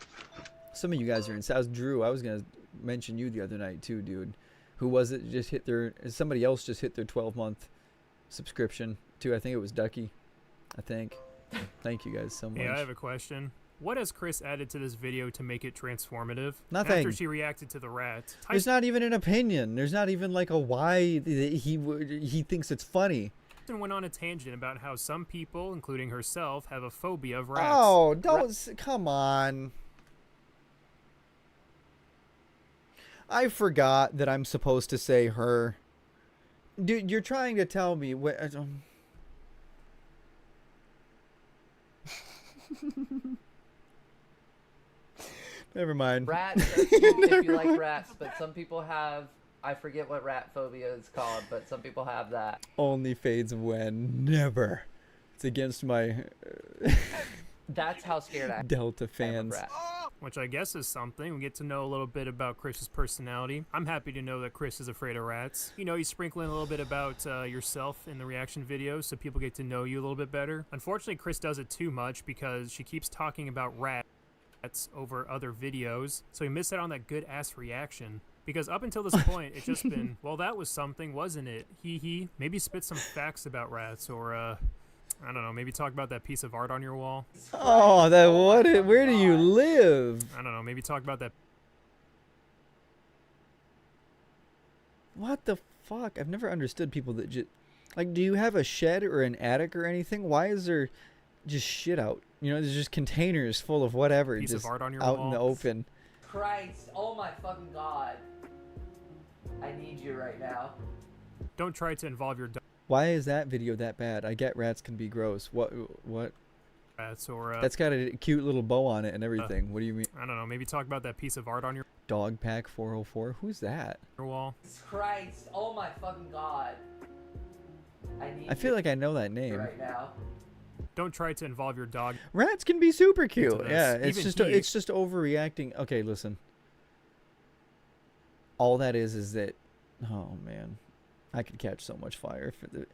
Some of you guys are in. That was Drew. I was gonna mention you the other night too, dude. Who was it? Just hit their somebody else just hit their 12-month subscription too. I think it was Ducky. I think. Thank you guys so much. Yeah, I have a question. What has Chris added to this video to make it transformative? Nothing. After she reacted to the rat. There's not even an opinion. There's not even like a why he thinks it's funny. Tyson went on a tangent about how some people, including herself, have a phobia of rats. Oh, come on. I forgot that I'm supposed to say her. Dude, you're trying to tell me what... Never mind. Rats, if you like rats, but some people have, I forget what rat phobia is called, but some people have that. Only fades when. Never. It's against my... That's how scared I am. Delta fans. Which I guess is something. We get to know a little bit about Chris's personality. I'm happy to know that Chris is afraid of rats. You know, you sprinkle in a little bit about yourself in the reaction videos so people get to know you a little bit better. Unfortunately, Chris does it too much because she keeps talking about rats over other videos, so we miss out on that good ass reaction. Because up until this point, it's just been, well, that was something, wasn't it? Hee hee. Maybe spit some facts about rats, or I don't know, maybe talk about that piece of art on your wall. Oh, that what? Where do you live? I don't know, maybe talk about that. What the fuck? I've never understood people that just like. Do you have a shed or an attic or anything? Why is there just shit out? You know, there's just containers full of whatever Piece just of art on your out wall. in the open. Christ, oh my fucking god. I need you right now. Don't try to involve your dog. Why is that video that bad? I get rats can be gross. What? Rats or That's got a cute little bow on it and everything. What do you mean? I don't know, maybe talk about that piece of art on your Dog Pack 404. Who's that? wall. Christ, oh my fucking god. I feel like I know that name. right now. Don't try to involve your dog. Rats can be super cute. this. Yeah, it's Even just just overreacting. Okay, listen. All that is that, oh man, I could catch so much fire for the.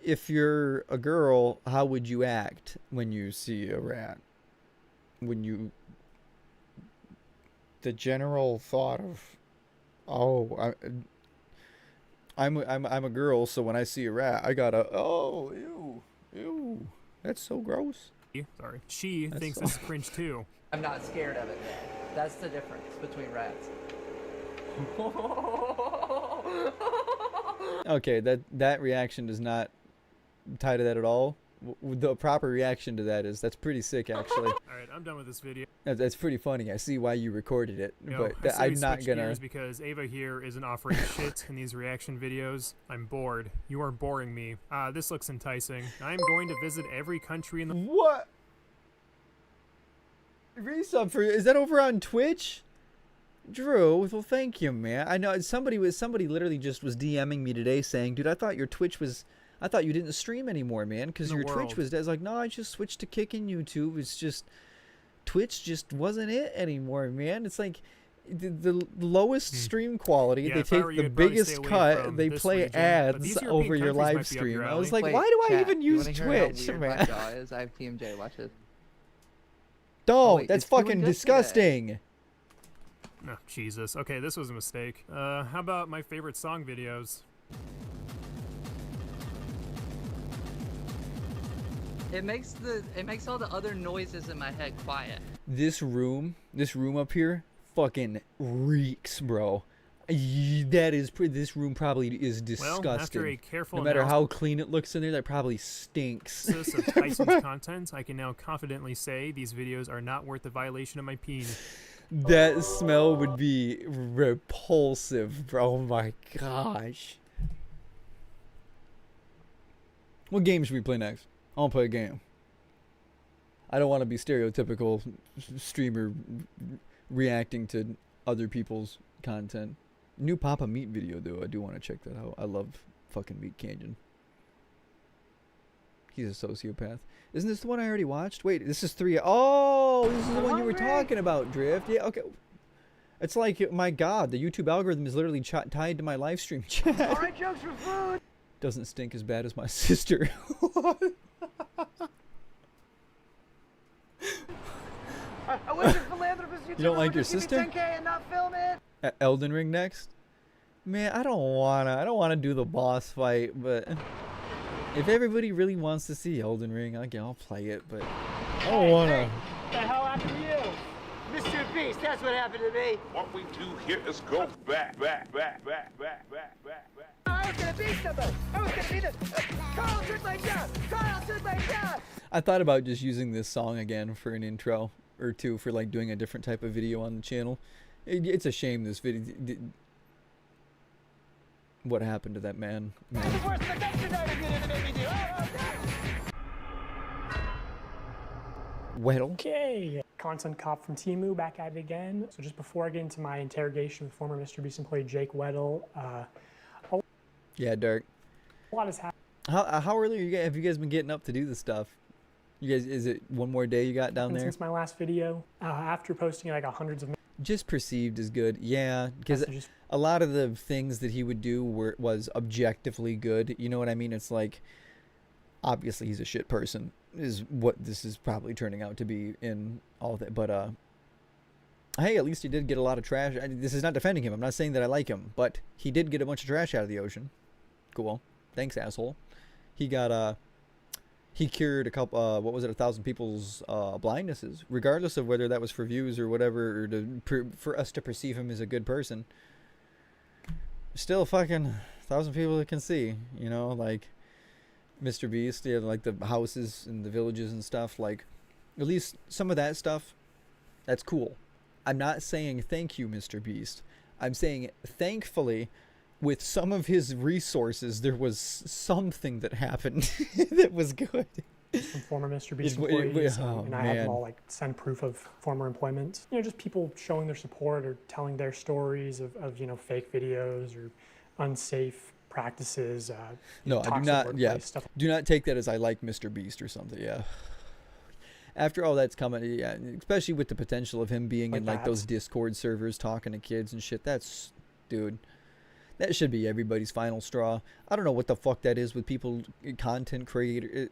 If you're a girl, how would you act when you see a rat? When you, the general thought of, oh, I'm a girl, so when I see a rat, I gotta, oh, ew, that's so gross. Sorry, she That's thinks so- this is cringe too. I'm not scared of it. That's the difference between rats. Okay, that reaction does not tie to that at all. The proper reaction to that is that's pretty sick, actually. All right, I'm done with this video. That's pretty funny. I see why you recorded it, You know, but I say we I'm not switch gonna. gears because Ava here isn't offering shit in these reaction videos. I'm bored. You are boring me. This looks enticing. I'm going to visit every country in the. What? Resub for is that over on Twitch? Drew, well, thank you, man. I know somebody literally just was DMing me today saying, dude, I thought your Twitch was. I thought you didn't stream anymore, man, because your Twitch was dead. I was like, no, I just switched to kicking YouTube. It's just Twitch just wasn't it anymore, man. It's like the lowest stream quality. Yeah, they if I take were you, the I'd probably biggest stay away cut. from They this play region, but ads these European over your countries might live be up stream. your I was alley. like, why do I even you use wanna hear how Twitch, weird man? My jaw is? I have TMJ. Watch this. Dog, wait, that's it's doing fucking good today. disgusting. Oh, Jesus. Okay, this was a mistake. How about my favorite song videos? It makes all the other noises in my head quiet. This room up here, fucking reeks, bro. This room probably is disgusting. Well, after a careful no matter analysis how clean it looks in there, that probably stinks. of Tyson's content, I can now confidently say these videos are not worth the violation of my peen. That smell would be repulsive, bro. Oh my gosh. What game should we play next? I want to play a game. I don't want to be stereotypical streamer reacting to other people's content. New Papa Meat video, though. I do want to check that out. I love fucking Meat Canyon. He's a sociopath. Isn't this the one I already watched? Wait, this is 3. Oh, this is the one you were talking about, Drift. Yeah, okay. It's like, my God, the YouTube algorithm is literally tied to my live stream chat. Alright, jokes for food! Doesn't stink as bad as my sister. I wish You don't like your sister? 10K and not film it? Elden Ring next? Man, I don't wanna do the boss fight, but if everybody really wants to see Elden Ring, I'll play it, but I don't wanna. The hell happened to you? Mr. Beast, that's what happened to me. What we do here is go back. I was gonna be somebody. I was gonna be the Carl took my job. Carl took my job. I thought about just using this song again for an intro or two for like doing a different type of video on the channel. It's a shame this video. What happened to that man? Weddle. Okay, Content Cop from Temu back at it again. So just before I get into my interrogation with former Mr. Beast employee Jake Weddle, Yeah, Dark. a lot has happened. How early have you guys been getting up to do this stuff? You guys, is it one more day you got down there? Since my last video, after posting it, I got hundreds of. Just perceived as good, yeah, because a lot of the things that he would do was objectively good. You know what I mean? It's like, obviously he's a shit person, is what this is probably turning out to be in all that. But hey, at least he did get a lot of trash. This is not defending him. I'm not saying that I like him, but he did get a bunch of trash out of the ocean. Cool. Thanks, asshole. He got he cured a couple 1,000 people's blindnesses, regardless of whether that was for views or whatever, or for us to perceive him as a good person. Still fucking 1,000 people that can see, you know, like Mr. Beast, yeah, like the houses and the villages and stuff, like at least some of that stuff, that's cool. I'm not saying thank you, Mr. Beast. I'm saying thankfully, with some of his resources, there was something that happened that was good. From former Mr. Beast employees, and I have them all like send proof of former employment. You know, just people showing their support or telling their stories of you know, fake videos or unsafe practices. No, I do not. Yeah, stuff. Do not take that as I like Mr. Beast or something. Yeah. After all that's coming, yeah, especially with the potential of him being in like those Discord servers talking to kids and shit. That's, dude. That should be everybody's final straw. I don't know what the fuck that is with people, content creator.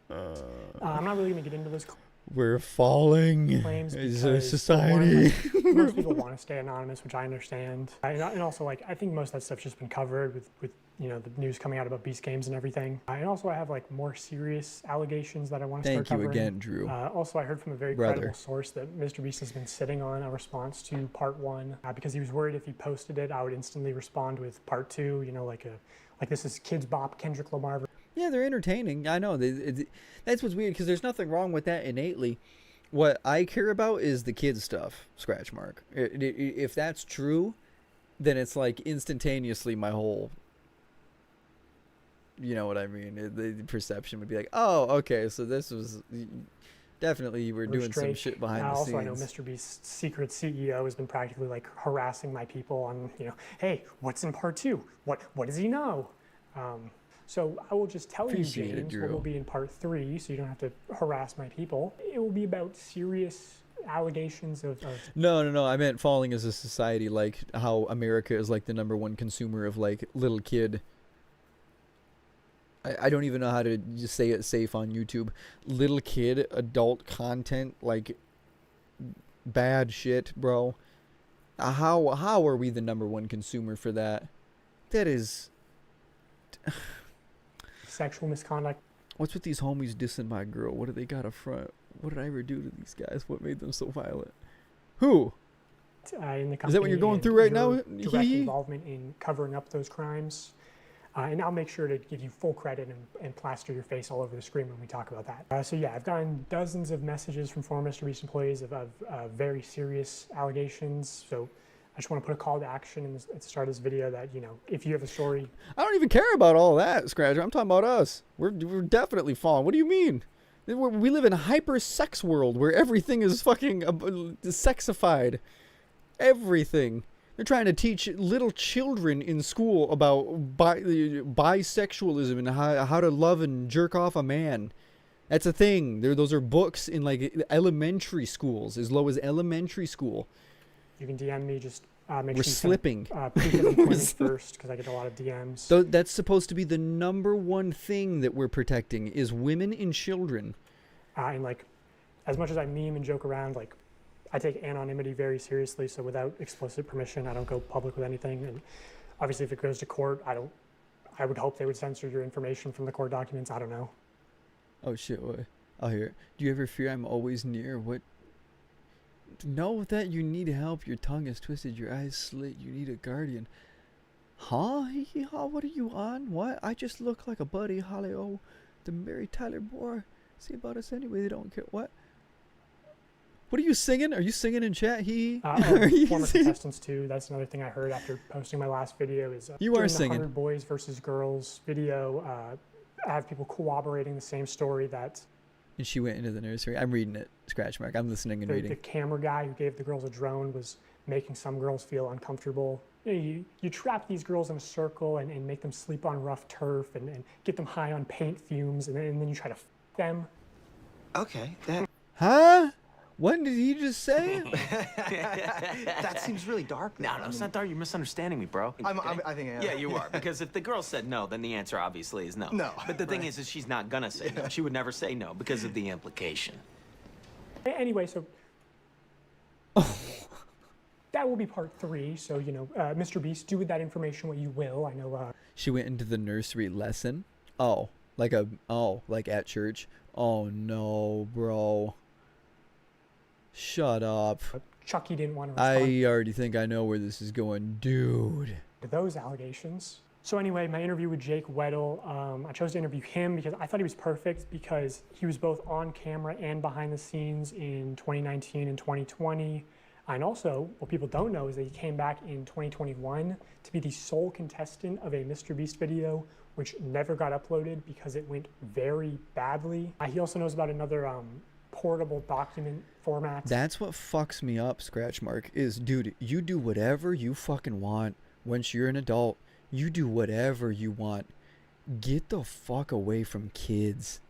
I'm not really going to get into this. We're falling as a society. Most people want to stay anonymous, which I understand. And also, like, I think most of that stuff's just been covered with you know, the news coming out about Beast Games and everything. And also, I have like more serious allegations that I want to start covering. Thank you again, Drew. Also, I heard from a very credible source that Mr. Beast has been sitting on a response to part 1 because he was worried if he posted it, I would instantly respond with part 2. You know, like this is Kids Bop, Kendrick Lamar. Yeah, they're entertaining. I know. That's what's weird, because there's nothing wrong with that innately. What I care about is the kids stuff, scratch mark. If that's true, then it's like instantaneously my whole, you know what I mean? The perception would be like, oh, okay, so this was definitely you were doing some shit behind the scenes. Also, I know Mr. Beast's secret CEO has been practically like harassing my people on, you know, hey, what's in part 2? What does he know? So I will just tell you, James, what will be in part 3, so you don't have to harass my people. It will be about serious allegations of... No. I meant falling as a society, like how America is like the #1 consumer of like little kid. I don't even know how to just say it safe on YouTube. Little kid, adult content, like bad shit, bro. How are we the #1 consumer for that? That is... Sexual misconduct. What's with these homies dissing my girl? What do they got up front? What did I ever do to these guys? What made them so violent? Who? In the is that what you're going through right now? Direct involvement in covering up those crimes. And I'll make sure to give you full credit and plaster your face all over the screen when we talk about that. So yeah, I've gotten dozens of messages from former Mr. Beast employees of very serious allegations. So I just want to put a call to action at the start of this video that, you know, if you have a story... I don't even care about all that, Scratcher. I'm talking about us. We're definitely falling. What do you mean? We live in a hyper-sex world where everything is fucking sexified. Everything. They're trying to teach little children in school about bisexualism and how to love and jerk off a man. That's a thing. Those are books in like elementary schools, as low as elementary school. You can DM me, just make We're sure slipping. You proof of employment first, because I get a lot of DMs. So that's supposed to be the #1 thing that we're protecting is women and children. And like as much as I meme and joke around, like, I take anonymity very seriously, so without explicit permission, I don't go public with anything. And obviously, if it goes to court, I would hope they would censor your information from the court documents. I don't know. Oh shit, what? I'll hear it. Do you ever fear I'm always near? What? Know that you need help. Your tongue is twisted, your eyes slit. You need a guardian. Huh? Hee-haw, what are you on? What? I just look like a Buddy Holly. Oh, the Mary Tyler Moore. See about us anyway. They don't care. What? What are you singing? Are you singing in chat? Former contestants too. That's another thing I heard after posting my last video. Is you are doing singing. The 100 Boys versus Girls video. I have people corroborating the same story that. And she went into the nursery. I'm reading it. Scratch mark. I'm listening and reading. The camera guy who gave the girls a drone was making some girls feel uncomfortable. You trap these girls in a circle and make them sleep on rough turf and get them high on paint fumes and then you try to f them. Okay, that... Huh? What did he just say? That seems really dark. No, it's not dark. You're misunderstanding me, bro. I think I am. Yeah, you are. Because if the girl said no, then the answer obviously is no. No. But the thing is she's not gonna say no. She would never say no because of the implication. Anyway, so that will be part 3. So, you know, Mr. Beast, do with that information what you will. I know. She went into the nursery lesson. Oh, like at church. Oh no, bro. Shut up. Chucky didn't want to respond. I already think I know where this is going, dude. To those allegations. So anyway, my interview with Jake Weddle, I chose to interview him because I thought he was perfect because he was both on camera and behind the scenes in 2019 and 2020. And also, what people don't know is that he came back in 2021 to be the sole contestant of a Mr. Beast video, which never got uploaded because it went very badly. He also knows about another portable document format. That's what fucks me up, Scratch Mark, is, dude, you do whatever you fucking want. Once you're an adult, you do whatever you want. Get the fuck away from kids.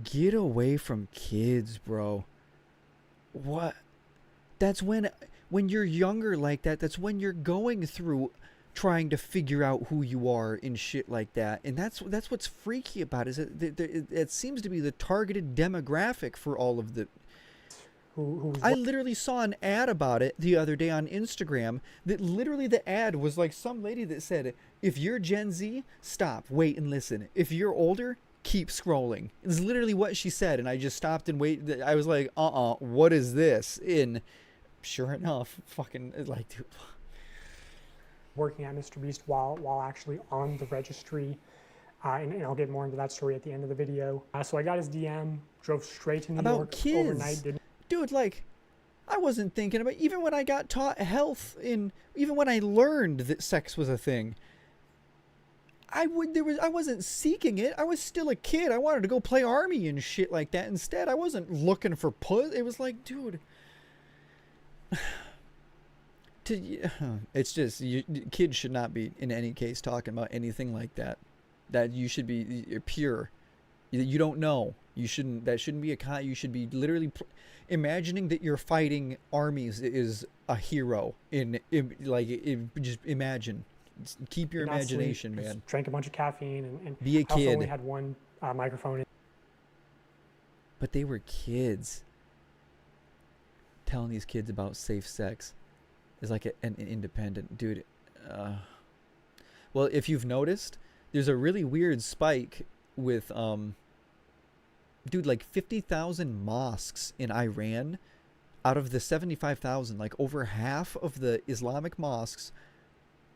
Get away from kids, bro. What? That's when you're younger like that, that's when you're going through trying to figure out who you are and shit like that. And that's what's freaky about it, is it seems to be the targeted demographic for all of the... I literally saw an ad about it the other day on Instagram that literally the ad was like some lady that said, if you're Gen Z, stop, wait and listen. If you're older, keep scrolling. It's literally what she said, and I just stopped and waited. I was like, what is this? And sure enough, fucking, like, dude... Working at Mr. Beast while actually on the registry. And I'll get more into that story at the end of the video. So I got his DM, drove straight to New York overnight. Dude, like, I wasn't thinking about, even when I got taught health, even when I learned that sex was a thing, I wasn't seeking it. I was still a kid. I wanted to go play army and shit like that. Instead, I wasn't looking for puss. It was like, dude... It's just, kids should not be in any case talking about anything like that. That you should be pure. You don't know. You shouldn't. That shouldn't be a. You should be literally imagining that you're fighting armies is a hero. Just imagine. Keep your imagination, man. Drank a bunch of caffeine and be a kid. I also only had one microphone. But they were kids. Telling these kids about safe sex is like an independent dude. Well, if you've noticed, there's a really weird spike with dude, like 50,000 mosques in Iran out of the 75,000. Like over half of the Islamic mosques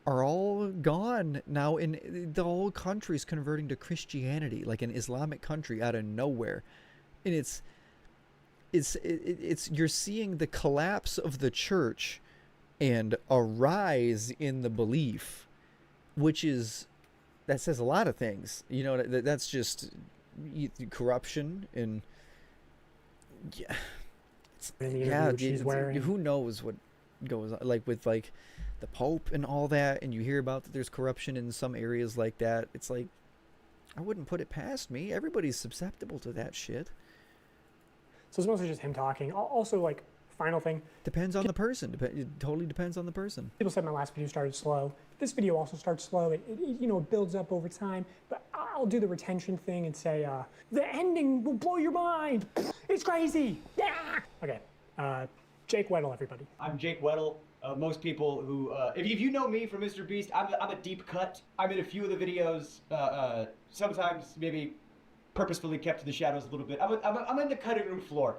are all gone now, in the whole country's converting to Christianity, like an Islamic country out of nowhere. And it's you're seeing the collapse of the church and a rise in the belief, which is, that says a lot of things. You know, that's just corruption and who knows what goes on, like with like the Pope and all that, and you hear about that there's corruption in some areas like that. It's like, I wouldn't put it past me. Everybody's susceptible to that shit. So it's mostly just him talking. Also, like, final thing. Depends on the person. It totally depends on the person. People said my last video started slow. This video also starts slow. It builds up over time, but I'll do the retention thing and say, the ending will blow your mind. It's crazy. Yeah. Okay. Jake Weddle, everybody. I'm Jake Weddle. Most people who, if you know me from Mr. Beast, I'm a deep cut. I'm in a few of the videos, sometimes maybe purposefully kept to the shadows a little bit. I'm in the cutting room floor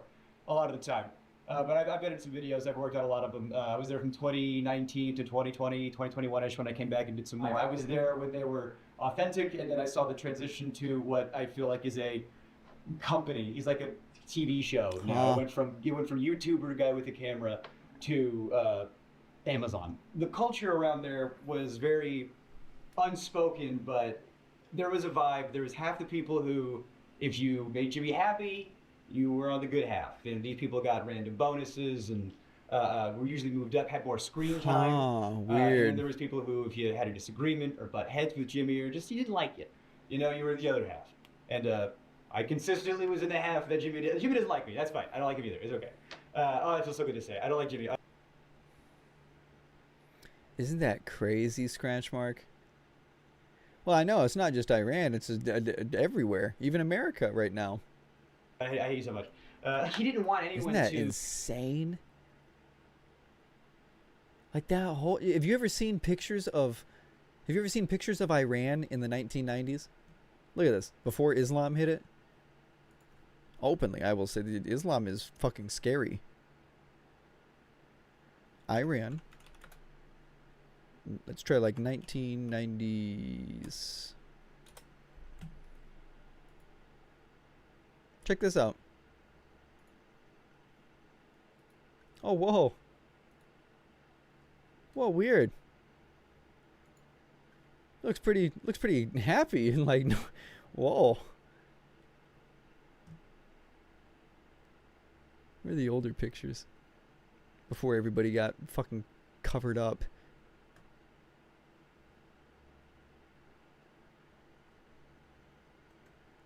a lot of the time. But I've been in some videos. I've worked on a lot of them. I was there from 2019 to 2020, 2021-ish when I came back and did some more. I was there when they were authentic, and then I saw the transition to what I feel like is a company. He's like a TV show. You know, went from YouTuber guy with a camera to Amazon. The culture around there was very unspoken, but there was a vibe. There was half the people who, if you made Jimmy happy, you were on the good half, and these people got random bonuses and were usually moved up, had more screen time. Weird. And there was people who, if you had a disagreement or butt heads with Jimmy or just you didn't like it, you were the other half. And I consistently was in the half that Jimmy doesn't like me. That's fine. I don't like him either. It's okay. That feels so good to say. I don't like Jimmy. Isn't that crazy, Scratch Mark? Well, I know it's not just Iran. It's everywhere, even America right now. I hate you so much. He didn't want anyone Isn't that insane? Like that whole. Have you ever seen pictures of Iran in the 1990s? Look at this. Before Islam hit it. Openly, I will say that Islam is fucking scary. Iran. Let's try like 1990s. Check this out. Oh, whoa. Whoa, weird. Looks pretty happy and like, whoa. Where are the older pictures? Before everybody got fucking covered up.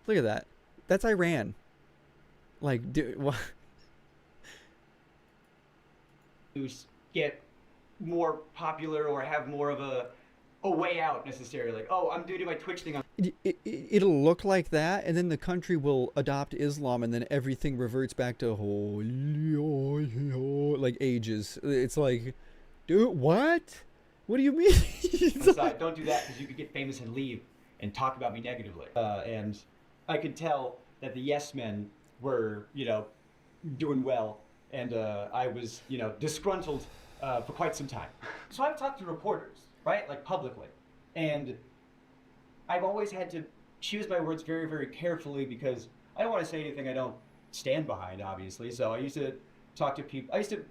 Look at that. That's Iran. Like, dude, what? To get more popular or have more of a way out necessarily. Like, oh, I'm doing my Twitch thing. It'll look like that, and then the country will adopt Islam, and then everything reverts back to like ages. It's like, dude, what? What do you mean? Aside, don't do that because you could get famous and leave and talk about me negatively. And I could tell that the yes men were, doing well, and I was, disgruntled for quite some time. So I've talked to reporters, right, like publicly, and I've always had to choose my words very, very carefully because I don't want to say anything I don't stand behind, obviously. So I used to talk to people. I used to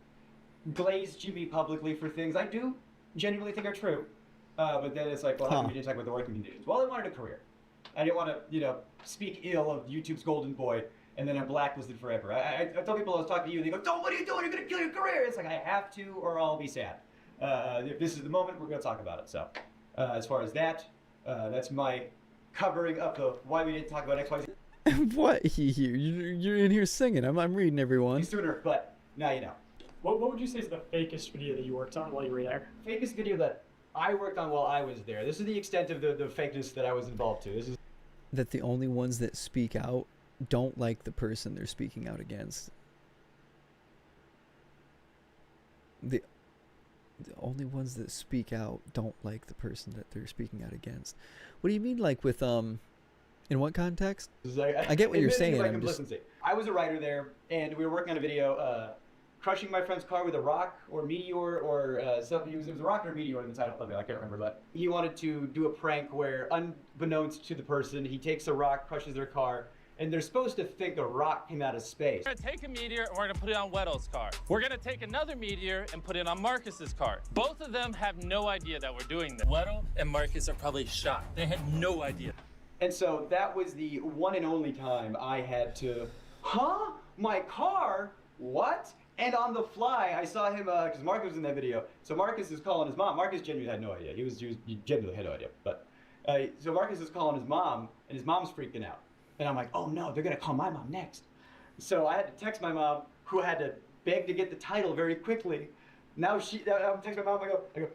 glaze Jimmy publicly for things I do genuinely think are true, but then it's like, well, how come you didn't talk about the working conditions? Well, I wanted a career. I didn't want to, speak ill of YouTube's golden boy, and then I'm blacklisted forever. I tell people I was talking to you, and they go, "Don't, what are you doing? You're going to kill your career." It's like, I have to, or I'll be sad. If this is the moment, we're going to talk about it. So, as far as that, that's my covering up of why we didn't talk about XYZ. What? You're in here singing. I'm reading everyone. Sooner, but now you know. What would you say is the fakest video that you worked on while you were there? Fakest video that I worked on while I was there. This is the extent of the fakeness that I was involved to. This is that the only ones that speak out don't like the person they're speaking out against. The only ones that speak out don't like the person that they're speaking out against. What do you mean, like with in what context? I get what you're saying. I was a writer there, and we were working on a video, crushing my friend's car with a rock or meteor or something. It was a rock or a meteor in the title of it. I can't remember, but he wanted to do a prank where, unbeknownst to the person, he takes a rock, crushes their car, and they're supposed to think a rock came out of space. We're gonna take a meteor and we're gonna put it on Weddle's car. We're gonna take another meteor and put it on Marcus's car. Both of them have no idea that we're doing this. Weddle and Marcus are probably shocked. They had no idea. And so that was the one and only time I had to, my car? What? And on the fly, I saw him, because Marcus was in that video. So Marcus is calling his mom. Marcus genuinely had no idea. He genuinely had no idea. But so Marcus is calling his mom, and his mom's freaking out. And I'm like, oh no, they're gonna call my mom next. So I had to text my mom, who had to beg to get the title very quickly. Now I'm texting my mom. I go,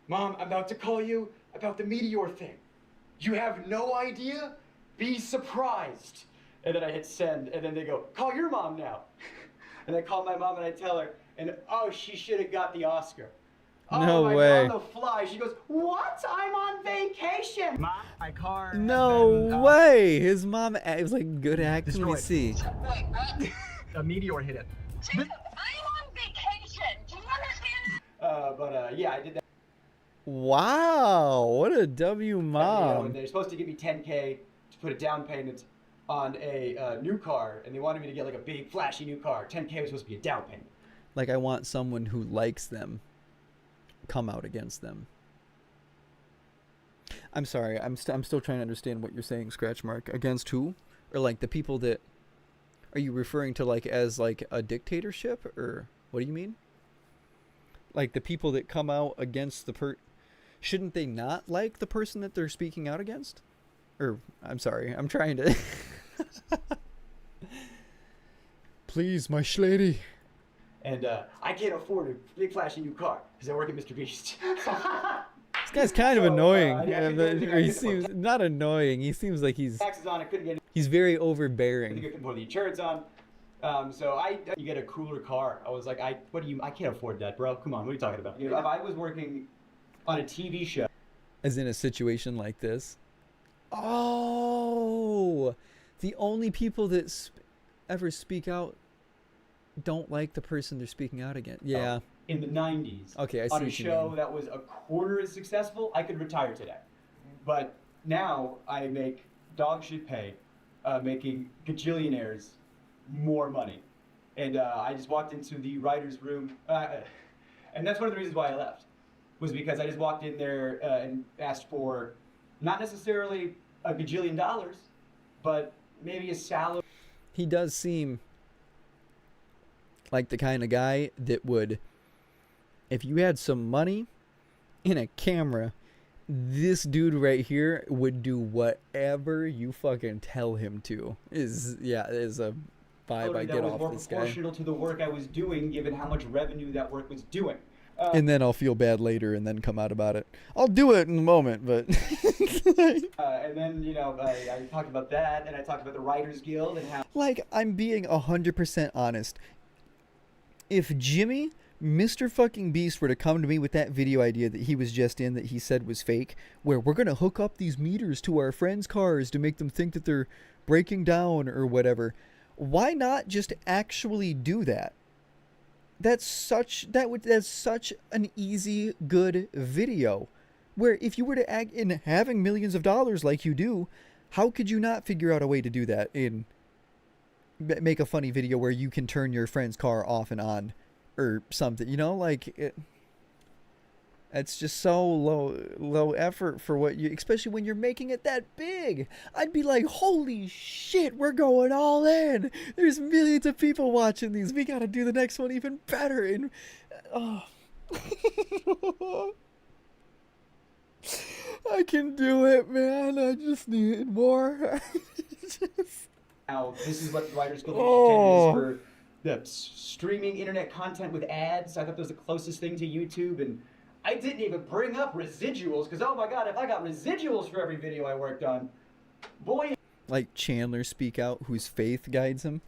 Mom, I'm about to call you about the meteor thing. You have no idea? Be surprised. And then I hit send, and then they go, call your mom now. And I call my mom and I tell her, and oh, she should have got the Oscar. No my way. God, on the fly. She goes, what? I'm on vacation. Mom, my car. No way. His mom it was like good acting. Let me see. Wait, what? A meteor hit it. Jacob, I'm on vacation. Do you understand? Yeah, I did that. Wow, what a W mom. They're supposed to give me $10K to put a down payment on a new car, and they wanted me to get like a big flashy new car. $10K was supposed to be a down payment. Like I want someone who likes them come out against them. I'm sorry, I'm still trying to understand what you're saying, Scratch Mark. Against who? Or like the people that, are you referring to like as like a dictatorship, or what do you mean? Like the people that come out against the shouldn't they not like the person that they're speaking out against? Or I'm sorry, I'm trying to please, my shlady. And I can't afford a big flashy new car because I work at Mr. Beast. This guy's kind of annoying. He seems not annoying. He seems like he's taxes on. I couldn't get. He's very I overbearing. think I could put the insurance on. You get a cooler car. I was like, I can't afford that, bro. Come on, what are you talking about? You know, if I was working on a TV show, as in a situation like this. Oh, the only people that ever speak out don't like the person they're speaking out against. Yeah. In the 90s. Okay, I see on a what you show mean. that was a quarter as successful, I could retire today. But now I make dog shit pay, making gajillionaires more money. And I just walked into the writer's room, and that's one of the reasons why I left, was because I just walked in there and asked for not necessarily a gajillion dollars, but maybe a salary. He does seem like the kind of guy that would, if you had some money and a camera, this dude right here would do whatever you fucking tell him to. Is a vibe I that get was off more this guy. proportional to the work I was doing, given how much revenue that work was doing. And then I'll feel bad later and then come out about it. I'll do it in a moment, but and then, I talked about that, and I talked about the Writers Guild and how... like, I'm being 100% honest. If Jimmy, Mr. fucking Beast, were to come to me with that video idea that he was just in that he said was fake, where we're going to hook up these meters to our friends' cars to make them think that they're breaking down or whatever, why not just actually do that? That's such an easy, good video. Where if you were to act in having millions of dollars like you do, how could you not figure out a way to do that and make a funny video where you can turn your friend's car off and on or something, it's just so low effort for what you, especially when you're making it that big. I'd be like, holy shit, we're going all in. There's millions of people watching these. We got to do the next one even better. And I can do it, man. I just need more. Now, this is what the Writers Guild Oh. is for the streaming internet content with ads. I thought that was the closest thing to YouTube, and I didn't even bring up residuals, because oh my god, if I got residuals for every video I worked on, boy. Like Chandler speak out, whose faith guides him.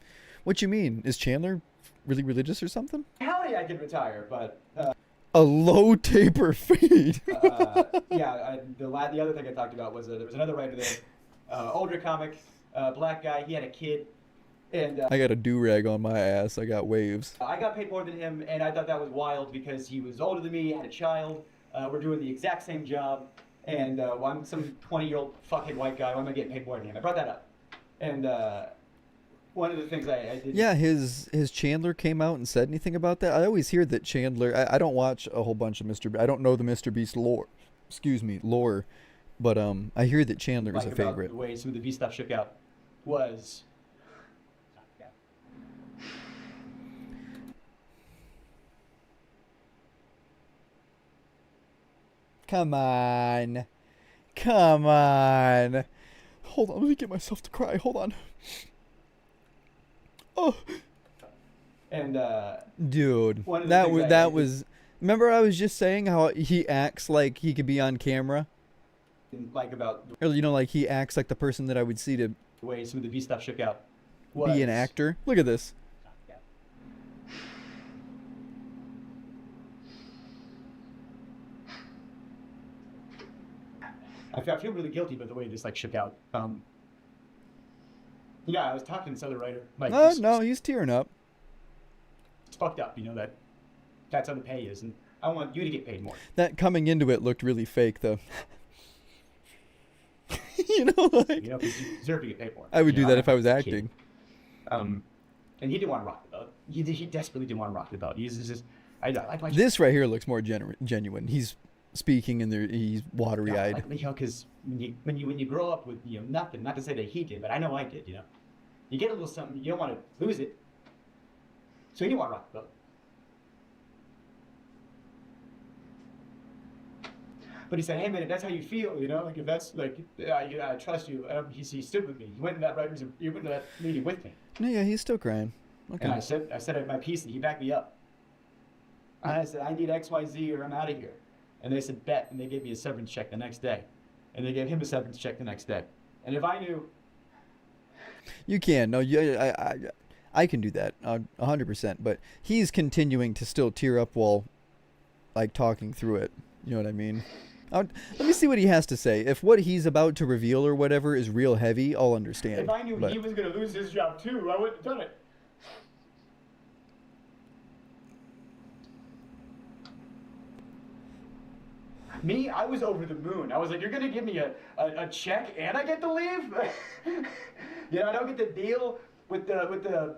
What you mean? Is Chandler really religious or something? Howdy, I could retire, but a low taper fade. The other thing I talked about was there was another writer there, older comic, black guy. He had a kid, and I got a do-rag on my ass. I got waves. I got paid more than him, and I thought that was wild because he was older than me, had a child. We're doing the exact same job, and I'm some 20-year-old fucking white guy. Why am I getting paid more than him? I brought that up, and one of the things I did. Yeah, his Chandler came out and said anything about that. I always hear that Chandler. I don't watch a whole bunch of I don't know the Mr. Beast lore. Lore, but I hear that Chandler is a favorite. The way some of the Beast stuff shook out was. Come on. Hold on, let me get myself to cry. Hold on. Oh. And dude, that was Remember I was just saying how he acts like he could be on camera? Like about Or, like he acts like the person that I would see to the way some of the V stuff shook out. be an actor. Look at this. I feel really guilty about the way this like shook out. Yeah, I was talking to this other writer. Like, No, he's tearing up. it's fucked up, that that's how the pay is, and I want you to get paid more. That coming into it looked really fake, though. Because you deserve to get paid more. I would do that if I was I'm acting. kidding. And he didn't want to rock the boat. He desperately didn't want to rock the boat. He's just, I like my This right here looks more genuine. He's speaking and he's watery-eyed. Because when you grow up with nothing, not to say that he did, but I know I did. You get a little something, you don't want to lose it, so you didn't want to rock the boat. But he said, "Hey man, if that's how you feel, like if that's like, I trust you." He stood with me. He went to that meeting with me. No, yeah, he's still crying. Okay. And I said my piece, and he backed me up. And I said, "I need X, Y, Z, or I'm out of here." And they said, "Bet," and they gave me a severance check the next day, and they gave him a severance check the next day. And if I knew, you can. No, I can do that 100%. But he's continuing to still tear up while, like, talking through it. You know what I mean? Let me see what he has to say. If what he's about to reveal or whatever is real heavy, I'll understand. if I knew but he was going to lose his job too, I wouldn't have done it. Me, I was over the moon. I was like, "You're gonna give me a check and I get to leave?" I don't get to deal with the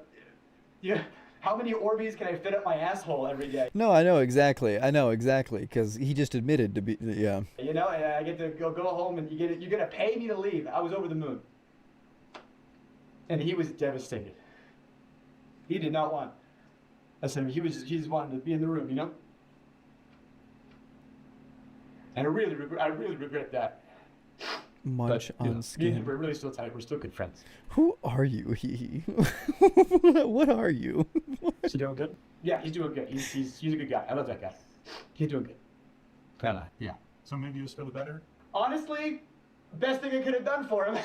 how many Orbeez can I fit up my asshole every day? No, I know exactly. Because he just admitted to be, yeah. And I get to go home and you're gonna pay me to leave. I was over the moon. And he was devastated. He did not want. I said he just wanted to be in the room, And I really regret that. Munch on Me and skin. him, we're really still tight. We're still good friends. Who are you? What are you? Is he doing good? Yeah, he's doing good. He's a good guy. I love that guy. He's doing good. Yeah. So maybe you just feel better? Honestly, best thing I could have done for him.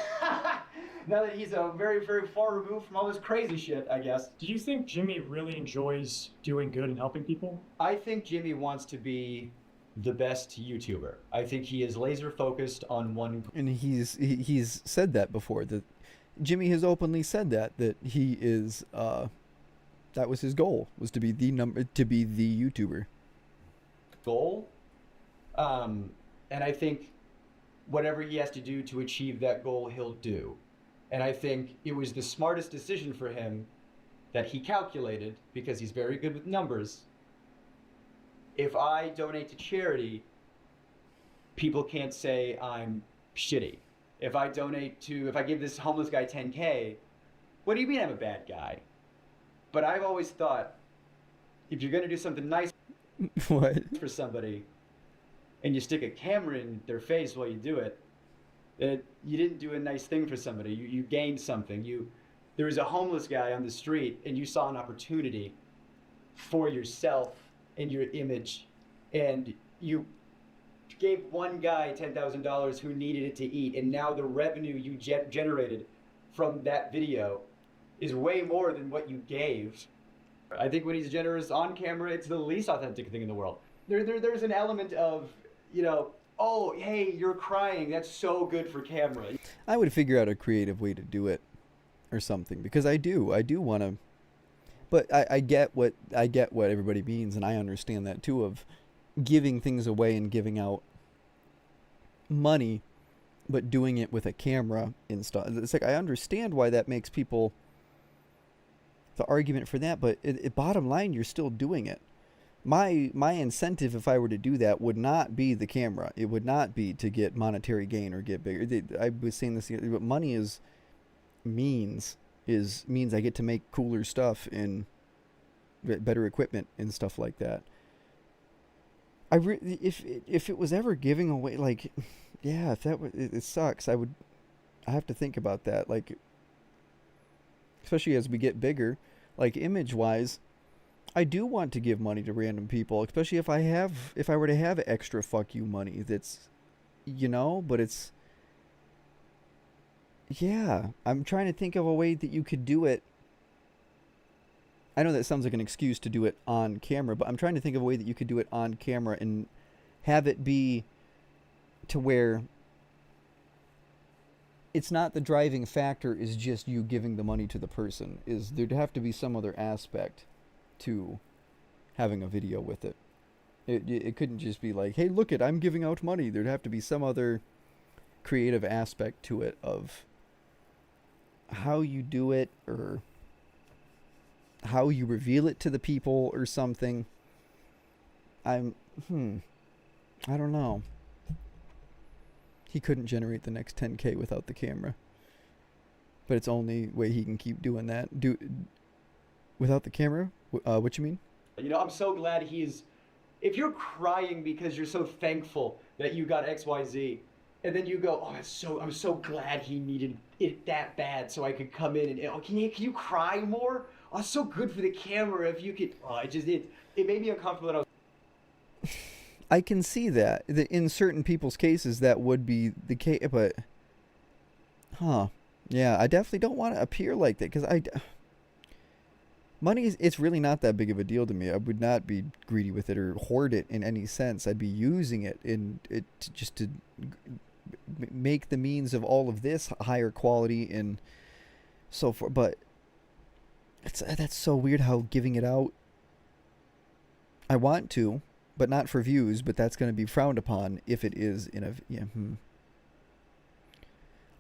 Now that he's very, very far removed from all this crazy shit, I guess. Do you think Jimmy really enjoys doing good and helping people? I think Jimmy wants to be the best YouTuber. I think he is laser focused on one. And he's said that before. That Jimmy has openly said that he is that was his goal, was to be the YouTuber. Goal. And I think whatever he has to do to achieve that goal, he'll do. And I think it was the smartest decision for him that he calculated, because he's very good with numbers. If I donate to charity, people can't say I'm shitty. If I give this homeless guy 10K, what do you mean I'm a bad guy? But I've always thought, if you're going to do something nice for somebody, and you stick a camera in their face while you do it, that you didn't do a nice thing for somebody. You gained something. There was a homeless guy on the street, and you saw an opportunity for yourself and your image, and you gave one guy $10,000 who needed it to eat, and now the revenue you generated from that video is way more than what you gave. I think when he's generous on camera, it's the least authentic thing in the world. There's an element of, oh, hey, you're crying. That's so good for camera. I would figure out a creative way to do it or something, because I do want to. But I get what everybody means, and I understand that too, of giving things away and giving out money, but doing it with a camera and stuff. It's like, I understand why that makes people, the argument for that, but bottom line, you're still doing it. My incentive, if I were to do that, would not be the camera. It would not be to get monetary gain or get bigger. I was saying this, but money means I get to make cooler stuff and better equipment and stuff like that. If it was ever giving away, like, yeah, if that was, it sucks. I have to think about that, like, especially as we get bigger, like image wise. I do want to give money to random people, especially if I were to have extra fuck you money that's, you know, but it's, yeah, I'm trying to think of a way that you could do it. I know that sounds like an excuse to do it on camera, but I'm trying to think of a way that you could do it on camera and have it be to where it's not the driving factor is just you giving the money to the person. Is there'd have to be some other aspect to having a video with it. It couldn't just be like, hey, look it, I'm giving out money. There'd have to be some other creative aspect to it of how you do it or how you reveal it to the people or something. I don't know. He couldn't generate the next 10K without the camera. But it's only way he can keep doing that. Without the camera? What you mean? You know, I'm so glad he's... If you're crying because you're so thankful that you got XYZ, and then you go, oh, I'm so glad he needed it that bad so I could come in and... Oh, can you cry more? Oh, it's so good for the camera if you could... Oh, it made me uncomfortable that I was... I can see that. In certain people's cases, that would be the case, but... Yeah, I definitely don't want to appear like that, because money it's really not that big of a deal to me. I would not be greedy with it or hoard it in any sense. I'd be using it just to make the means of all of this higher quality and so forth. But that's so weird how giving it out... I want to, but not for views, but that's going to be frowned upon if it is in a... Yeah,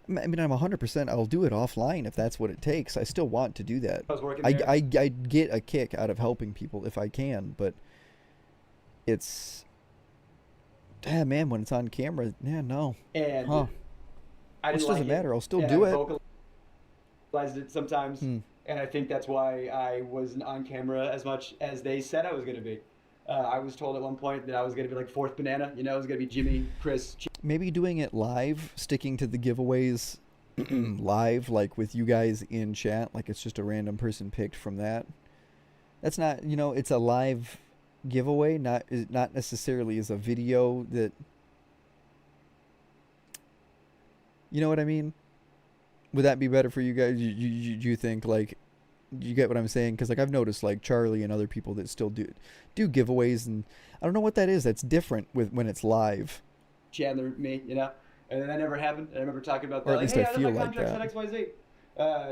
I mean, I'm 100%, I'll do it offline if that's what it takes. I still want to do that. I get a kick out of helping people if I can, but it's... man, when it's on camera, no. And It doesn't matter, I'll still do it. Vocalized it sometimes, and I think that's why I wasn't on camera as much as they said I was going to be. I was told at one point that I was going to be like fourth banana, you know, it was going to be Jimmy, Chris... Maybe doing it live, sticking to the giveaways live, like with you guys in chat, like it's just a random person picked from that. That's not, you know, it's a live giveaway, not necessarily as a video that... You know what I mean? Would that be better for you guys? You think, like... You get what I'm saying? Because, like, I've noticed, like, Charlie and other people that still do giveaways, and I don't know what that is. That's different when it's live. Chandler, me, you know, and then that never happened. I remember talking about that. Or at least like, I hey, feel my like contract's that. at XYZ.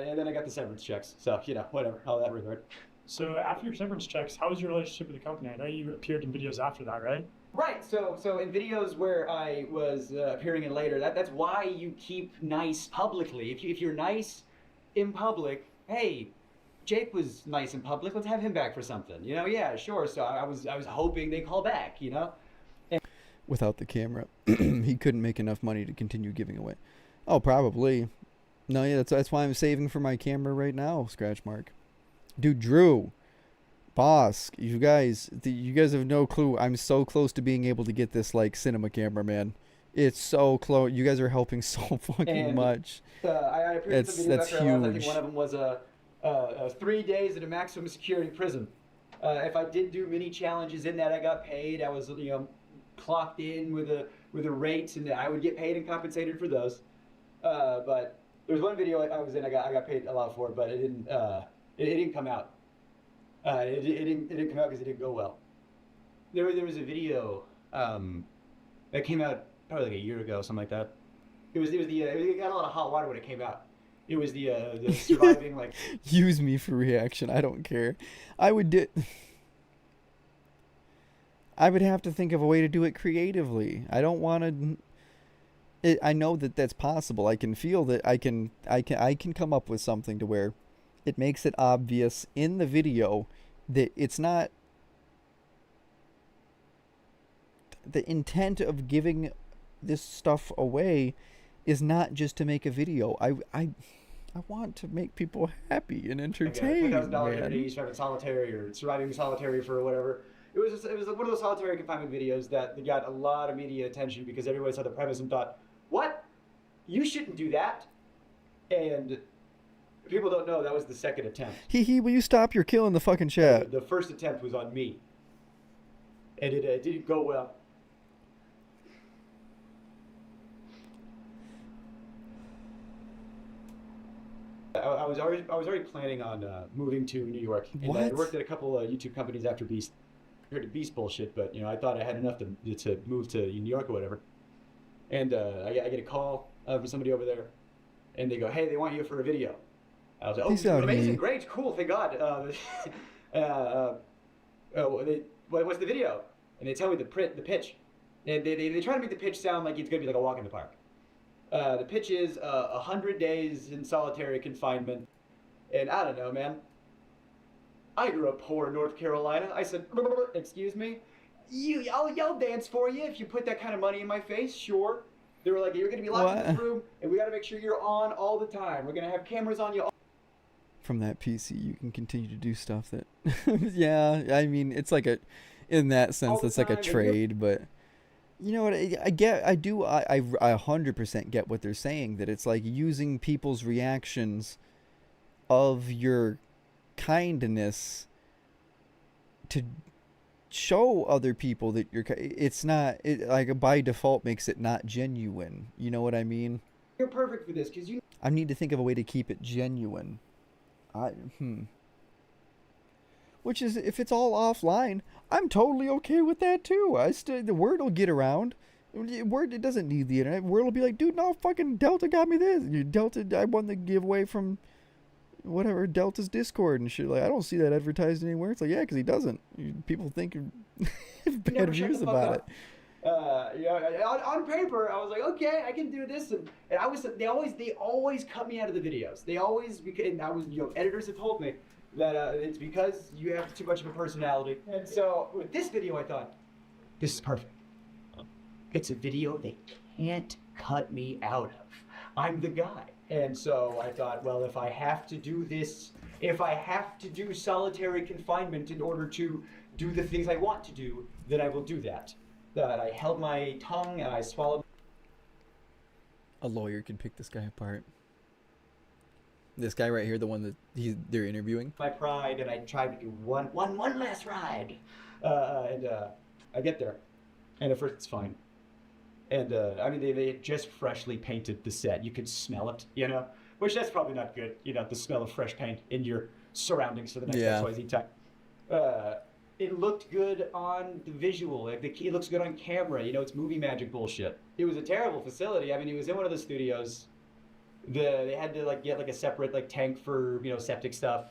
And then I got the severance checks. So, you know, whatever, how that regard. So after your severance checks, how was your relationship with the company? I know you appeared in videos after that, right? Right. So in videos where I was appearing in later, that's why you keep nice publicly. If you're nice in public, hey, Jake was nice in public. Let's have him back for something. You know, yeah, sure. So I was hoping they call back. You know. Without the camera, he couldn't make enough money to continue giving away. Oh, probably. No, yeah, that's why I'm saving for my camera right now. Scratch mark. Dude, Drew, boss, you guys have no clue. I'm so close to being able to get this like cinema camera, man. It's so close. You guys are helping so fucking much. I appeared in the video that's after huge. I left. I think one of them was 3 days at a maximum security prison. If I did do mini challenges in that, I got paid. I was, you know, clocked in with a rate, and I would get paid and compensated for those. But there was one video I was in. I got paid a lot for it, but it didn't come out. It didn't come out because it didn't go well. There was a video that came out probably like a year ago, something like that. It got a lot of hot water when it came out. It was the surviving like. Use me for reaction. I don't care. I would have to think of a way to do it creatively. I don't want to. I know that that's possible. I can feel that I can come up with something to where it makes it obvious in the video that it's not the intent of giving this stuff away is not just to make a video. I want to make people happy and entertained. $2,000 surviving solitary or surviving solitary for whatever. It was one of those solitary confinement videos that got a lot of media attention because everybody saw the premise and thought, "What? You shouldn't do that." And People don't know that was the second attempt. Will you stop? You're killing the fucking chat. The first attempt was on me, and it didn't go well. I was already planning on moving to New York. And I What? worked at a couple of YouTube companies after Beast. Heard of Beast bullshit, but I thought I had enough to move to New York or whatever. And I get a call from somebody over there, and they go, "Hey, they want you for a video." I was like, Peace "Oh, out, amazing, me. great, cool, thank God." What's the video? And they tell me the pitch, and they try to make the pitch sound like it's gonna be like a walk in the park. The pitch is 100 days in solitary confinement, and I don't know, man. I grew up poor in North Carolina. I said, "Excuse me, I'll dance for you if you put that kind of money in my face." Sure. They were like, "You're gonna be locked in this room, and we gotta make sure you're on all the time. We're gonna have cameras on you." From that PC, you can continue to do stuff that, yeah, I mean, it's like in that sense, that's like a trade, but you know what, I 100% get what they're saying, that it's like using people's reactions of your kindness to show other people that it's not, like by default makes it not genuine, you know what I mean? You're perfect for this, because you... I need to think of a way to keep it genuine. Which is, if it's all offline, I'm totally okay with that too. The word will get around. It doesn't need the internet. Word will be like, "Dude, no, fucking Delta got me this. Delta, I won the giveaway from whatever, Delta's Discord and shit." Like, I don't see that advertised anywhere. It's like, yeah, because he doesn't. People think bad views about it. On paper, I was like, okay, I can do this, and they always cut me out of the videos. They always, and editors have told me that it's because you have too much of a personality. And so with this video, I thought, this is perfect. It's a video they can't cut me out of. I'm the guy. And so I thought, well, if I have to do this, if I have to do solitary confinement in order to do the things I want to do, then I will do that. That I held my tongue and I swallowed. A lawyer can pick this guy apart. This guy right here, the one that they're interviewing. My pride, and I tried to do one last ride, and I get there, and at first it's fine, and I mean they had just freshly painted the set. You could smell it, which that's probably not good, the smell of fresh paint in your surroundings for the next XYZ time. It looked good on the visual. It looks good on camera. It's movie magic bullshit. It was a terrible facility. I mean, it was in one of the studios. They had to get a separate tank for septic stuff.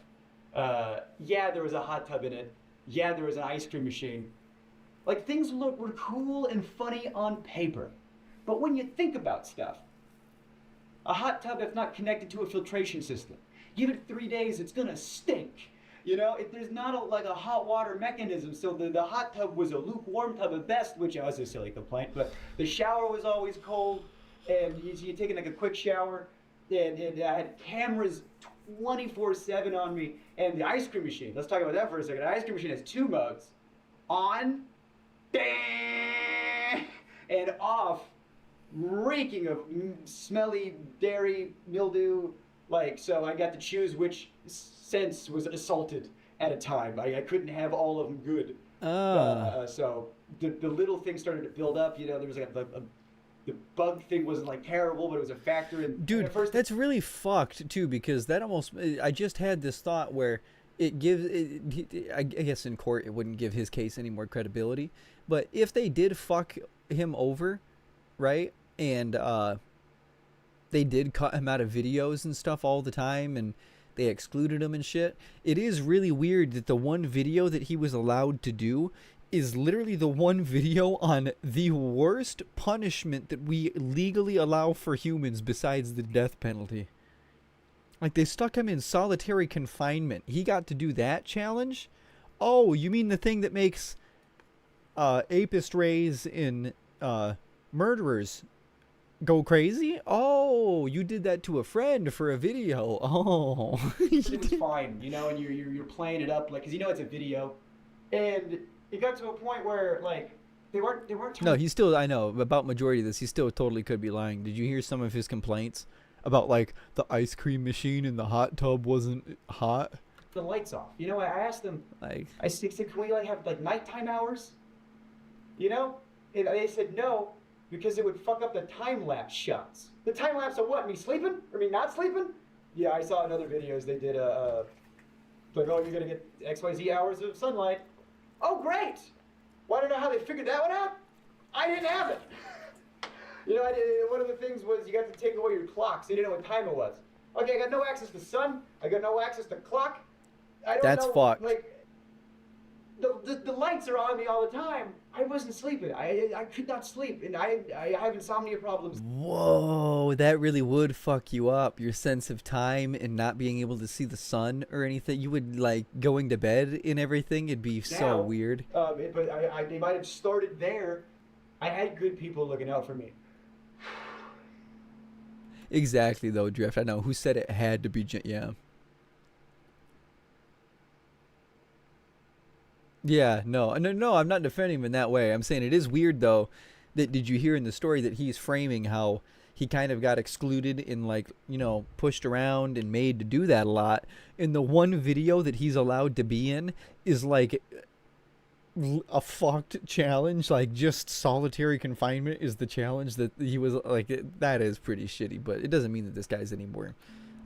Yeah, there was a hot tub in it. Yeah, there was an ice cream machine. Things were cool and funny on paper, but when you think about stuff, a hot tub that's not connected to a filtration system, give it 3 days, it's gonna stink. If there's not a hot water mechanism, so the hot tub was a lukewarm tub at best, which was a silly complaint, but the shower was always cold, and you're taking a quick shower, and I had cameras 24/7 on me, and the ice cream machine, let's talk about that for a second. The ice cream machine has 2 modes, on, and off, reeking of smelly dairy, mildew, so I got to choose which sense was assaulted at a time. I couldn't have all of them good. So the little things started to build up. There was the bug thing wasn't terrible, but it was a factor. Dude, that's really fucked too, because that almost, I just had this thought where it gives, I guess in court it wouldn't give his case any more credibility, but if they did fuck him over, right, and they did cut him out of videos and stuff all the time, and they excluded him and shit, it is really weird that the one video that he was allowed to do is literally the one video on the worst punishment that we legally allow for humans besides the death penalty. They stuck him in solitary confinement. He got to do that challenge? Oh, you mean the thing that makes apist rays in murderers go crazy? Oh, you did that to a friend for a video. Oh. It was fine, and you're playing it up, because it's a video, and it got to a point where, they weren't No, he's still, I know, about majority of this, he still totally could be lying. Did you hear some of his complaints about like the ice cream machine in the hot tub wasn't hot. The lights off. You know, I asked them. Like, I said, can we like have like nighttime hours? You know, and they said no because it would fuck up the time lapse shots. The time lapse of what? Me sleeping or me not sleeping? Yeah, I saw in other videos they did like, oh, you're gonna get XYZ hours of sunlight. Oh, great! Want to know how they figured that one out? I didn't have it. You know, one of the things was you got to take away your clock, so you didn't know what time it was. Okay, I got no access to sun. I got no access to clock. I don't That's know, fucked. Like, the lights are on me all the time. I wasn't sleeping. I could not sleep, and I have insomnia problems. whoa, that really would fuck you up. Your sense of time and not being able to see the sun or anything. You would like going to bed and everything. It'd be so Now, weird. But they might have started there. I had good people looking out for me. Exactly though, Drift. I know who said it had to be. Yeah. Yeah, no, I'm not defending him in that way. I'm saying it is weird though. That did you hear in the story that he's framing how he kind of got excluded and like, you know, pushed around and made to do that a lot. And the one video that he's allowed to be in is like a fucked challenge. Like just solitary confinement is the challenge that he was like. That is pretty shitty, but it doesn't mean that this guy's anymore.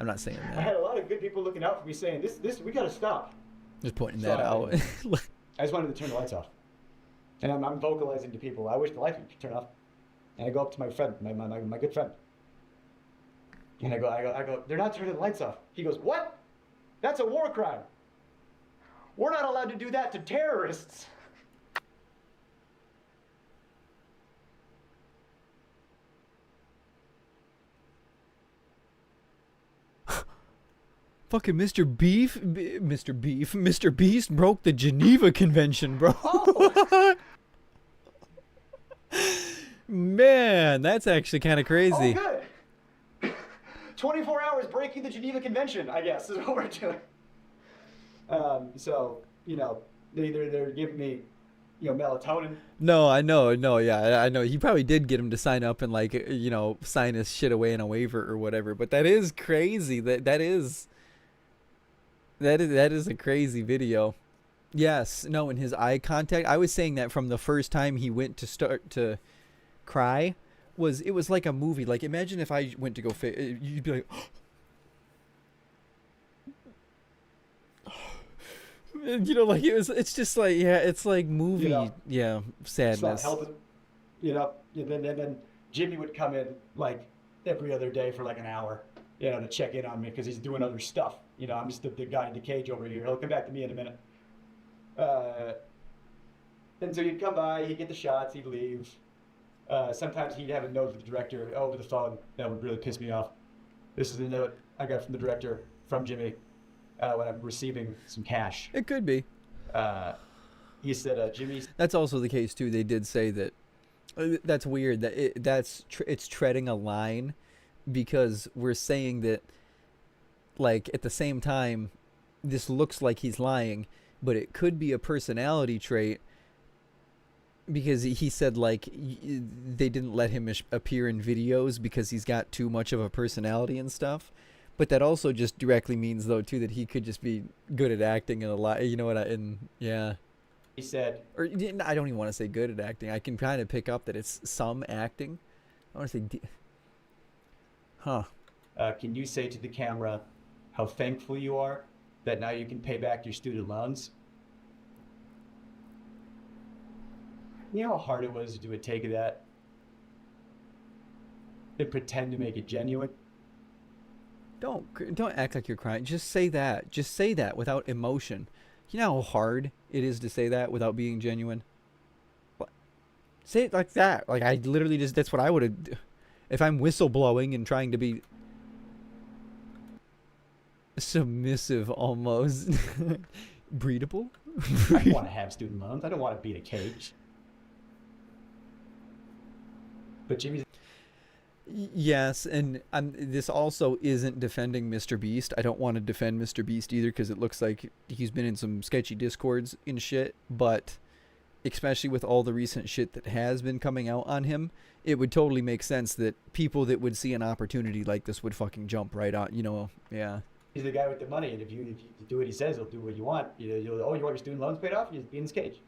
I'm not saying I that. had a lot of good people looking out for me saying, this we gotta stop. Just pointing So that out. I just wanted to turn the lights off. And I'm vocalizing to people, I wish the lights would turn off. And I go up to my friend, my good friend. And I go, they're not turning the lights off. He goes, what? That's a war crime. We're not allowed to do that to terrorists. Fucking Mr. Beast broke the Geneva Convention, bro. Oh. Man, that's actually kind of crazy. Oh, good. 24 hours breaking the Geneva Convention, I guess, is what we're doing. So, you know, they're giving me, you know, melatonin. No, I know, yeah, I know. He probably did get him to sign up and like, you know, sign his shit away in a waiver or whatever. But that is crazy. That is a crazy video. Yes, no, in his eye contact, I was saying that from the first time he went to start to cry, it was like a movie. Like imagine if I went to go you'd be like you know, like it's just like, yeah, it's like movie, you know, yeah, sadness. It's not helping, you know. And then Jimmy would come in like every other day for like an hour, you know, to check in on me because he's doing other stuff. You know, I'm just the guy in the cage over here. He'll come back to me in a minute. And so he'd come by, he'd get the shots, he'd leave. Sometimes he'd have a note with the director over the phone. That would really piss me off. This is the note I got from the director, from Jimmy, when I'm receiving some cash. It could be. He said, Jimmy... That's also the case, too. They did say that... that's weird. That it's treading a line because we're saying that, like, at the same time, this looks like he's lying, but it could be a personality trait because he said, like, they didn't let him appear in videos because he's got too much of a personality and stuff. But that also just directly means, though, too, that he could just be good at acting and a lot, you know what, yeah. He said... Or I don't even want to say good at acting. I can kind of pick up that it's some acting. I want to say... can you say to the camera how thankful you are that now you can pay back your student loans? You know how hard it was to do a take of that? And pretend to make it genuine? Don't act like you're crying. Just say that. Just say that without emotion. You know how hard it is to say that without being genuine? Say it like that. Like, I literally just... That's what I would have... If I'm whistleblowing and trying to be... submissive, almost. Breedable? I don't want to have student loans. I don't want to be in a cage. But Jimmy's... Yes, and this also isn't defending Mr. Beast. I don't want to defend Mr. Beast either because it looks like he's been in some sketchy discords and shit. But especially with all the recent shit that has been coming out on him, it would totally make sense that people that would see an opportunity like this would fucking jump right on, yeah. He's the guy with the money, and if you do what he says, he'll do what you want. You want your student loans paid off? You just be in his cage.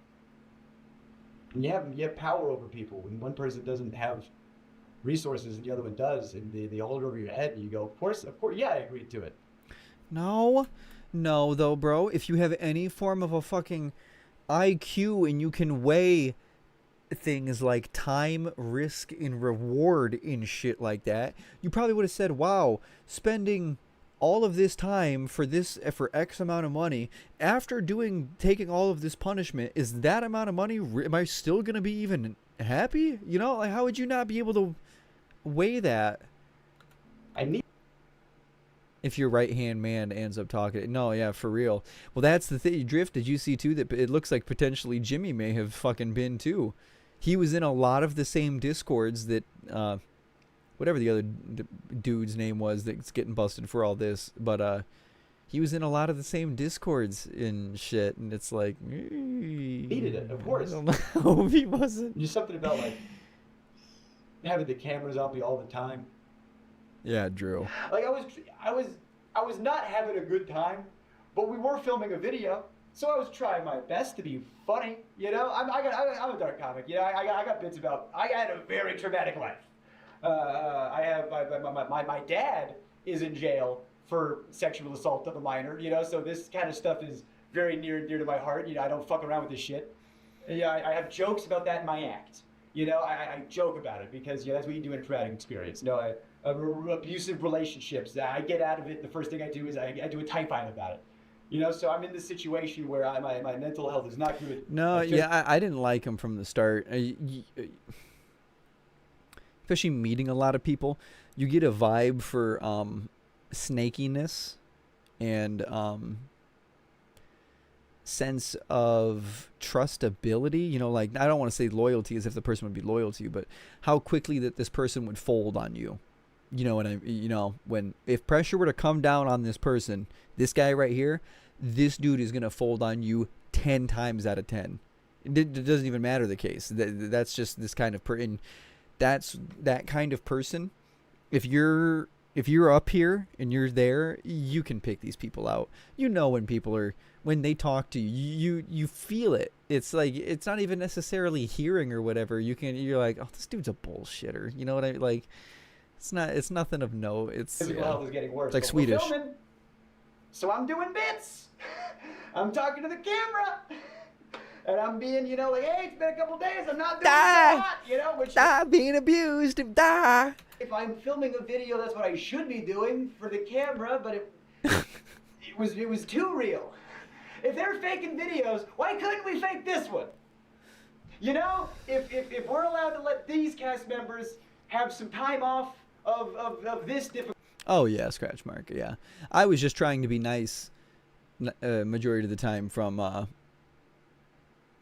And you have power over people. When one person doesn't have resources and the other one does, and they hold it over your head, and you go, of course, yeah, I agreed to it. No, though, bro. If you have any form of a fucking IQ and you can weigh things like time, risk, and reward in shit like that, you probably would have said, wow, spending all of this time for X amount of money, after taking all of this punishment, is that amount of money, am I still gonna be even happy? Like, how would you not be able to weigh that? If your right hand man ends up talking. No, yeah, for real. Well, that's the thing. Drift, did you see too that it looks like potentially Jimmy may have fucking been too? He was in a lot of the same discords that whatever the other dude's name was that's getting busted for all this, but he was in a lot of the same discords and shit, and it's like He did it, of course. I don't know if he wasn't. Just something about like having the cameras on me all the time. Yeah, Drew. Like I was not having a good time, but we were filming a video, so I was trying my best to be funny. I'm a dark comic. I got bits about. I had a very traumatic life. I have my dad is in jail for sexual assault of a minor, so this kind of stuff is very near and dear to my heart. I don't fuck around with this shit. I have jokes about that in my act. I joke about it because that's what you do in a traumatic experience. Abusive relationships. I get out of it. The first thing I do is I do a type file about it. So I'm in this situation where my mental health is not good. No, I didn't like him from the start. Especially meeting a lot of people, you get a vibe for snakiness and sense of trustability. Like, I don't want to say loyalty as if the person would be loyal to you, but how quickly that this person would fold on you. If pressure were to come down on this person, this guy right here, this dude is gonna fold on you 10 times out of 10. It doesn't even matter the case. That's just this kind of person. That's that kind of person. If you're up here and you're there, you can pick these people out. When they talk to you, you feel it. It's like, it's not even necessarily hearing or whatever. You're like, oh, this dude's a bullshitter. You know what I mean? Like, it's nothing of note. Physical health is getting worse. It's like Swedish. We're filming, so I'm doing bits. I'm talking to the camera. And I'm being, like, hey, it's been a couple days, I'm not doing so hot, being abused, If I'm filming a video, that's what I should be doing for the camera, but it was too real. If they're faking videos, why couldn't we fake this one? If we're allowed to let these cast members have some time off of this difficult. Oh yeah, scratch mark, yeah. I was just trying to be nice majority of the time from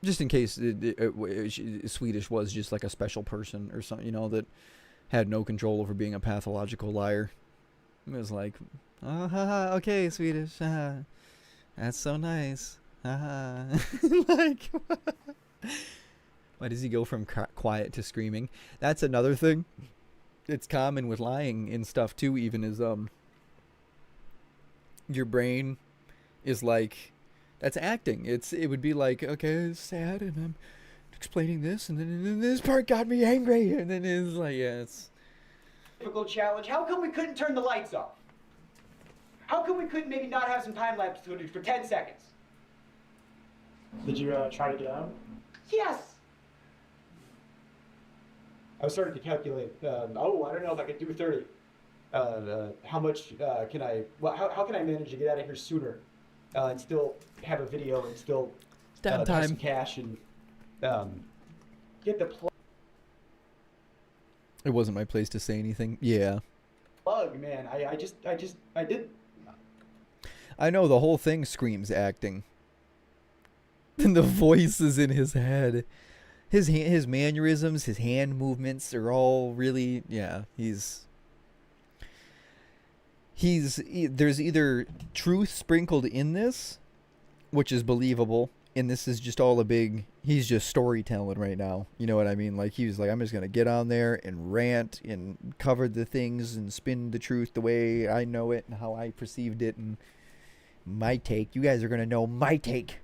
just in case Swedish was just like a special person or something, that had no control over being a pathological liar. It was like, okay, Swedish, that's so nice. Like, why does he go from quiet to screaming? That's another thing. It's common with lying and stuff too, even as your brain is like, that's acting. It would be like, okay, it's sad, and I'm explaining this, and then this part got me angry, and then it's like, yeah, it's difficult challenge. How come we couldn't turn the lights off? How come we couldn't maybe not have some time lapse footage for 10 seconds? Did you try to get out? Yes. I was starting to calculate. I don't know if I could do 30. How much can I? Well, how can I manage to get out of here sooner? And still have a video and still have some cash and get the It wasn't my place to say anything. Yeah. Plug, man. I did. I know the whole thing screams acting. And the voices in his head, his mannerisms, his hand movements are all really, yeah. There's either truth sprinkled in this, which is believable, and this is just all he's just storytelling right now. You know what I mean? Like, he was like, I'm just going to get on there and rant and cover the things and spin the truth the way I know it and how I perceived it and my take. You guys are going to know my take.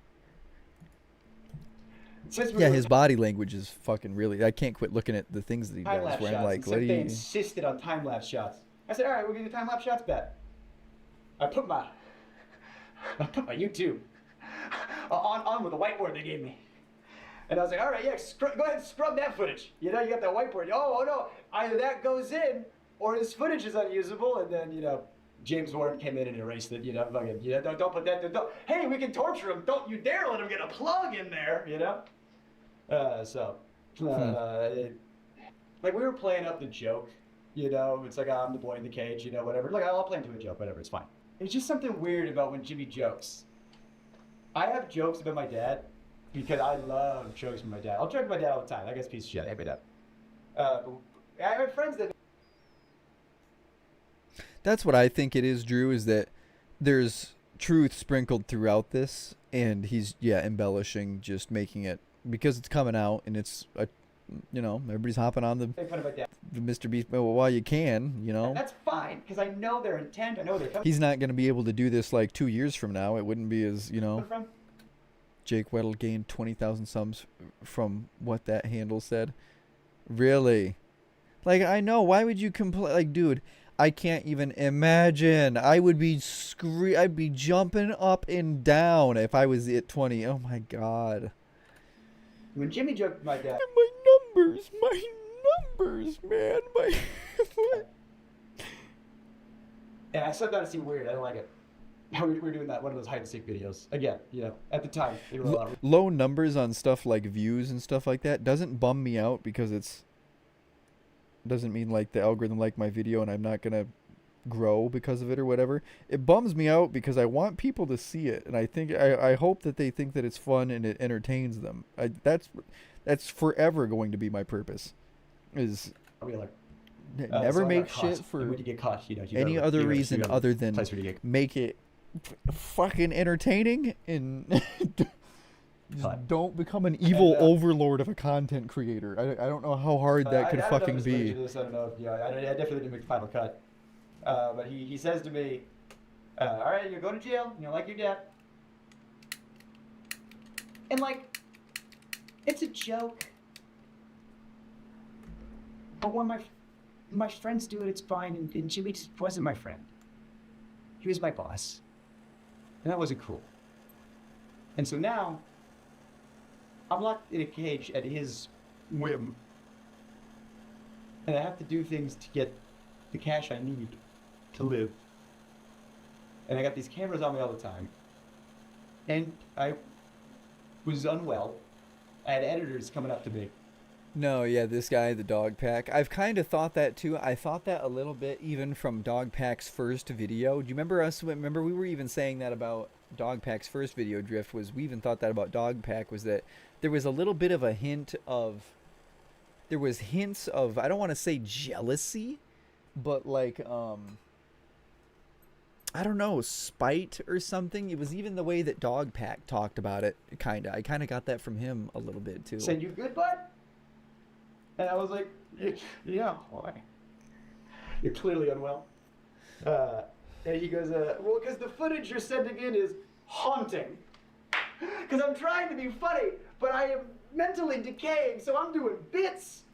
Yeah, his body language is fucking really... I can't quit looking at the things that he does where I'm like, what do They you... insisted on time-lapse shots. I said, all right, we'll give you time-lapse shots, bet. I put my YouTube on with the whiteboard they gave me. And I was like, all right, yeah, go ahead and scrub that footage. You know, you got that whiteboard. Oh, no, either that goes in or this footage is unusable. And then, you know, James Warren came in and erased it, you know, fucking, you know, don't put that, hey, we can torture him. Don't you dare let him get a plug in there, you know? Like, we were playing up the joke, you know, it's like, oh, I'm the boy in the cage, you know, whatever. Like, I'll play into a joke, whatever, it's fine. It's just something weird about when Jimmy jokes. I have jokes about my dad because I love jokes from my dad. I'll joke about my dad all the time. That guy's a piece of shit. I hate my dad. But I have friends that... That's what I think it is, Drew, is that there's truth sprinkled throughout this, and he's, embellishing, just making it, because it's coming out, and it's, you know, everybody's hopping on the Mr. Beast while you can, you know. That's fine, because I know their intent, I know they're coming. He's not going to be able to do this, like, 2 years from now. It wouldn't be as, you know. Jake Weddle gained 20,000 subs from what that handle said. Really? Like, I know, why would you complain? Like, dude... I can't even imagine. I would be I'd be jumping up and down if I was at 20. Oh my god. When Jimmy joked with my dad. My numbers, man. And I said that to seem weird. I don't like it. We were doing that one of those hide and seek videos again. You know, at the time they were a lot of... Low numbers on stuff like views and stuff like that doesn't bum me out because it's... doesn't mean like the algorithm liked my video and I'm not gonna grow because of it or whatever. It bums me out because I want people to see it, and I think I hope that they think that it's fun and it entertains them. That's forever going to be my purpose. Is never make shit for when you get caught, you know, any other reason other than make it fucking entertaining and. Just don't become an evil overlord of a content creator. I don't know how hard that could fucking be. I don't know. I definitely didn't make the final cut. But he says to me, all right, you're going to jail, you know, like your dad. And like, it's a joke. But when my friends do it, it's fine. And Jimmy just wasn't my friend. He was my boss. And that wasn't cool. And so now, I'm locked in a cage at his whim. And I have to do things to get the cash I need to live. And I got these cameras on me all the time. And I was unwell. I had editors coming up to me. No, yeah, this guy, the Dog Pack. I've kind of thought that too. I thought that a little bit even from Dog Pack's first video. Do you remember us? Remember we were even saying that about Dog Pack's first video, Drift, was we even thought that about Dog Pack, was that there was a little bit of a hint of, there was hints of, I don't want to say jealousy, but like, I don't know, spite or something. It was even the way that Dog Pack talked about it, kinda. I kinda got that from him a little bit too. Said, you good, bud? And I was like, yeah, why? You're clearly unwell. And he goes, well, because the footage you're sending in is haunting. Because I'm trying to be funny, but I am mentally decaying, so I'm doing bits.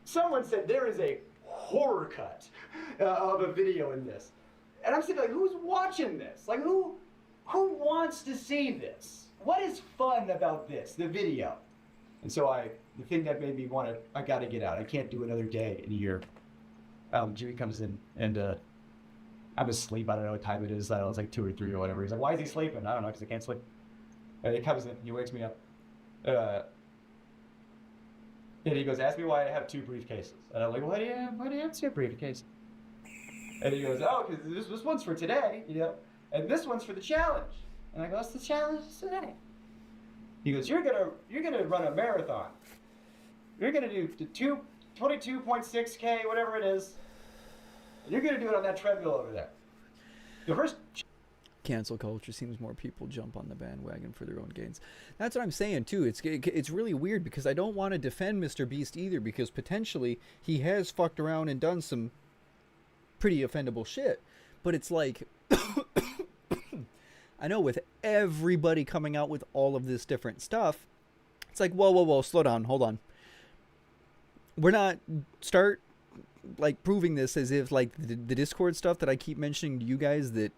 Someone said there is a horror cut of a video in this. And I'm sitting like, who's watching this? Like, who wants to see this? What is fun about this, the video? And so the thing that made me want to, I got to get out. I can't do another day in a year. Jimmy comes in, and I'm asleep. I don't know what time it is. I don't know, it's like 2 or 3 or whatever. He's like, why is he sleeping? I don't know, because I can't sleep. And he comes in, he wakes me up. And he goes, ask me why I have 2 briefcases. And I'm like, why do you have 2 briefcases? And he goes, oh, because this one's for today, you know, and this one's for the challenge. And I go, what's the challenge today? He goes, you're gonna run a marathon. You're gonna do the 22.6K, whatever it is. And you're gonna do it on that treadmill over there. The first. Cancel culture seems more people jump on the bandwagon for their own gains. That's what I'm saying too. It's really weird because I don't want to defend Mr. Beast either, because potentially he has fucked around and done some pretty offendable shit. But it's like, I know with everybody coming out with all of this different stuff, it's like, whoa, slow down, hold on. We're not start like proving this as if like the Discord stuff that I keep mentioning to you guys, that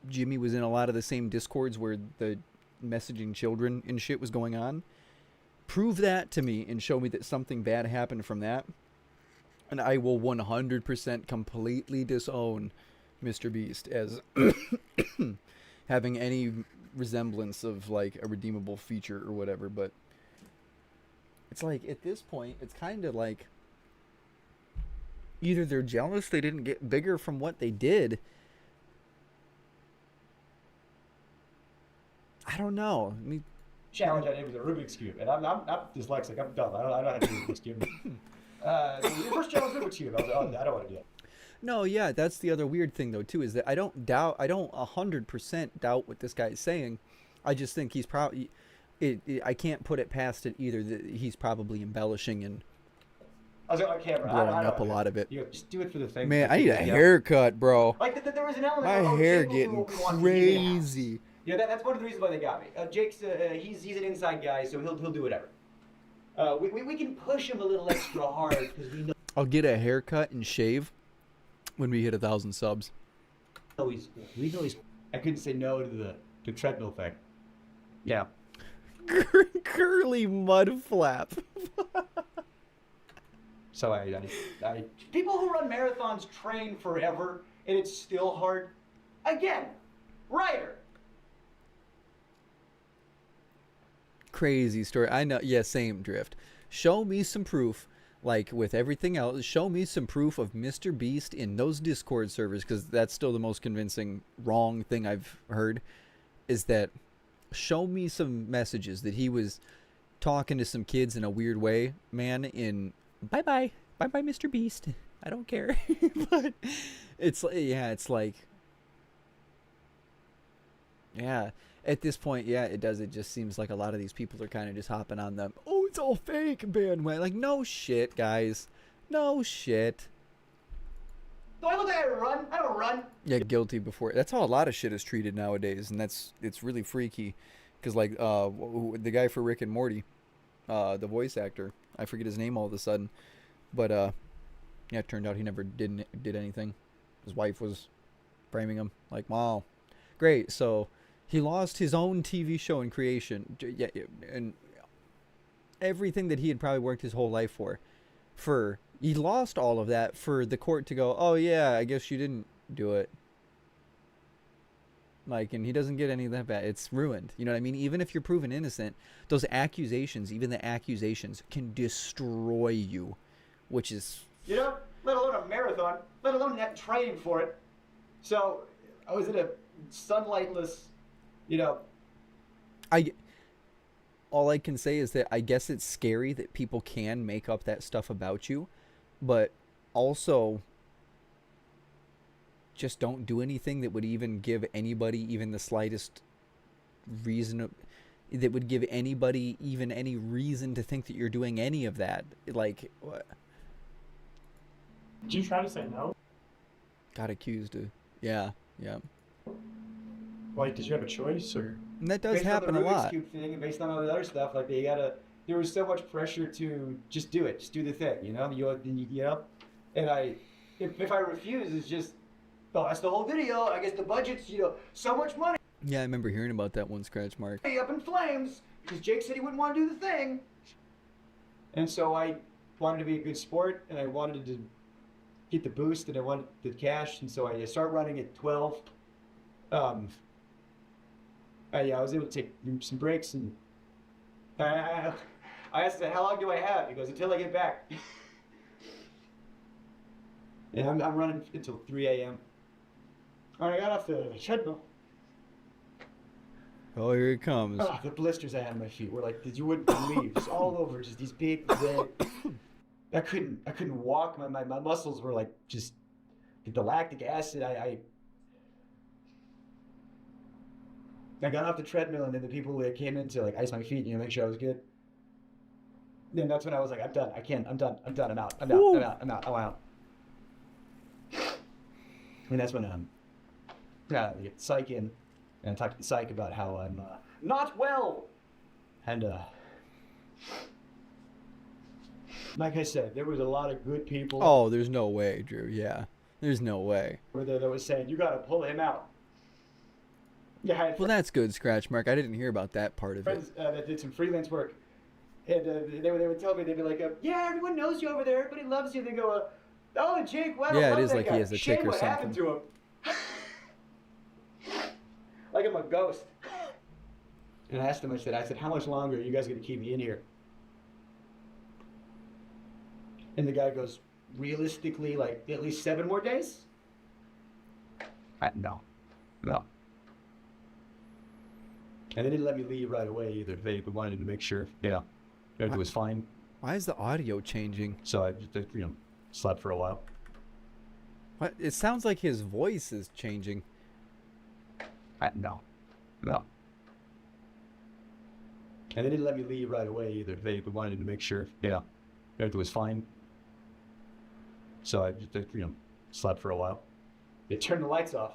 Jimmy was in a lot of the same Discords where the messaging children and shit was going on. Prove that to me and show me that something bad happened from that, and I will 100% completely disown Mr. Beast as having any resemblance of like a redeemable feature or whatever. But it's like at this point it's kind of like either they're jealous they didn't get bigger from what they did. I don't know. I mean, challenge I did was a Rubik's Cube, and I'm dyslexic. I'm dumb. I don't know how to do Rubik's Cube. Your first challenge Rubik's Cube. I don't want to do it. No, yeah, that's the other weird thing though too, is that I don't 100% doubt what this guy is saying. I just think he's probably, I can't put it past it either that he's probably embellishing and I was on camera. blowing up a lot of it. You know, just do it for the thing. Man, I need a haircut, bro. Like there was an element. My hair getting crazy. Yeah, that's one of the reasons why they got me. Jake's he's an inside guy, so he'll do whatever. We can push him a little extra hard because we know. I'll get a haircut and shave when we hit 1,000 subs. We know he's. I couldn't say no to the treadmill thing. Yeah. Curly mud flap. So I people who run marathons train forever, and it's still hard. Again, Ryder. Crazy story. I know. Yeah, same Drift. Show me some proof, like with everything else. Show me some proof of Mr. Beast in those Discord servers, because that's still the most convincing wrong thing I've heard. Is that show me some messages that he was talking to some kids in a weird way, man. In bye, Mr. Beast. I don't care. But it's like, yeah. At this point, yeah, it does. It just seems like a lot of these people are kind of just hopping on them. Oh, it's all fake bandwagon. Like, no shit, guys. No shit. Do I look like I run? I don't run. Yeah, guilty before. That's how a lot of shit is treated nowadays, and it's really freaky. Because like the guy for Rick and Morty, the voice actor, I forget his name all of a sudden, but yeah, it turned out he never did anything. His wife was framing him like, wow, great. So he lost his own TV show in creation, yeah, and everything that he had probably worked his whole life for. He lost all of that for the court to go, oh yeah, I guess you didn't do it. Like, and he doesn't get any of that back. It's ruined. You know what I mean? Even if you're proven innocent, those accusations, even the accusations, can destroy you, which is... You know, let alone a marathon, let alone that training for it. So, I was in a sunlightless, you know... All I can say is that I guess it's scary that people can make up that stuff about you, but also... just don't do anything that would even give anybody even the slightest reason that would give anybody even any reason to think that you're doing any of that. Like, what? Did you try to say no? Got accused of, yeah. Like, did you have a choice, or? And that does based happen on a the Rubik's lot. Cube thing, and based on all the other stuff, like there was so much pressure to just do it, just do the thing, you know, and if I refuse, it's just, oh, that's the whole video. I guess the budget's, so much money. Yeah, I remember hearing about that one, Scratch Mark. Up in flames because Jake said he wouldn't want to do the thing. And so I wanted to be a good sport, and I wanted to get the boost, and I wanted the cash, and so I started running at 12. I was able to take some breaks, and I asked him, how long do I have? He goes, until I get back. And I'm running until 3 a.m. I got off the treadmill. Oh, here it comes. Oh, the blisters I had on my feet were like, you wouldn't believe, just all over, just these big red. I couldn't walk. My muscles were like just the lactic acid. I got off the treadmill, and then the people that came in to like ice my feet, make sure I was good. Then that's when I was like, I'm done. I can't. I'm done. I'm done. I'm out. I'm out. I'm out. I'm out. And that's when I get psych in, and I talk to the psych about how I'm not well. And like I said, there was a lot of good people. Oh, there's no way, Drew. Yeah, there's no way. Over there that was saying you gotta pull him out. Yeah. I had Well, that's good, Scratch Mark. I didn't hear about that part of it. friends that did some freelance work, and they would tell me, they'd be like, yeah, everyone knows you over there, everybody loves you. They go, oh, Jake, well, Yeah, it love is that like he guy. has a Shame tick or what happened to him. Like I'm a ghost. And I asked him, I said, how much longer are you guys gonna keep me in here? And the guy goes, realistically, like at least 7 more days? No. And they didn't let me leave right away either. They wanted to make sure, everything was fine. Why is the audio changing? So I just, slept for a while. What? It sounds like his voice is changing. No. And they didn't let me leave right away either. They wanted to make sure, everything was fine. So I just, slept for a while. They turned the lights off.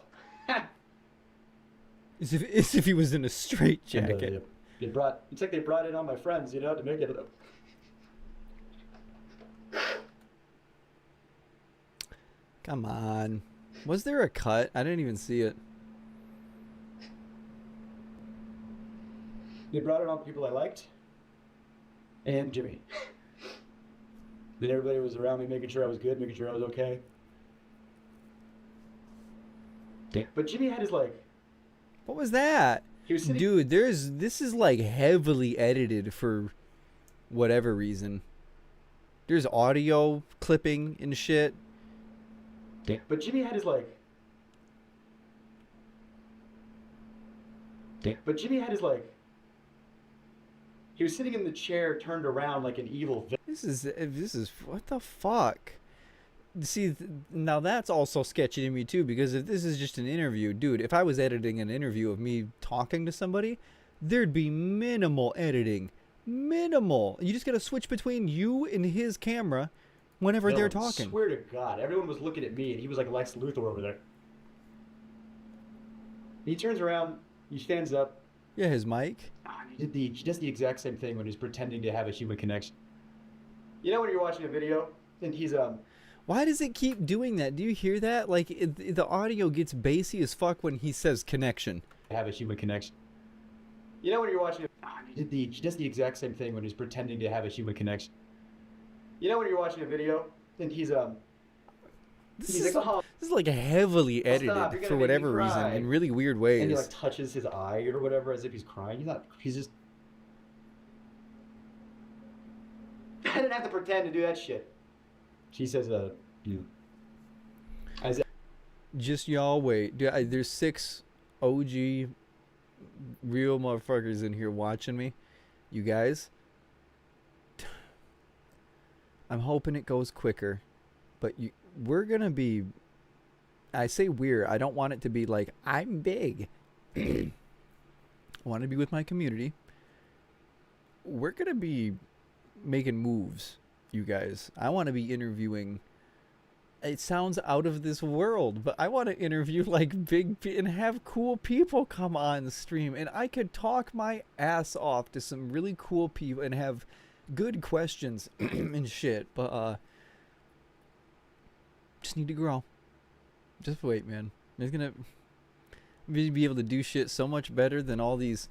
As if he was in a straitjacket. And, it's like they brought in all my friends, to make it. Come on. Was there a cut? I didn't even see it. They brought in all the people I liked. And Jimmy. Then everybody was around me making sure I was good, making sure I was okay. But Jimmy had his What was that? Dude, this is like heavily edited for whatever reason. There's audio clipping and shit. But Jimmy had his he was sitting in the chair turned around like an evil villain. This is what the fuck? See, now that's also sketchy to me too, because if this is just an interview, dude, if I was editing an interview of me talking to somebody, there'd be minimal editing. Minimal. You just gotta switch between you and his camera whenever they're talking. I swear to God, everyone was looking at me, and he was like Lex Luthor over there. He turns around, he stands up. Yeah, his mic. He does the exact same thing when he's pretending to have a human connection. When you're watching a video and he's Why does it keep doing that? Do you hear that? Like the audio gets bassy as fuck when he says connection. Have a human connection. When you're watching he does the exact same thing when he's pretending to have a human connection. When you're watching a video and he's This is like heavily edited for whatever reason in really weird ways. And he touches his eye or whatever as if he's crying. He's just. I didn't have to pretend to do that shit. She says, Just y'all wait. There's 6 OG real motherfuckers in here watching me. You guys. I'm hoping it goes quicker. But we're going to be... I say we're. I don't want it to be like, I'm big. I want to be with my community. We're going to be making moves, you guys. I want to be interviewing... It sounds out of this world, but I want to interview like big and have cool people come on the stream, and I could talk my ass off to some really cool people and have good questions and shit. But just need to grow. Just wait, man. It's gonna be able to do shit so much better than all these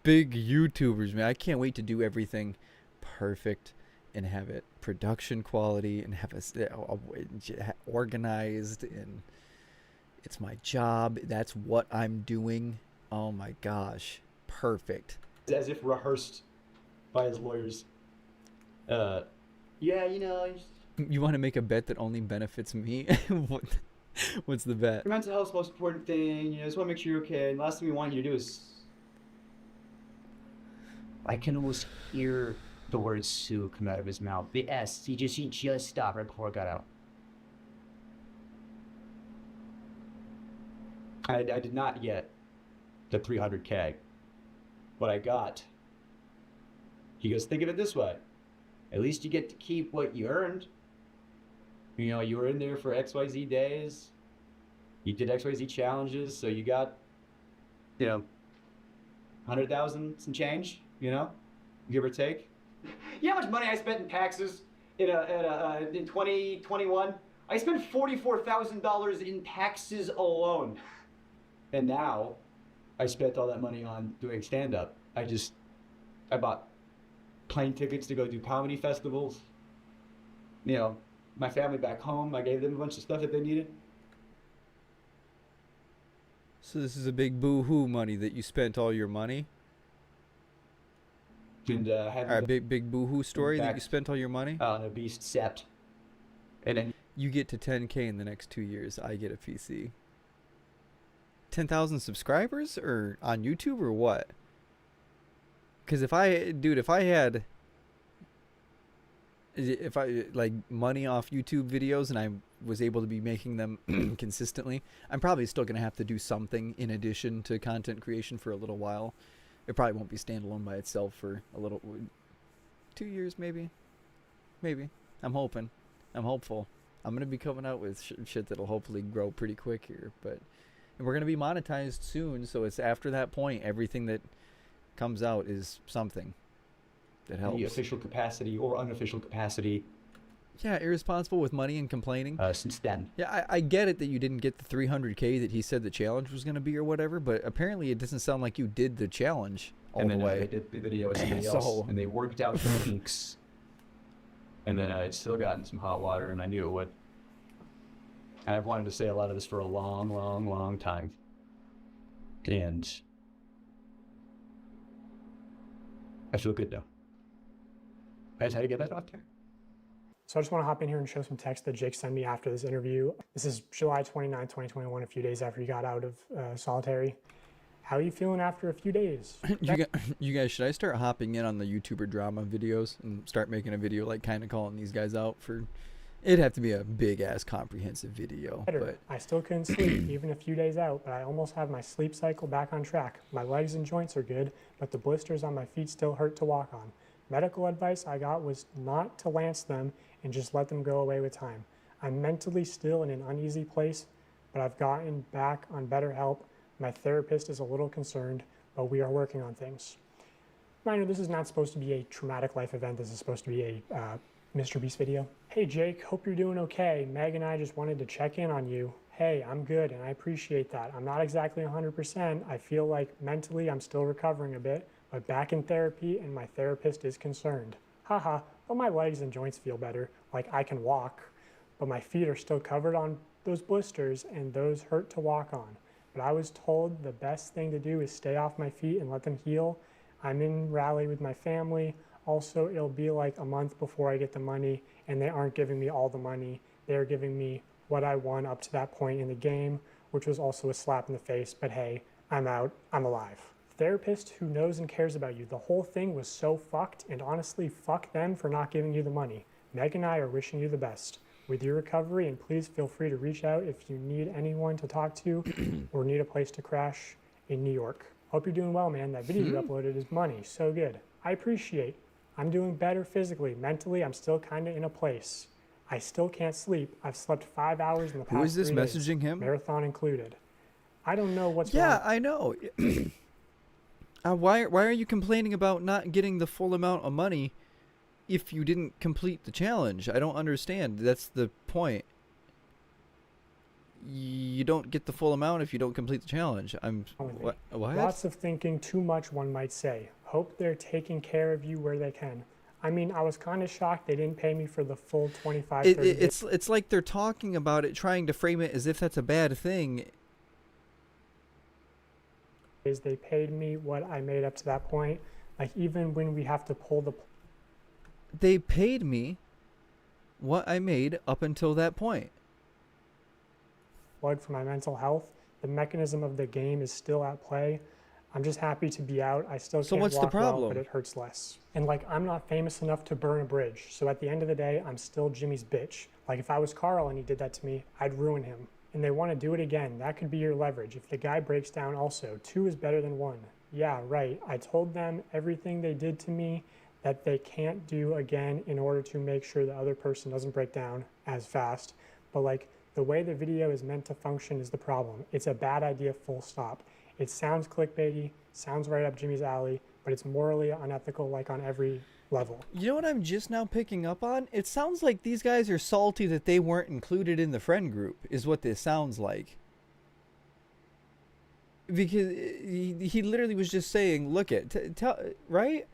big YouTubers, man. I can't wait to do everything perfect and have it production quality and have it organized, and it's my job. That's what I'm doing. Oh my gosh. Perfect. As if rehearsed by his lawyers. Yeah, You want to make a bet that only benefits me? What's the bet? Your mental health's the most important thing. Just want to make sure you're okay. And the last thing we want you to do is... I can almost hear the word Sue come out of his mouth. The S, he just stopped right before it got out. I did not yet the 300K. What I got, he goes, think of it this way. At least you get to keep what you earned. You know, you were in there for XYZ days. You did XYZ challenges, so you got, you know, 100,000 some change, you know, give or take. You know how much money I spent in taxes in 2021? I spent $44,000 in taxes alone. And now I spent all that money on doing stand-up. I bought plane tickets to go do comedy festivals. You know, my family back home, I gave them a bunch of stuff that they needed. So this is a big boo-hoo money that you spent all your money? And a big boo-hoo story that you spent all your money? On a beast sept. And then you get to 10K in the next 2 years. I get a PC. 10,000 subscribers or on YouTube or what? Because if I had like money off YouTube videos and I was able to be making them consistently, I'm probably still going to have to do something in addition to content creation for a little while. It probably won't be standalone by itself for a little 2 years, maybe. I'm hoping. I'm hopeful. I'm going to be coming out with shit that'll hopefully grow pretty quick here, but and we're going to be monetized soon, so it's after that point everything that comes out is something that helps. The official capacity or unofficial capacity. Yeah, irresponsible with money and complaining. Since then. Yeah, I get it that you didn't get the 300K that he said the challenge was going to be or whatever, but apparently it doesn't sound like you did the challenge all the way. They did the video with somebody else, and they worked out the kinks. And then I'd still gotten some hot water, and I knew it would. And I've wanted to say a lot of this for a long, long, long time. And I feel good now. I just had to get that out there. So I just want to hop in here and show some text that Jake sent me after this interview. This is July 29, 2021, a few days after he got out of solitary. How are you feeling after a few days? You guys, should I start hopping in on the YouTuber drama videos and start making a video like kind of calling these guys out for... It'd have to be a big-ass comprehensive video. But I still couldn't sleep, even a few days out, but I almost have my sleep cycle back on track. My legs and joints are good, but the blisters on my feet still hurt to walk on. Medical advice I got was not to lance them and just let them go away with time. I'm mentally still in an uneasy place, but I've gotten back on better help. My therapist is a little concerned, but we are working on things. Reminder, this is not supposed to be a traumatic life event. This is supposed to be a Mr. Beast video. Hey Jake, hope you're doing okay. Meg and I just wanted to check in on you. Hey, I'm good and I appreciate that. I'm not exactly 100%. I feel like mentally I'm still recovering a bit, but back in therapy and my therapist is concerned. Haha, but my legs and joints feel better, like I can walk, but my feet are still covered on those blisters and those hurt to walk on. But I was told the best thing to do is stay off my feet and let them heal. I'm in Raleigh with my family. Also, it'll be like a month before I get the money, and they aren't giving me all the money. They're giving me what I won up to that point in the game, which was also a slap in the face, but hey, I'm out, I'm alive. Therapist who knows and cares about you. The whole thing was so fucked, and honestly, fuck them for not giving you the money. Meg and I are wishing you the best with your recovery, and please feel free to reach out if you need anyone to talk to or need a place to crash in New York. Hope you're doing well, man. That video you uploaded is money. So good. I appreciate. I'm doing better physically. Mentally, I'm still kind of in a place. I still can't sleep. I've slept 5 hours in the past 3 days. Who is this messaging him? Marathon included. I don't know what's wrong. Yeah, I know. Why are you complaining about not getting the full amount of money if you didn't complete the challenge? I don't understand. That's the point. You don't get the full amount if you don't complete the challenge. What? Lots of thinking, too much, one might say. Hope they're taking care of you where they can. I mean, I was kind of shocked they didn't pay me for the full 25, 30 days. It's like they're talking about it, trying to frame it as if that's a bad thing. They paid me what I made up to that point. Like, even when we have to pull the... They paid me what I made up until that point. Plug for my mental health. The mechanism of the game is still at play. I'm just happy to be out. I still can't what's walk the problem? well, but it hurts less. And like, I'm not famous enough to burn a bridge. So at the end of the day, I'm still Jimmy's bitch. Like, if I was Carl and he did that to me, I'd ruin him. and they want to do it again, that could be your leverage. If the guy breaks down also, 2 is better than 1. Yeah, right. I told them everything they did to me that they can't do again in order to make sure the other person doesn't break down as fast. But like, the way the video is meant to function is the problem. It's a bad idea, full stop. It sounds clickbaity, sounds right up Jimmy's alley, but it's morally unethical, like on every level. You know what I'm just now picking up on? It sounds like these guys are salty that they weren't included in the friend group, is what this sounds like. Because he literally was just saying, look it, right?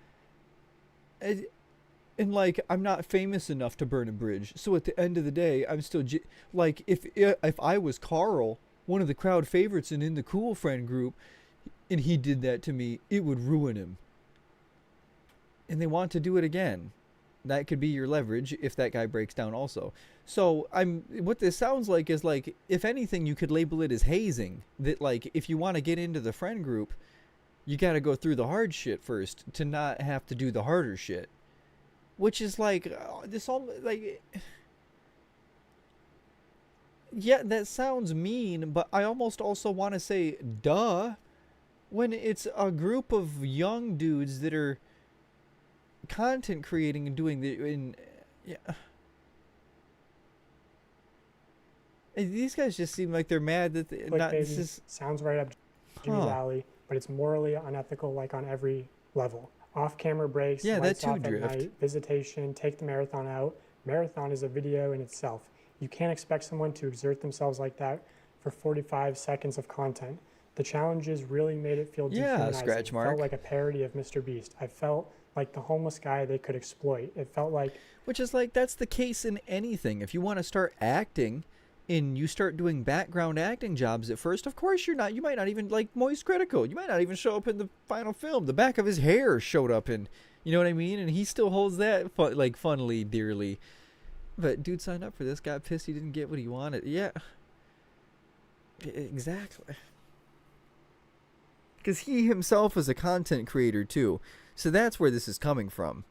And like, I'm not famous enough to burn a bridge, so at the end of the day, I'm still like, if I was Carl, one of the crowd favorites and in the cool friend group, and he did that to me, it would ruin him. And they want to do it again. That could be your leverage if that guy breaks down also. So what this sounds like is like, if anything, you could label it as hazing. That like, if you want to get into the friend group, you got to go through the hard shit first to not have to do the harder shit. Which is like, this all, like, yeah, that sounds mean, but I almost also want to say, duh, when it's a group of young dudes that are content creating and doing yeah. And these guys just seem like they're mad that this is... Sounds right up Jimmy's alley, but it's morally unethical, like on every level. Off-camera breaks, yeah, lights that too, off at Drift. night, visitation, take the marathon out. Marathon is a video in itself. You can't expect someone to exert themselves like that for 45 seconds of content. The challenges really made it feel dehumanizing. Scratch mark. It felt like a parody of Mr. Beast. I felt like the homeless guy they could exploit. It felt like... Which is like, that's the case in anything. If you want to start acting and you start doing background acting jobs at first, of course you might not even, like Moist Critical, you might not even show up in the final film. The back of his hair showed up in, you know what I mean? And he still holds that, funnily, dearly. But dude signed up for this, got pissed he didn't get what he wanted. Yeah. Exactly. Because he himself is a content creator too. So that's where this is coming from.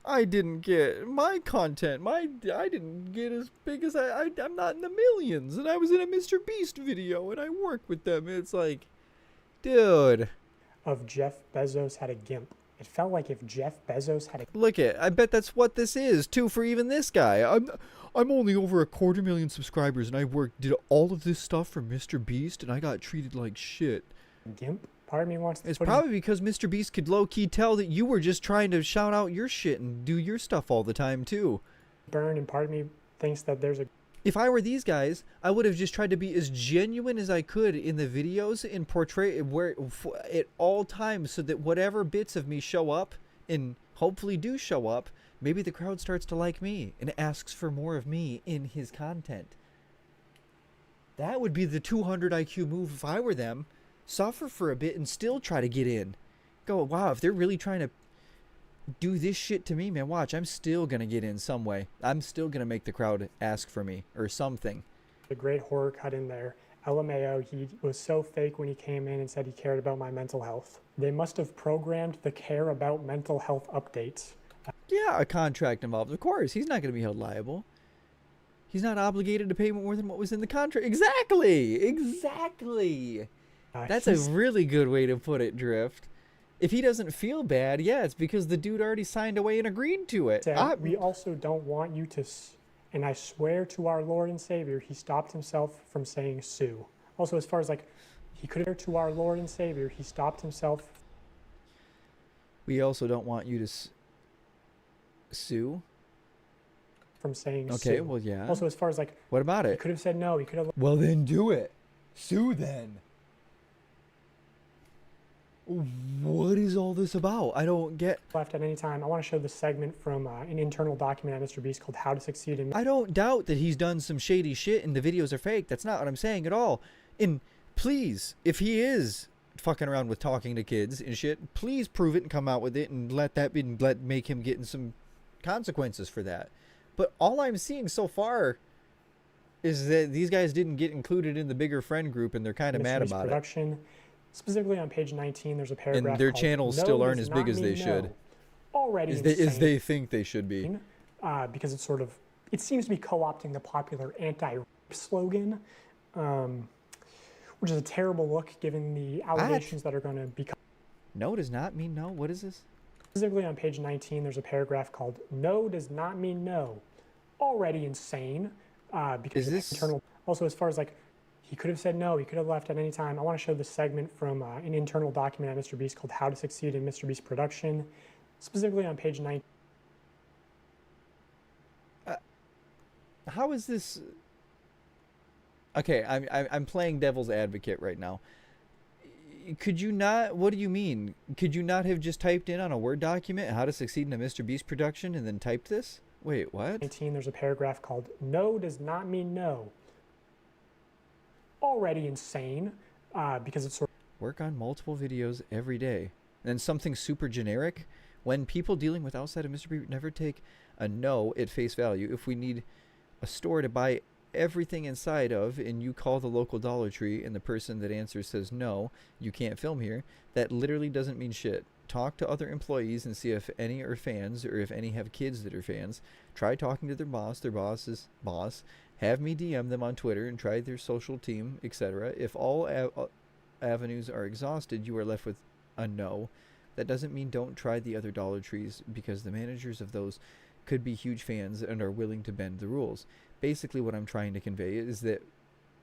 I didn't get my content. I didn't get as big as I'm not in the millions. And I was in a Mr. Beast video and I worked with them. It's like, dude. Of Jeff Bezos had a GIMP. It felt like if Jeff Bezos had a... Look it, I bet that's what this is too for even this guy. I'm only over 250,000 subscribers and I did all of this stuff for Mr. Beast and I got treated like shit. GIMP? Part of me wants to... It's probably because Mr. Beast could low-key tell that you were just trying to shout out your shit and do your stuff all the time too. Burn, and part of me thinks that there's a... If I were these guys, I would have just tried to be as genuine as I could in the videos and portray where at all times so that whatever bits of me show up and hopefully do show up, maybe the crowd starts to like me and asks for more of me in his content. That would be the 200 IQ move if I were them. Suffer for a bit and still try to get in. Go, wow, if they're really trying to do this shit to me, man, watch, I'm still gonna get in some way. I'm still gonna make the crowd ask for me or something. A great horror cut in there. LMAO, he was so fake when he came in and said he cared about my mental health. They must have programmed the care about mental health updates. Yeah, a contract involved. Of course, he's not gonna be held liable. He's not obligated to pay more than what was in the contract. Exactly. That's a really good way to put it, Drift. If he doesn't feel bad, yeah, it's because the dude already signed away and agreed to it. We also don't want you to, and I swear to our Lord and Savior, he stopped himself from saying sue. Also, as far as like, he could have to our Lord and Savior, he stopped himself. We also don't want you to sue. From saying sue. Okay, well, yeah. Also, as far as like, what about it? He could have said no. He could have. Well, then do it. Sue then. What is all this about? I don't get... Left at any time. I want to show this segment from an internal document at Mr. Beast called How to Succeed in... I don't doubt that he's done some shady shit and the videos are fake. That's not what I'm saying at all. And please, if he is fucking around with talking to kids and shit, please prove it and come out with it and make him get in some consequences for that. But all I'm seeing so far is that these guys didn't get included in the bigger friend group and they're kind of mad about it. Specifically on page 19, there's a paragraph. And their channels still aren't as big as they should. Already as they think they should be. Because it's sort of, it seems to be co-opting the popular anti-rape slogan. which is a terrible look given the allegations that are going to become. No does not mean no. What is this? Specifically on page 19, there's a paragraph called "No does not mean no." Already insane, because Is this- internal. Also, as far as like, he could have said no. He could have left at any time. I want to show this segment from an internal document at MrBeast called "How to Succeed in MrBeast Production," specifically on page 19. How is this? Okay, I'm playing devil's advocate right now. Could you not? What do you mean? Could you not have just typed in on a Word document "How to Succeed in a MrBeast Production" and then typed this? Wait, what? 19, there's a paragraph called "No does not mean no." Already insane, because it's sort of Work on multiple videos every day. And then something super generic. When people dealing with outside of MrBeast never take a no at face value. If we need a store to buy everything inside of and you call the local Dollar Tree and the person that answers says no, you can't film here, that literally doesn't mean shit. Talk to other employees and see if any are fans or if any have kids that are fans. Try talking to their boss's boss. Have me DM them on Twitter and try their social team, etc. If all avenues are exhausted, you are left with a no. That doesn't mean don't try the other Dollar Trees, because the managers of those could be huge fans and are willing to bend the rules. Basically what I'm trying to convey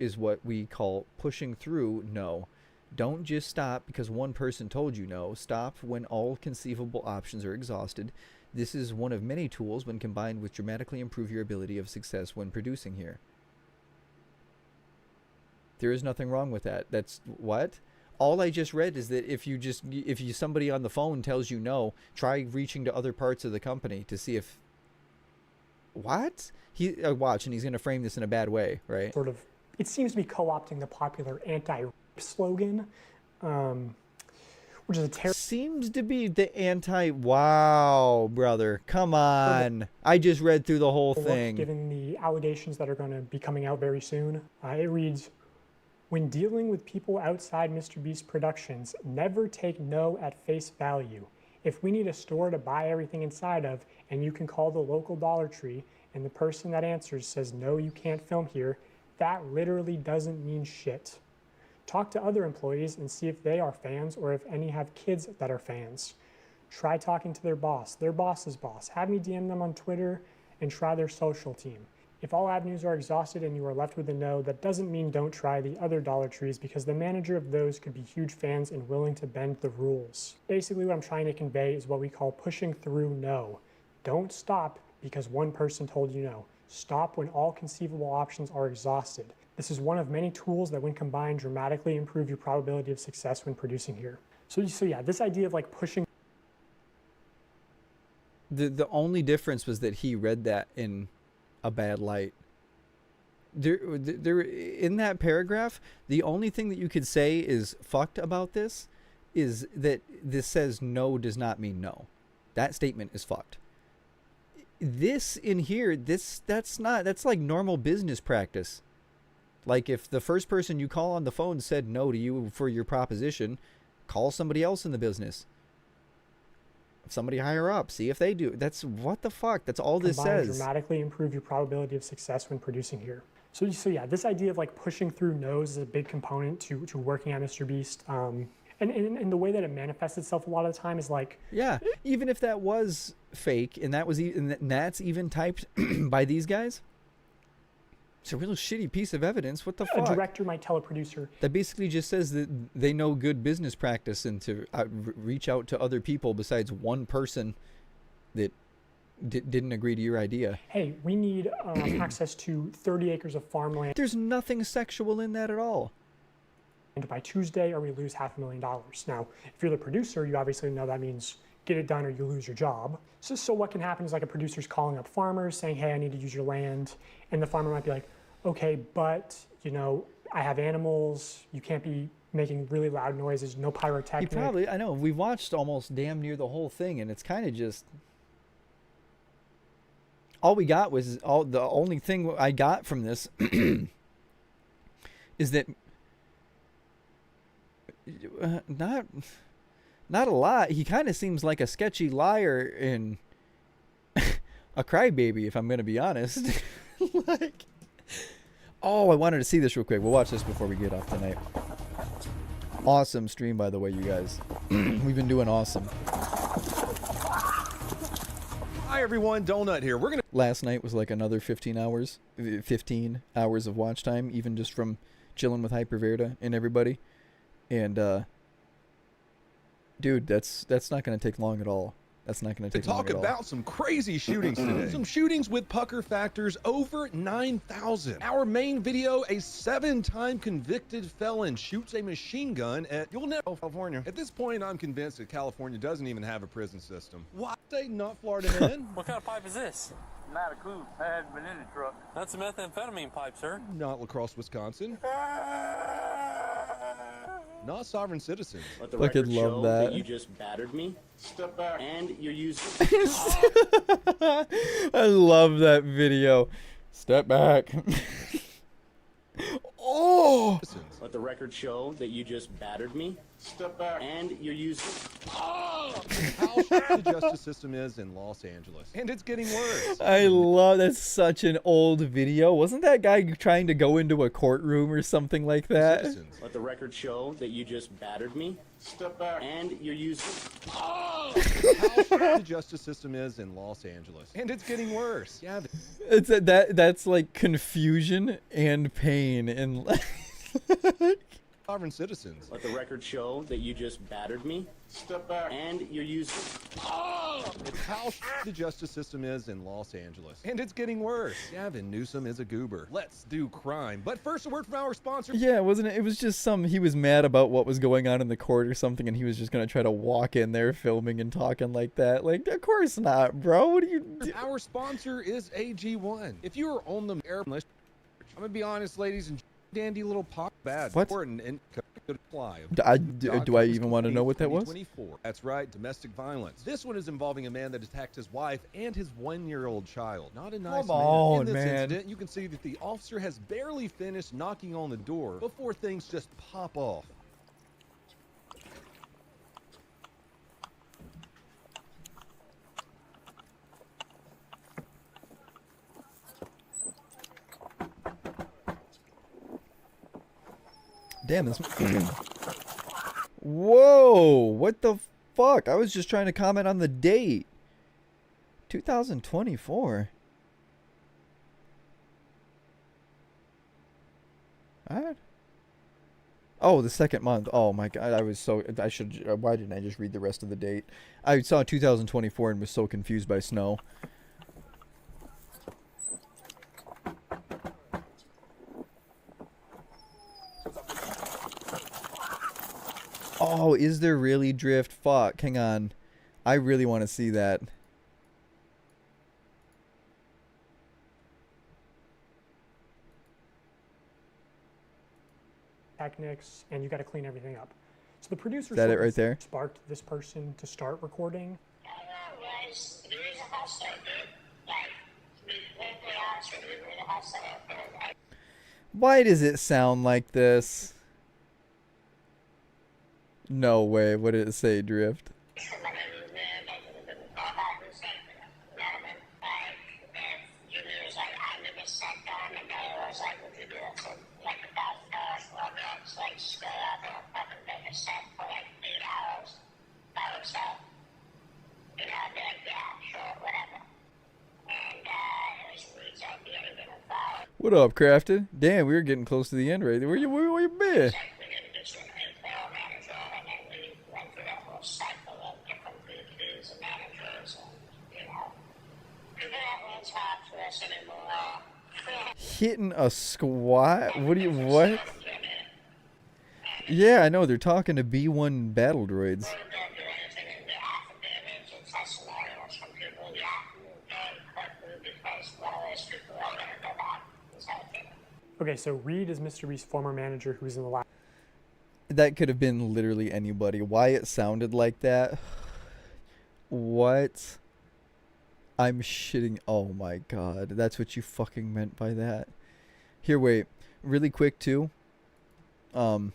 is what we call pushing through no. Don't just stop because one person told you no. Stop when all conceivable options are exhausted. This is one of many tools when combined with dramatically improve your ability of success when producing here. There is nothing wrong with that. That's what? All I just read is that if somebody on the phone tells you no, try reaching to other parts of the company to see if what? Watch, and he's going to frame this in a bad way, right? Sort of, it seems to be co-opting the popular anti-rape slogan, which is a terrible. Seems to be the anti. Wow, brother, come on! I just read through the whole thing. Given the allegations that are going to be coming out very soon, it reads, "When dealing with people outside MrBeast Productions, never take no at face value. If we need a store to buy everything inside of, and you can call the local Dollar Tree, and the person that answers says, no, you can't film here, that literally doesn't mean shit. Talk to other employees and see if they are fans or if any have kids that are fans. Try talking to their boss's boss. Have me DM them on Twitter and try their social team. If all avenues are exhausted and you are left with a no, that doesn't mean don't try the other Dollar Trees, because the manager of those could be huge fans and willing to bend the rules." Basically what I'm trying to convey is what we call pushing through no. Don't stop because one person told you no. Stop when all conceivable options are exhausted. This is one of many tools that when combined dramatically improve your probability of success when producing here. So yeah, this idea of like pushing. The only difference was that he read that in a bad light. There in that paragraph, the only thing that you could say is fucked about this is that this says no does not mean no. That statement is fucked. This in here, that's like normal business practice. Like if the first person you call on the phone said no to you for your proposition, call somebody else in the business. Somebody higher up, see if they do. That's what the fuck. That's all this says. Dramatically improve your probability of success when producing here. So yeah, this idea of like pushing through no's is a big component to working at MrBeast. And the way that it manifests itself a lot of the time is like, yeah, even if that was fake and that's even typed by these guys, it's a real shitty piece of evidence. What the fuck? A director might tell a producer. That basically just says that they know good business practice and to reach out to other people besides one person that didn't agree to your idea. Hey, we need access to 30 acres of farmland. There's nothing sexual in that at all. And by Tuesday or we lose $500,000. Now, if you're the producer, you obviously know that means get it done or you lose your job. So what can happen is like a producer's calling up farmers saying, hey, I need to use your land. And the farmer might be like, okay, but, you know, I have animals. You can't be making really loud noises, no pyrotechnics. I know, we've watched almost damn near the whole thing and it's kind of just, all we got was, the only thing I got from this is that not a lot. He kind of seems like a sketchy liar and a crybaby, if I'm going to be honest. Like, Oh, I wanted to see this real quick. We'll watch this before we get off tonight. Awesome stream, by the way, you guys. We've been doing awesome. Hi everyone, Donut here. We're gonna. Last night was like another 15 hours of watch time, even just from chilling with Hyperverda and everybody. And dude, that's not gonna take long at all. That's not going to take long talk at all. about some crazy shootings today. Some shootings with pucker factors over 9,000. Our main video, a 7-time convicted felon shoots a machine gun at California. At this point, I'm convinced that California doesn't even have a prison system. Why say not Florida men? What kind of pipe is this? Not a clue. I haven't been in the truck. That's a methamphetamine pipe, sir. Not La Crosse, Wisconsin. Not sovereign citizens. Let the Fucking record love show that. you just battered me. Step back. And you're using. I love that video. Step back. Oh! Let the record show that you just battered me. Step back. And you're using. How the justice system is in Los Angeles. And it's getting worse. I love that's such an old video. Wasn't that guy trying to go into a courtroom or something like that? Let the record show that you just battered me. Step back. And you're using. How the justice system is in Los Angeles. And it's getting worse. Yeah. It's that's like confusion and pain and sovereign citizens. Let the record show that you just battered me. Step back. And you're using. It's how the justice system is in Los Angeles. And it's getting worse. Gavin Newsom is a goober. Let's do crime. But first, a word from our sponsor. yeah, wasn't it? It was just he was mad about what was going on in the court or something, and he was just gonna try to walk in there filming and talking like that. Like, of course not, bro. What do you do? Our sponsor is AG1. If you are on the air, I'm gonna be honest, ladies and dandy little pop bad. What? Important and could apply. Do I even want to know what that was? 2024. That's right, domestic violence. This one is involving a man that attacked his wife and his 1-year-old child. Not a nice Come man. on, In this man. incident, you can see that the officer has barely finished knocking on the door before things just pop off. Damn this. Whoa! What the fuck? I was just trying to comment on the date. 2024. Alright. Oh, the second month. Oh my god, I should. Why didn't I just read the rest of the date? I saw 2024 and was so confused by snow. Oh, is there really drift? Fuck, hang on. I really want to see that. Technics, and you got to clean everything up. So the producer Is that it right there? sparked this person to start recording. Why does it sound like this? No way. What did it say, Drift? What up, Crafted? Damn, we were getting close to the end right there. Where you been? Hitting a squat? What? Yeah, I know. They're talking to B1 battle droids. Okay, so Reed is Mr. Beast's former manager who was in the last. That could have been literally anybody. Why it sounded like that? What? I'm shitting. Oh my god. That's what you fucking meant by that. Here, wait. Really quick, too. Fuck.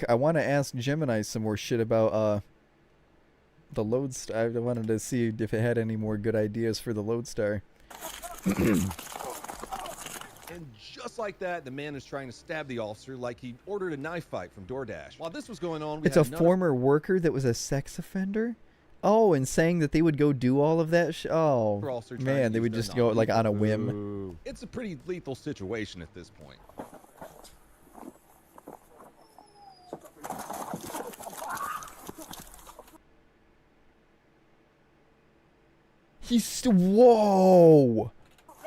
I want to ask Gemini some more shit about, the Lodestar. I wanted to see if it had any more good ideas for the Lodestar. And just like that, the man is trying to stab the officer like he ordered a knife fight from DoorDash. While this was going on, we It's a had another former worker that was a sex offender? Oh, and saying that they would go do all of that oh, officer trying to man, they use would their just go like on a whim. Ooh. It's a pretty lethal situation at this point. Whoa!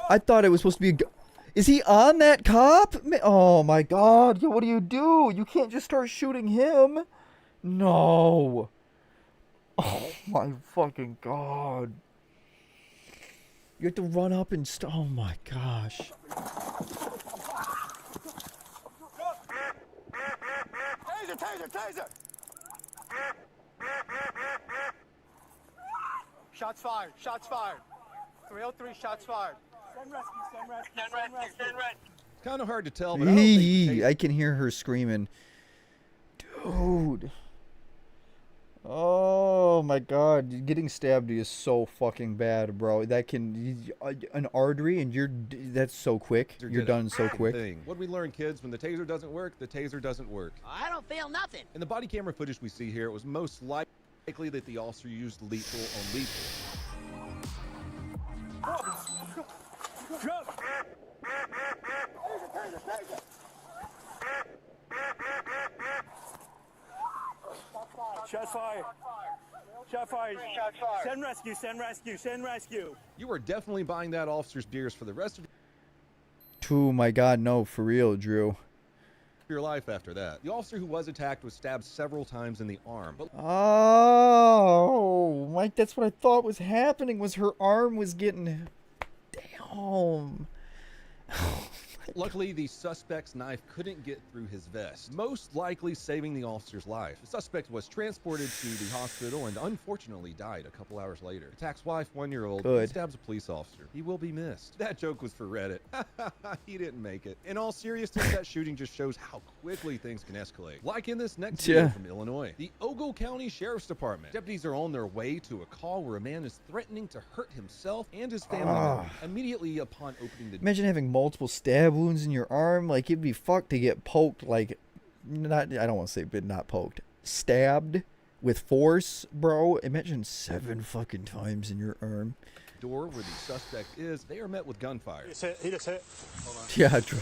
I thought it was supposed to be a... Is he on that cop? Oh my god, what do? You can't just start shooting him. No. Oh my fucking god. You have to run up and oh my gosh. Taser, taser, taser! Shots fired, shots fired. 303, shots fired. Send rescue, send rescue, send rescue, send rescue. It's kind of hard to tell, but I don't think I can hear her screaming. Dude. Oh my god, getting stabbed is so fucking bad, bro. That can an artery and that's so quick. You're done so quick. What we learn, kids, when the taser doesn't work, the taser doesn't work. I don't feel nothing. In the body camera footage we see here, it was most likely that the officer used lethal on lethal. Shots fired. Shot fired. Send rescue, send rescue, send rescue. You are definitely buying that officer's beers for the rest of Oh my god, no, for real, Drew. your life after that. The officer who was attacked was stabbed several times in the arm. But Oh, Mike, that's what I thought was happening, was her arm was getting... Damn. luckily, the suspect's knife couldn't get through his vest, most likely saving the officer's life. The suspect was transported to the hospital and unfortunately died a couple hours later. Attack's wife, 1-year-old, Good. stabs a police officer. He will be missed. That joke was for Reddit. He didn't make it. In all seriousness, that shooting just shows how quickly things can escalate. Like in this next video from Illinois. The Ogle County Sheriff's Department. Deputies are on their way to a call where a man is threatening to hurt himself and his family member. Immediately upon opening the Imagine having multiple stab wounds in your arm. Like, it'd be fucked to get poked, like, not, I don't want to say, but not poked. Stabbed with force, bro. Imagine 7 fucking times in your arm. door where the suspect is, they are met with gunfire. He just hit. He just hit. Hold on. Yeah, Drew.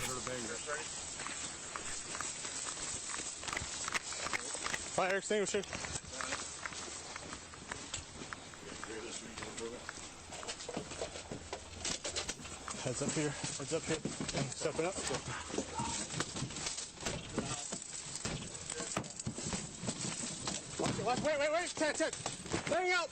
Fire extinguisher. Heads up here. Heads up here. Step it up. Wait. Ted. Bang out.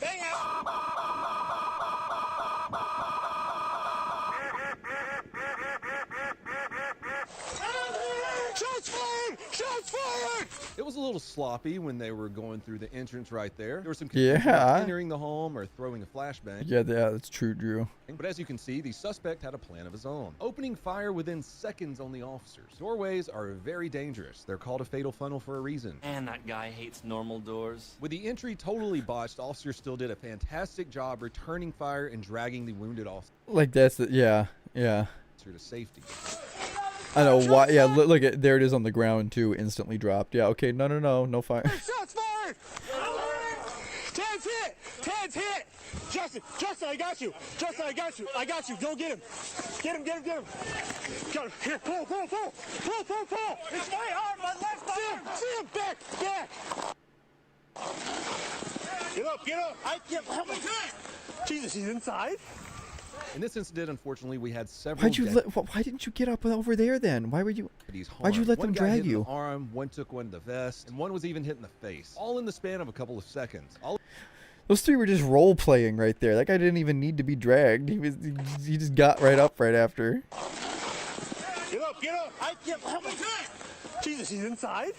Shots fired! It was a little sloppy when they were going through the entrance right there. There was some Yeah. confusion about entering the home or throwing a flashbang. Yeah, that's true, Drew. But as you can see, the suspect had a plan of his own, opening fire within seconds on the officers. Doorways are very dangerous. They're called a fatal funnel for a reason. And that guy hates normal doors. With the entry totally botched, officers still did a fantastic job returning fire and dragging the wounded officer Like, that's the, yeah. to safety. I know why. Yeah, look at there. It is on the ground too. Instantly dropped. Yeah. Okay. No fire. Shots fired! Ted's hit! Justin, I got you. I got you. Go get him. Get him. Got him. Here, pull. It's my arm, my left arm. See him, back. Get up. I can't help me. Jesus, he's inside. In this incident, unfortunately, we had several. Why didn't you get up over there then? Why'd you let them drag you? One guy hit in the arm, one took one in the vest, and one was even hit in the face. All in the span of a couple of seconds. Those 3 were just role playing right there. That guy didn't even need to be dragged. He just got right up right after. Get up. I can't help me. Jesus, he's inside.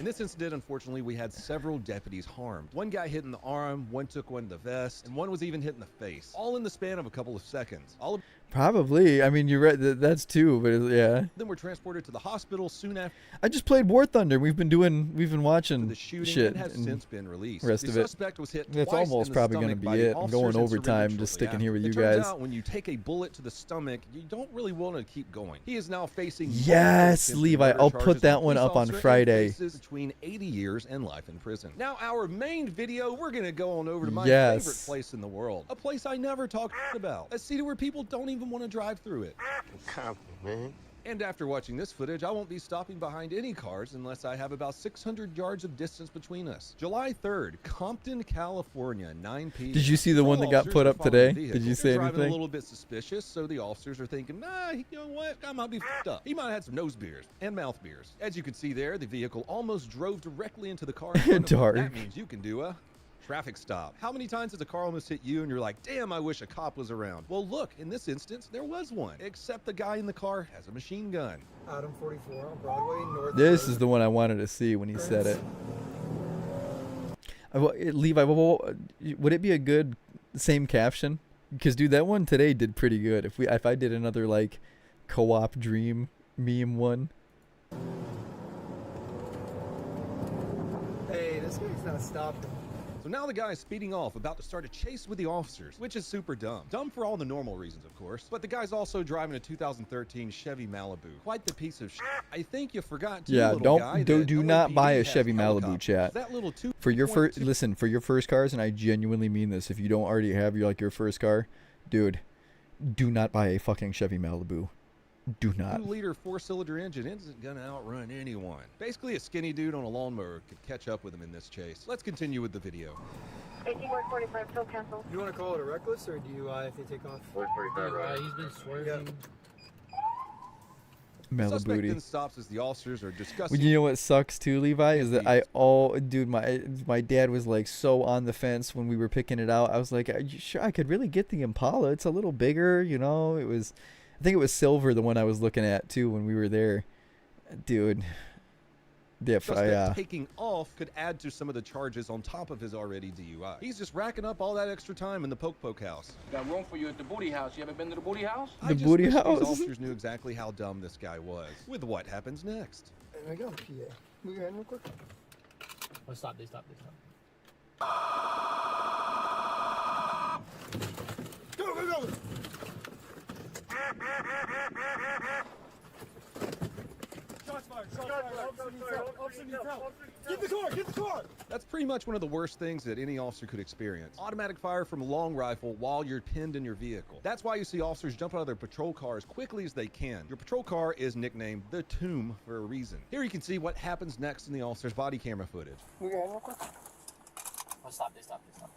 In this incident, unfortunately, we had several deputies harmed. One guy hit in the arm, one took one in the vest, and one was even hit in the face. All in the span of a couple of seconds. All of Probably. I mean, you're right. That's two, but yeah. them were transported to the hospital soon after I just played War Thunder. We've been watching the shooting shit and has and since been released. rest The of it. suspect was hit That's twice in almost the probably going to stomach be by the it. I'm officers going and overtime, surrendered just shortly sticking here with after. you It turns guys. out when you take a bullet to the stomach, you don't really want to keep going. He is now facing Yes, multiple Levi. attempted I'll murder put charges that of one police up on officer and Friday. faces between 80 years and life in prison. Now, our main video, we're going to go on over to my Yes. favorite place in the world. A place I never talk about. A city where people don't even want to drive through it. Come on, man. And after watching this footage, I won't be stopping behind any cars unless I have about 600 yards of distance between us. July 3rd, Compton, California, 9 p.m. Did you see the one that got Officers put are up following today? the vehicle. Did you They're say driving anything? a little bit suspicious, so the officers are thinking, nah, you know what? I might be f***ed up. He might have had some nose beers and mouth beers. As you can see there, the vehicle almost drove directly into the car in front of him. Dark. That means you can do a traffic stop. How many times has a car almost hit you and you're like, damn, I wish a cop was around? Well, look, in this instance, there was one, except the guy in the car has a machine gun. Adam 44 on Broadway, North. This is the one I wanted to see when he said it. Levi, would it be a good same caption? Because dude, that one today did pretty good. If I did another like co-op dream meme one. Hey, this guy's not stopping. So now the guy is speeding off, about to start a chase with the officers, which is super dumb. Dumb for all the normal reasons, of course. But the guy's also driving a 2013 Chevy Malibu. Quite the piece of shit. I think you forgot too, Yeah, little guy, that do not LAPD buy a has Chevy Malibu, helicopters. chat. That little For your first, 2.2 listen, for your first cars, and I genuinely mean this. If you don't already have your first car, dude, do not buy a fucking Chevy Malibu. Do not. 2-liter 4-cylinder engine isn't gonna outrun anyone. Basically, a skinny dude on a lawnmower could catch up with him in this chase. Let's continue with the video. 18145, still cancel. You want to call it a reckless or DUI if they take off? He's been swerving. Suspect Malibu. then stops as the officers are discussing. Well, you know what sucks too, Levi, is that dude, my dad was like so on the fence when we were picking it out. I was like, are you sure I could really get the Impala? It's a little bigger, you know. I think it was silver, the one I was looking at too when we were there, dude. Suspect taking off could add to some of the charges on top of his already DUI. He's just racking up all that extra time in the poke house. Got room for you at the booty house. You ever been to the booty house? I just wish these officers knew exactly how dumb this guy was. With what happens next. I got a PA. Move your hand real quick. Oh, stop. They stop. Go, go, go! Shots fired! Officer needs help! Get the car! That's pretty much one of the worst things that any officer could experience. Automatic fire from a long rifle while you're pinned in your vehicle. That's why you see officers jump out of their patrol car as quickly as they can. Your patrol car is nicknamed the Tomb for a reason. Here you can see what happens next in the officer's body camera footage. Move your hand real quick. Oh, stop. They stop. They stop.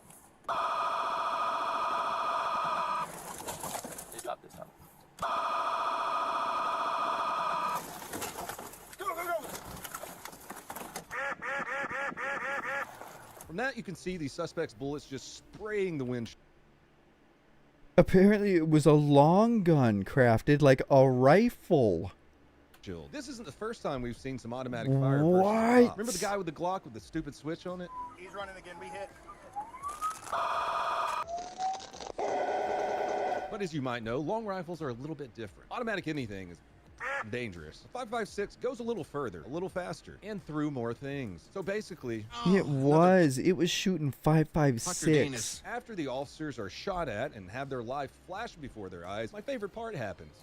From that, you can see the suspect's bullets just spraying the windshield. Apparently, it was a long gun crafted like a rifle. This isn't the first time we've seen some automatic fire. What? Remember the guy with the Glock with the stupid switch on it? He's running again. We hit. But as you might know, long rifles are a little bit different. Automatic anything is dangerous. A 5.56 goes a little further, a little faster, and through more things. So basically, It was shooting 5.56. after the officers are shot at and have their life flash before their eyes, my favorite part happens.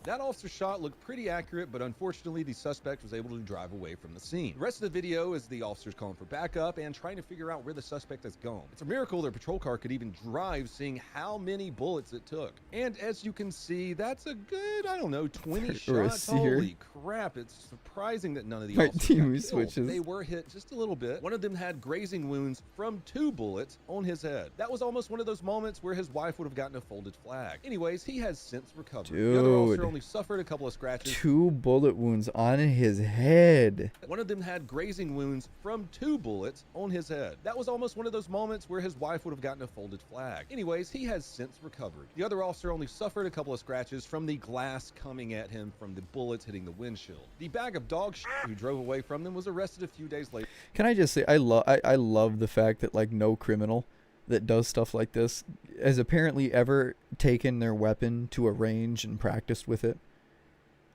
That officer shot looked pretty accurate, but unfortunately the suspect was able to drive away from the scene. The rest of the video is the officers calling for backup and trying to figure out where the suspect has gone. It's a miracle their patrol car could even drive, seeing how many bullets it took. And as you can see, that's a good, 20 shots. Holy crap, it's surprising that none of the Right, officers Timu got killed. switches. They were hit just a little bit. One of them had grazing wounds from 2 bullets on his head. That was almost one of those moments where his wife would have gotten a folded flag. Anyways, he has since recovered. The other officer Dude. only suffered a couple of scratches. 2 bullet wounds on his head. One of them had grazing wounds from 2 bullets on his head. That was almost one of those moments where his wife would have gotten a folded flag. Anyways, he has since recovered. The other officer only suffered a couple of scratches from the glass coming at him from the bullets hitting the windshield. The bag of dog shit who drove away from them was arrested a few days later. Can I just say I love the fact that like no criminal that does stuff like this has apparently ever taken their weapon to a range and practiced with it.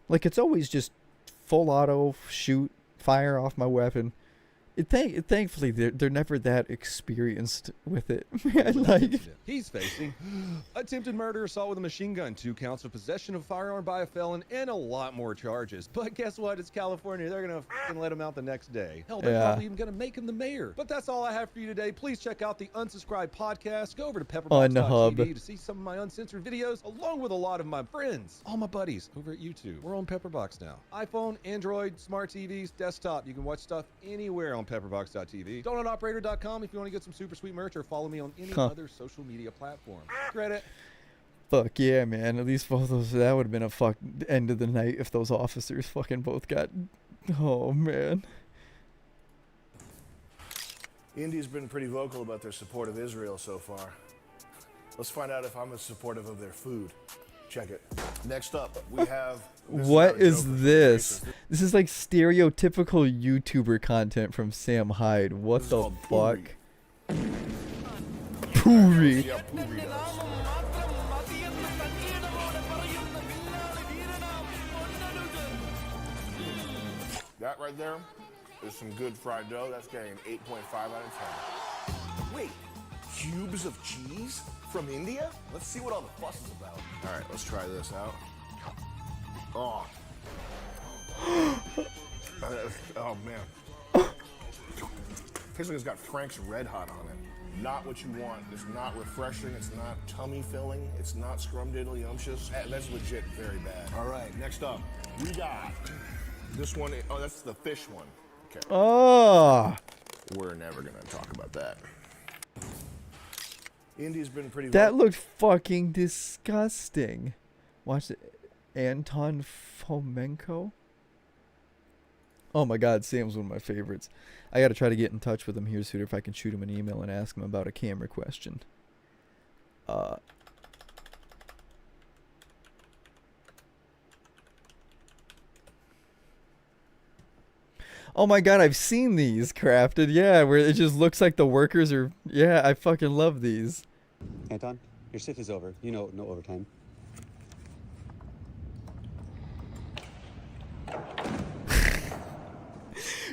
Like it's always just full auto, shoot, fire off my weapon. Thankfully, they're never that experienced with it. Man, like He's facing attempted murder, assault with a machine gun, 2 counts of possession of a firearm by a felon, and a lot more charges. But guess what? It's California. They're gonna f***ing let him out the next day. Hell, they're Yeah. probably even gonna make him the mayor. But that's all I have for you today. Please check out the Unsubscribed podcast. Go over to Unhub. pepperbox.tv to see some of my uncensored videos, along with a lot of my friends, all my buddies over at YouTube. We're on Pepperbox now. iPhone, Android, smart TVs, desktop. You can watch stuff anywhere on pepperbox.tv. Donutoperator.com if you want to get some super sweet merch, or follow me on any other social media platform. Credit. fuck yeah, man. At least both those, that would have been a fuck end of the night if those officers fucking both got. Oh man. India's been pretty vocal about their support of Israel so far. Let's find out if I'm as supportive of their food. Check it. Next up, we have... What is this? This is like stereotypical YouTuber content from Sam Hyde. What the fuck? Puri. Yeah, Puri does. That right there is some good fried dough. That's getting an 8.5 out of 10. Wait, cubes of cheese from India? Let's see what all the fuss is about. All right, let's try this out. Oh. Oh, man. Tastes like it's got Frank's Red Hot on it. Not what you want. It's not refreshing. It's not tummy filling. It's not scrumdiddlyumptious. That's legit very bad. All right, next up, we got this one. Oh, that's the fish one. Okay. Oh. We're never gonna talk about that. India's been pretty. That looked fucking disgusting. Watch it. Anton Fomenko. Oh my god, Sam's one of my favorites. I gotta try to get in touch with him here soon if I can shoot him an email and ask him about a camera question. Oh my god, I've seen these crafted, yeah, where it just looks like the workers are... Yeah, I fucking love these. Anton, your shift is over. You know, no overtime.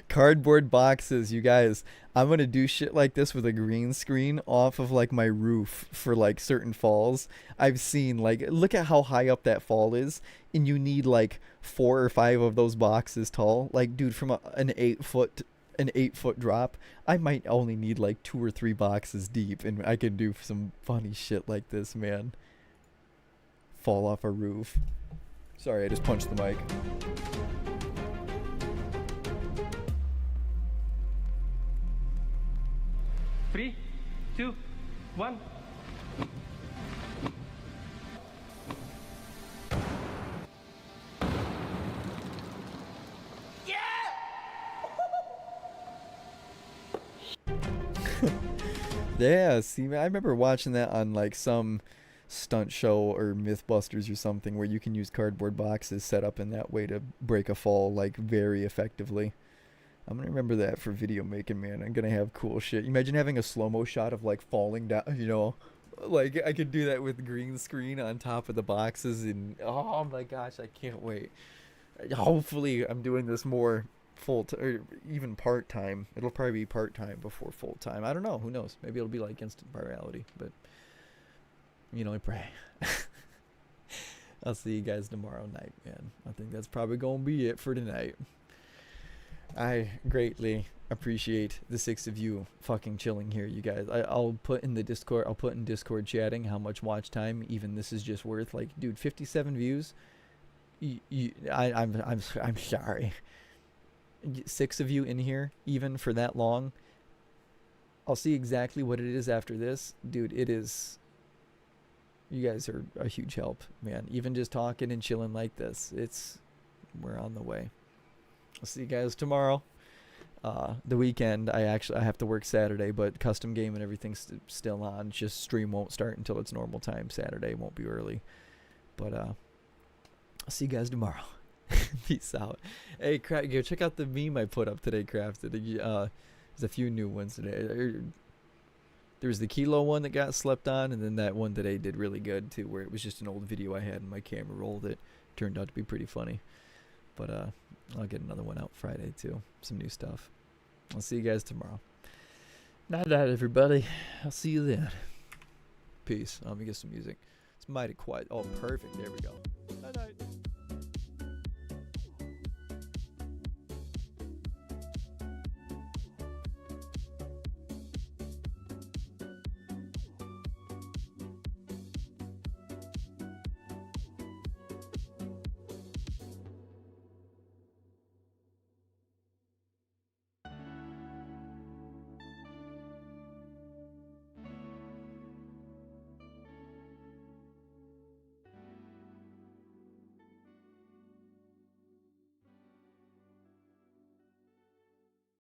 Cardboard boxes, you guys. I'm gonna do shit like this with a green screen off of like my roof for like certain falls. I've seen like, look at how high up that fall is, and you need like 4 or 5 of those boxes tall. Like, dude, from an 8 foot drop, I might only need like 2 or 3 boxes deep, and I can do some funny shit like this, man. Fall off a roof. Sorry, I just punched the mic. Three, 2, 1. Yeah, see, man, I remember watching that on like some stunt show or Mythbusters or something where you can use cardboard boxes set up in that way to break a fall like very effectively. I'm gonna remember that for video making, man. I'm gonna have cool shit. Imagine having a slow-mo shot of like falling down, you know, like I could do that with green screen on top of the boxes, and oh my gosh, I can't wait. Hopefully I'm doing this more full-time or even part-time. It'll probably be part-time before full-time. I don't know, who knows? Maybe it'll be like instant virality, but you know, I pray. I'll see you guys tomorrow night, man. I think that's probably gonna be it for tonight. I greatly appreciate the 6 of you fucking chilling here, you guys. I'll put in the Discord, I'll put in Discord chatting how much watch time even this is just worth. Like, dude, 57 views. I'm sorry. 6 of you in here, even for that long. I'll see exactly what it is after this. Dude, it is... You guys are a huge help, man. Even just talking and chilling like this, we're on the way. I'll see you guys tomorrow. The weekend, I have to work Saturday, but custom game and everything's still on. Just stream won't start until it's normal time. Saturday won't be early. But I'll see you guys tomorrow. Peace out. Hey, go check out the meme I put up today, Crafted. There's a few new ones today. There was the Kilo one that got slept on, and then that one today did really good too, where it was just an old video I had and my camera rolled it. Turned out to be pretty funny. But I'll get another one out Friday too. Some new stuff. I'll see you guys tomorrow. Night night, everybody. I'll see you then. Peace. Let me get some music. It's mighty quiet. Oh, perfect. There we go. Night night.